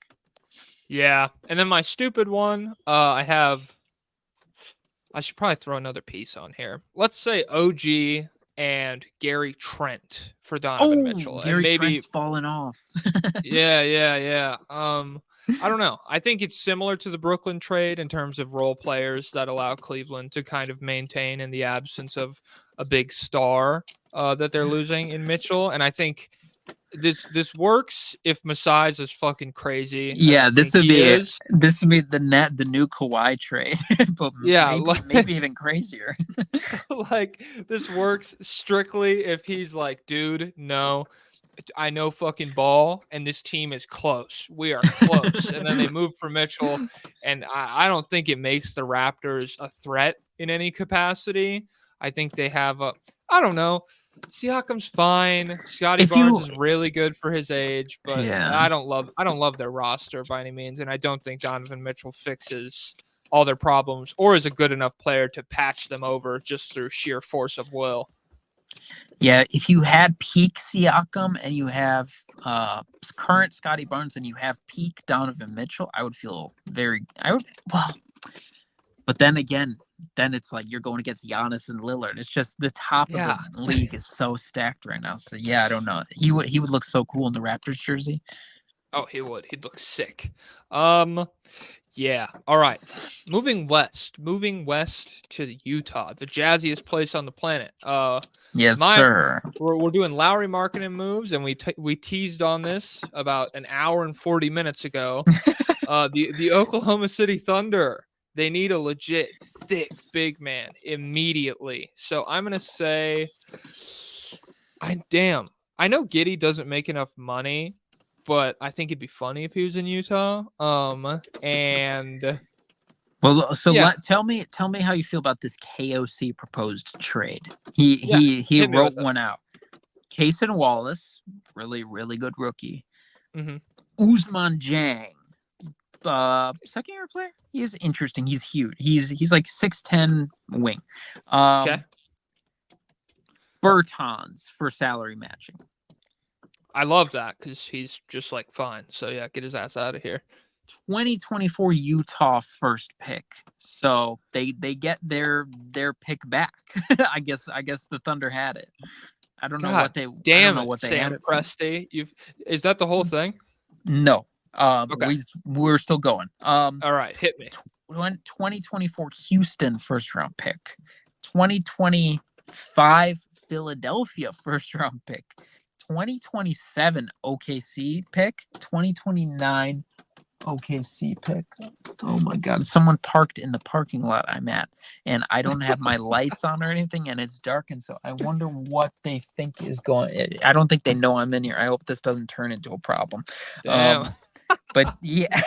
Yeah, and then my stupid one, I should probably throw another piece on here. Let's say OG and Gary Trent for Donovan Mitchell. Gary and maybe Trent's fallen off. yeah. I don't know. I think it's similar to the Brooklyn trade in terms of role players that allow Cleveland to kind of maintain in the absence of a big star that they're losing in Mitchell. And I think this works if Masai's is fucking crazy as I Yeah, think he is. this would be the new Kawhi trade, but Yeah, maybe even crazier. like this works strictly if he's like, dude, no, I know fucking ball, and this team is close. We are close. And then they move for Mitchell, and I don't think it makes the Raptors a threat in any capacity. I think they have a, I don't know. Siakam's fine. Scotty If Barnes you, is really good for his age, but yeah, I don't love their roster by any means, and I don't think Donovan Mitchell fixes all their problems or is a good enough player to patch them over just through sheer force of will. yeah, if you had peak Siakam and you have current Scotty Barnes and you have peak Donovan Mitchell, I would feel well. But then again, then it's like you're going against Giannis and Lillard. It's just the top of the league is so stacked right now. So yeah, I don't know. He would look so cool in the Raptors jersey. Oh, he would. He'd look sick. Yeah. All right. Moving west to Utah, the jazziest place on the planet. Yes, sir. We're doing Lowry marketing moves, and we teased on this about an hour and 40 minutes ago. The Oklahoma City Thunder, they need a legit thick big man immediately. So I'm gonna say, I know Giddy doesn't make enough money, but I think it'd be funny if he was in Utah. And Well, so yeah, tell me how you feel about this KOC proposed trade. He hit me wrote with it. one out. Kaysen Wallace, really good rookie. Mm-hmm. Ousmane Dieng, second year player. He is interesting. He's huge. He's like 6'10" wing. Okay. Bertans for salary matching. I love that because he's just like fine. So yeah, get his ass out of here. 2024 Utah first pick. So they get their pick back. I guess the Thunder had it. I don't know what they Sam had Presti. Is that the whole thing? No. Okay. We're still going. All right, hit me. 2024 Houston first round pick. 2025 Philadelphia first round pick. 2027 OKC pick. 2029 OKC pick. Oh my God. Someone parked in the parking lot I'm at, and I don't have my lights on or anything, and it's dark. And so I wonder what they think is going. I don't think they know I'm in here. I hope this doesn't turn into a problem. Damn. But yeah,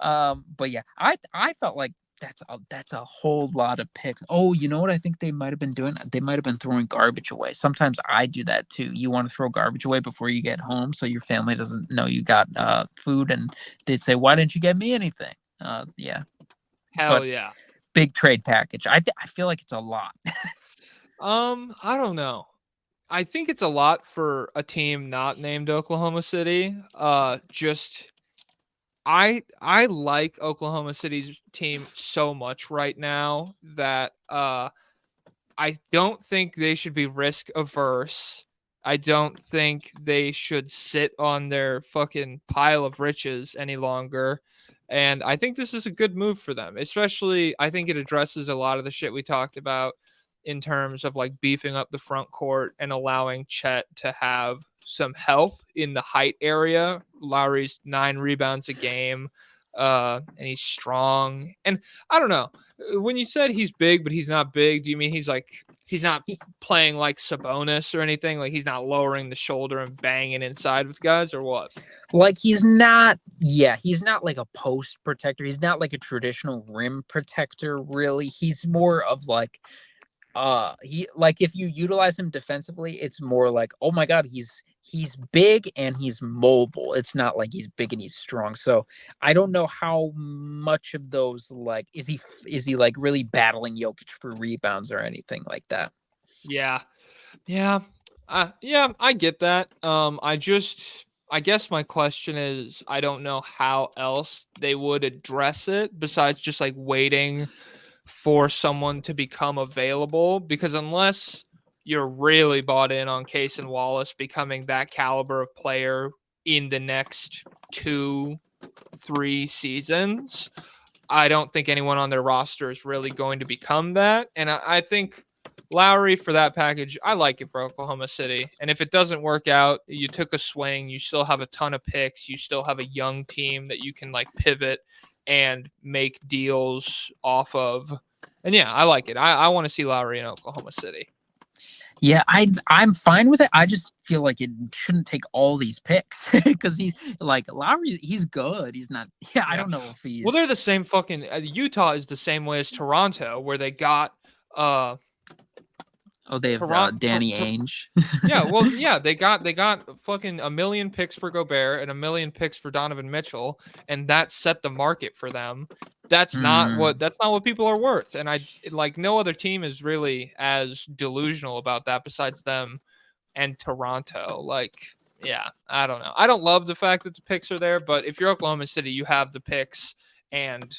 but yeah, I felt like that's a whole lot of picks. Oh, you know what I think they might have been doing? They might have been throwing garbage away. Sometimes I do that too. You want to throw garbage away before you get home so your family doesn't know you got food, and they'd say, "Why didn't you get me anything?" Yeah. Hell yeah. Big trade package. I feel like it's a lot. I don't know. I think it's a lot for a team not named Oklahoma City. I like Oklahoma City's team so much right now that I don't think they should be risk averse. I don't think they should sit on their fucking pile of riches any longer. And I think this is a good move for them. Especially, I think it addresses a lot of the shit we talked about in terms of like beefing up the front court and allowing Chet to have some help in the height area. Lowry's 9 rebounds a game, and he's strong. And I don't know, when you said he's big, but he's not big, do you mean he's not playing like Sabonis or anything? Like he's not lowering the shoulder and banging inside with guys or what? Like he's not like a post protector. He's not like a traditional rim protector, really. He's more of like if you utilize him defensively, it's more like, oh my God, he's big and he's mobile. It's not like he's big and he's strong. So I don't know how much of those, like, is he like really battling Jokic for rebounds or anything like that? Yeah. I get that. I guess my question is, I don't know how else they would address it besides just like waiting for someone to become available, because unless you're really bought in on Case and Wallace becoming that caliber of player in the next 2 3 seasons. I don't think anyone on their roster is really going to become that. And I think Lowry for that package, I like it for Oklahoma City. And if it doesn't work out, you took a swing, you still have a ton of picks, you still have a young team that you can like pivot and make deals off of. And yeah, I like it. I want to see Lowry in Oklahoma City. Yeah, I'm fine with it. I just feel like it shouldn't take all these picks because he's like Lowry. He's good. He's not. Yeah, I don't know if he's. Well, they're the same fucking. Utah is the same way as Toronto, where they got. They have Danny Ainge. Yeah, well, yeah, they got fucking a million picks for Gobert and a million picks for Donovan Mitchell, and that set the market for them. That's not what people are worth, and no other team is really as delusional about that besides them and Toronto. Like, yeah, I don't know. I don't love the fact that the picks are there, but if you're Oklahoma City, you have the picks, and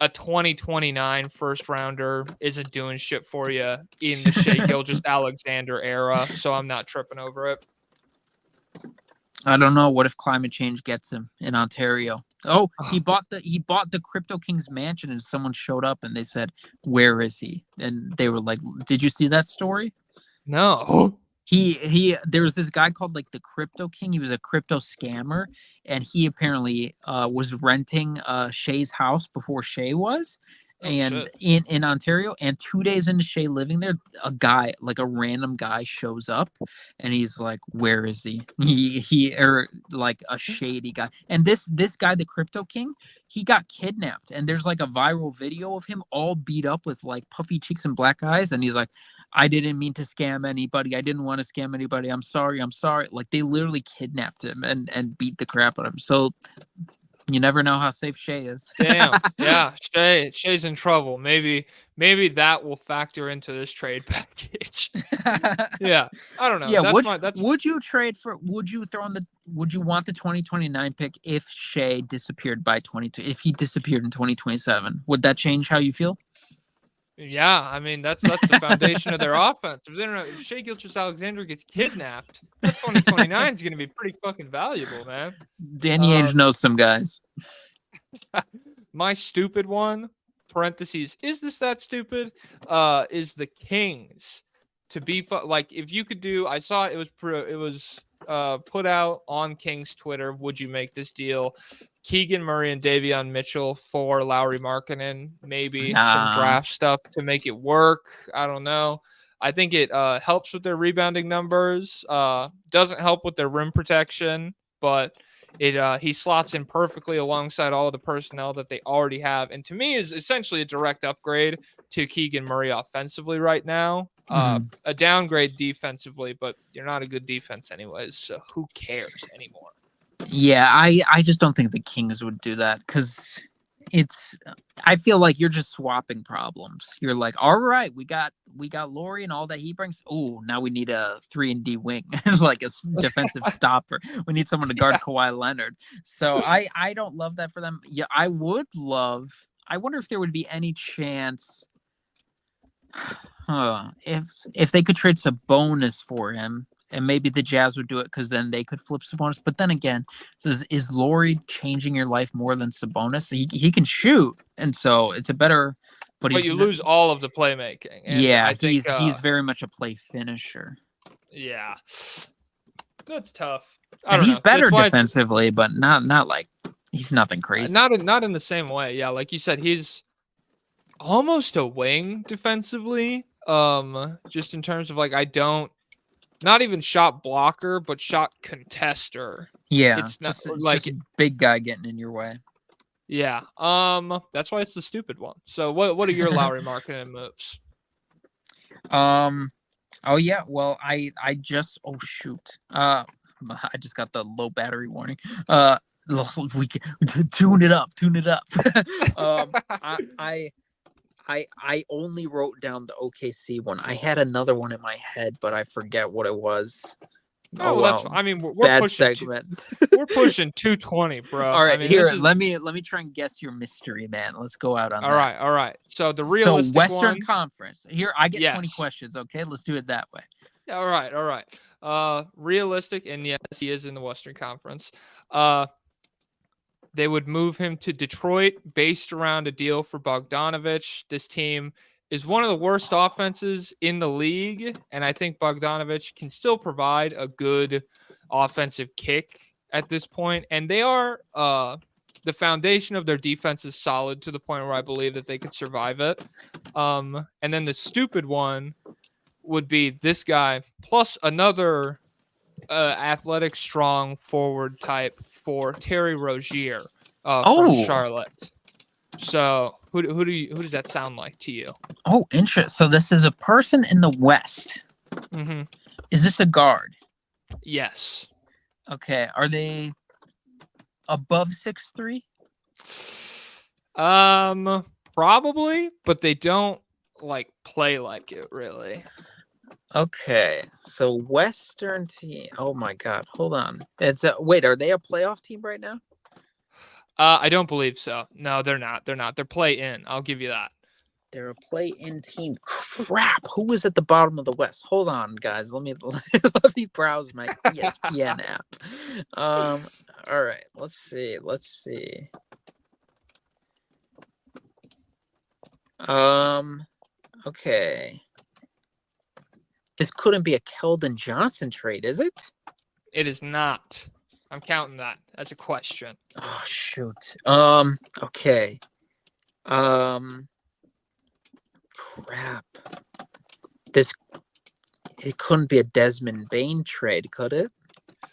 a 2029 first rounder isn't doing shit for you in the Shai Gilgeous-Alexander era, so I'm not tripping over it. I don't know. What if climate change gets him in Ontario? Oh, he bought the Crypto Kings mansion, and someone showed up and they said, "Where is he?" And they were like, "Did you see that story?" No. There was this guy called like the Crypto King. He was a crypto scammer, and he apparently was renting Shay's house before Shay was. And in Ontario, and 2 days into Shay living there, a random guy shows up, and he's like, "Where is he?" Or like a shady guy. And this guy, the Crypto King, he got kidnapped, and there's like a viral video of him all beat up with like puffy cheeks and black eyes, and he's like, "I didn't mean to scam anybody. I didn't want to scam anybody. I'm sorry. I'm sorry." Like they literally kidnapped him and beat the crap out of him. So you never know how safe Shay is. Damn. Yeah, Shay's in trouble. Maybe that will factor into this trade package. Yeah, I don't know. Yeah, would you trade for? Would you want the 2029 pick if Shay disappeared by 22? If he disappeared in 2027, would that change how you feel? Yeah, I mean that's the foundation of their offense. If Shai Gilgeous-Alexander gets kidnapped, that 2029 is going to be pretty fucking valuable, man. Danny Ainge knows some guys. My stupid one, parentheses, is this that stupid? Is the Kings to be like if you could do? I saw it was put out on Kings Twitter. Would you make this deal? Keegan Murray and Davion Mitchell for Lauri Markkanen, maybe some draft stuff to make it work. I don't know. I think it helps with their rebounding numbers. Doesn't help with their rim protection, but he slots in perfectly alongside all of the personnel that they already have, and to me is essentially a direct upgrade to Keegan Murray offensively right now. A downgrade defensively, but you're not a good defense anyways, so who cares anymore? Yeah, I just don't think the Kings would do that because I feel like you're just swapping problems. You're like, all right, we got Lauri and all that he brings. Oh, now we need a 3-and-D wing, like a defensive stopper. We need someone to guard Kawhi Leonard. So I don't love that for them. Yeah, I wonder if there would be any chance if they could trade Sabonis for him. And maybe the Jazz would do it because then they could flip Sabonis. But then again, is Lauri changing your life more than Sabonis? He can shoot, and so it's a better. But you lose all of the playmaking. And yeah, I think he's very much a play finisher. Yeah, that's tough. And he's better defensively, but not like he's nothing crazy. Not in the same way. Yeah, like you said, he's almost a wing defensively. Just in terms of like not even shot blocker, but shot contester. Yeah, it's not just a big guy getting in your way. Yeah, that's why it's the stupid one. So, what are your Lauri Markkanen moves? Oh yeah, well, I just I just got the low battery warning. We can tune it up. I only wrote down the OKC one. I had another one in my head, but I forget what it was. Oh well. I mean, we're pushing segment. We're pushing 220, bro. All right, here. Let me try and guess your mystery, man. Let's go out on that. All right. So the realistic Western Conference. Here, I get 20 questions. Okay, let's do it that way. Yeah, all right. Realistic, and yes, he is in the Western Conference. They would move him to Detroit based around a deal for Bogdanovich. This team is one of the worst offenses in the league, and I think Bogdanovich can still provide a good offensive kick at this point. And they are the foundation of their defense is solid to the point where I believe that they could survive it. And then the stupid one would be this guy plus another athletic, strong forward type for Terry Rozier from Charlotte. So who does that sound like to you? Oh, interesting. So this is a person in the West. Mm-hmm. Is this a guard? Yes. Okay. Are they above 6'3"? Probably, but they don't like play like it really. Okay, so Western team. Oh my God, hold on. Wait, are they a playoff team right now? I don't believe so. No, they're not. They're not. They're play in. I'll give you that. They're a play-in team. Crap, who was at the bottom of the West? Hold on, guys. Let me browse my ESPN app. All right. Let's see. Okay. This couldn't be a Keldon Johnson trade, is it? It is not. I'm counting that as a question. Oh shoot. Okay. Crap. It couldn't be a Desmond Bane trade, could it?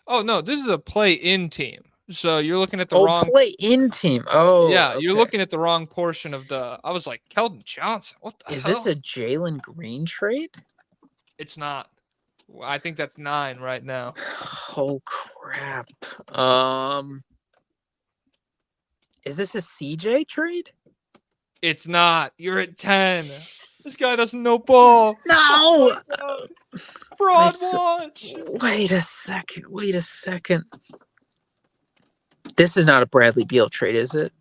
Oh no, this is a play-in team. So you're looking at the wrong play-in team. Oh yeah, okay. You're looking at the wrong portion of the. I was like Keldon Johnson. What the is hell? This a Jalen Green trade? It's not. I think that's 9 right now. Oh crap. Is this a CJ trade? It's not. You're at 10. This guy doesn't know ball. No. Fraud watch. Wait a second. This is not a Bradley Beal trade, is it?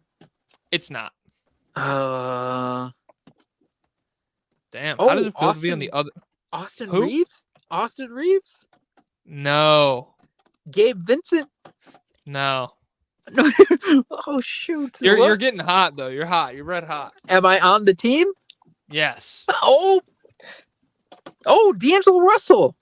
It's not. Damn. How does it feel to be on the other? Austin Who? Reeves? Austin Reeves? No. Gabe Vincent? No. Oh shoot. You're getting hot though. You're hot. You're red hot. Am I on the team? Yes. Oh, D'Angelo Russell.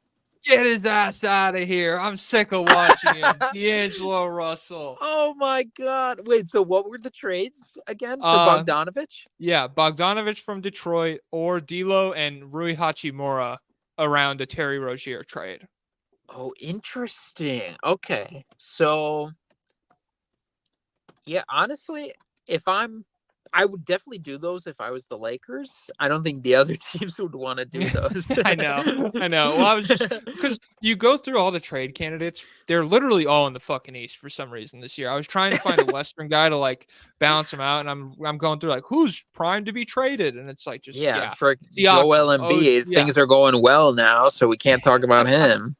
Get his ass out of here. I'm sick of watching him. D'Angelo Russell. Oh my God. Wait, so what were the trades again for Bogdanovich? Yeah, Bogdanovich from Detroit or D'Lo and Rui Hachimura around a Terry Rozier trade. Oh, interesting. Okay. So yeah, honestly, I would definitely do those if I was the Lakers. I don't think the other teams would want to do those. I know. Well, I was just because you go through all the trade candidates, they're literally all in the fucking East for some reason this year. I was trying to find a Western guy to like balance them out, and I'm going through like who's primed to be traded, and it's like just for Joel Embiid, things are going well now, so we can't talk about him.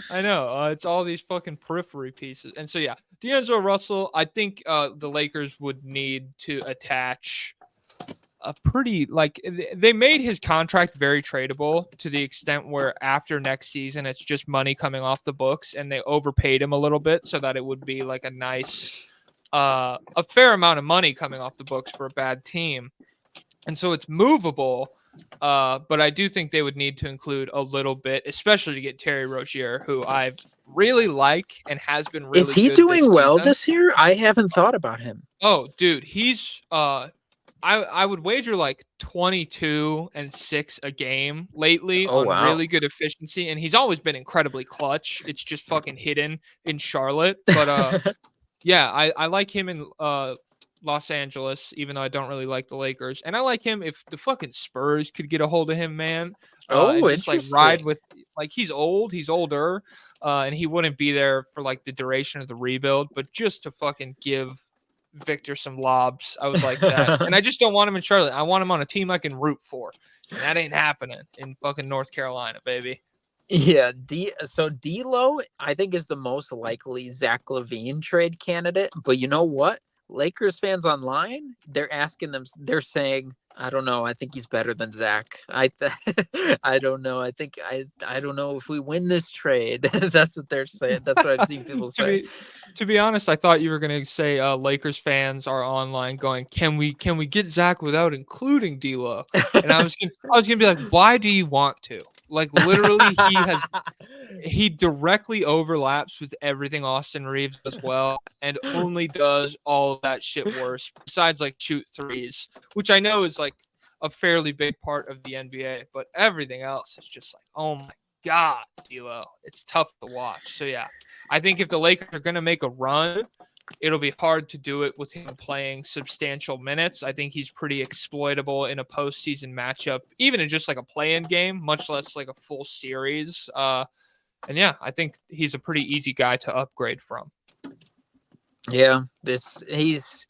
I know. It's all these fucking periphery pieces. And so, yeah, D'Angelo Russell, I think the Lakers would need to attach a pretty, like, they made his contract very tradable to the extent where after next season, it's just money coming off the books, and they overpaid him a little bit so that it would be like a nice, a fair amount of money coming off the books for a bad team. And so it's movable. But I do think they would need to include a little bit, especially to get Terry Rozier, who I really like and has been really good. Is he doing well this year? I haven't thought about him. Oh, dude, he's I would wager like 22 and 6 a game lately on really good efficiency, and he's always been incredibly clutch. It's just fucking hidden in Charlotte, but yeah, I like him in Los Angeles, even though I don't really like the Lakers. And I like him if the fucking Spurs could get a hold of him, man. And just like ride with, like, he's older, and he wouldn't be there for like the duration of the rebuild, but just to fucking give Victor some lobs, I would like that. And I just don't want him in Charlotte. I want him on a team I can root for. And that ain't happening in fucking North Carolina, baby. Yeah, so D'Lo, I think, is the most likely Zach LaVine trade candidate. But you know what? Lakers fans online, they're asking them. They're saying, "I don't know. I think he's better than Zach. I don't know. I don't know if we win this trade." That's what they're saying. That's what I've seen people say. To be honest, I thought you were gonna say Lakers fans are online going, "Can we get Zach without including D'Lo?" And I was gonna be like, "Why do you want to?" Like literally, he directly overlaps with everything Austin Reeves as well, and only does all of that shit worse. Besides like shoot threes, which I know is like a fairly big part of the NBA, but everything else is just like, oh my god, D'Lo, it's tough to watch. So yeah, I think if the Lakers are gonna make a run, it'll be hard to do it with him playing substantial minutes. I think he's pretty exploitable in a postseason matchup, even in just like a play-in game, much less like a full series. And yeah, I think he's a pretty easy guy to upgrade from. Yeah, he's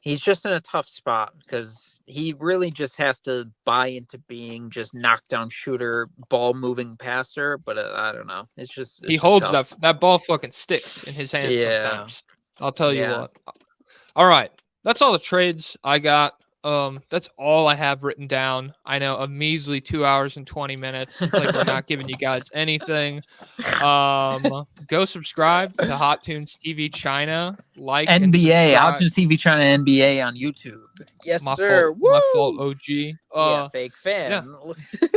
just in a tough spot because he really just has to buy into being just knockdown shooter, ball moving passer. But I don't know. He just holds tough. that ball fucking sticks in his hands sometimes. I'll tell you Yeah. what. All right, that's all the trades I got. That's all I have written down. I know, a measly 2 hours and 20 minutes. It's like we're not giving you guys anything. Go subscribe to Hot Tunes TV China. Like and NBA, Hot subscribe. Tunes TV China NBA on YouTube. Yes, sir. My fault, OG. Yeah, fake fan. Yeah.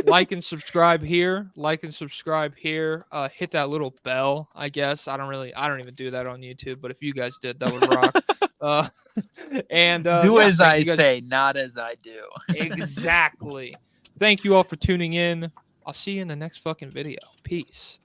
Like and subscribe here. Hit that little bell, I guess. I don't even do that on YouTube, but if you guys did, that would rock. And do as I say, not as I do. Exactly. Thank you all for tuning in. I'll see you in the next fucking video. Peace.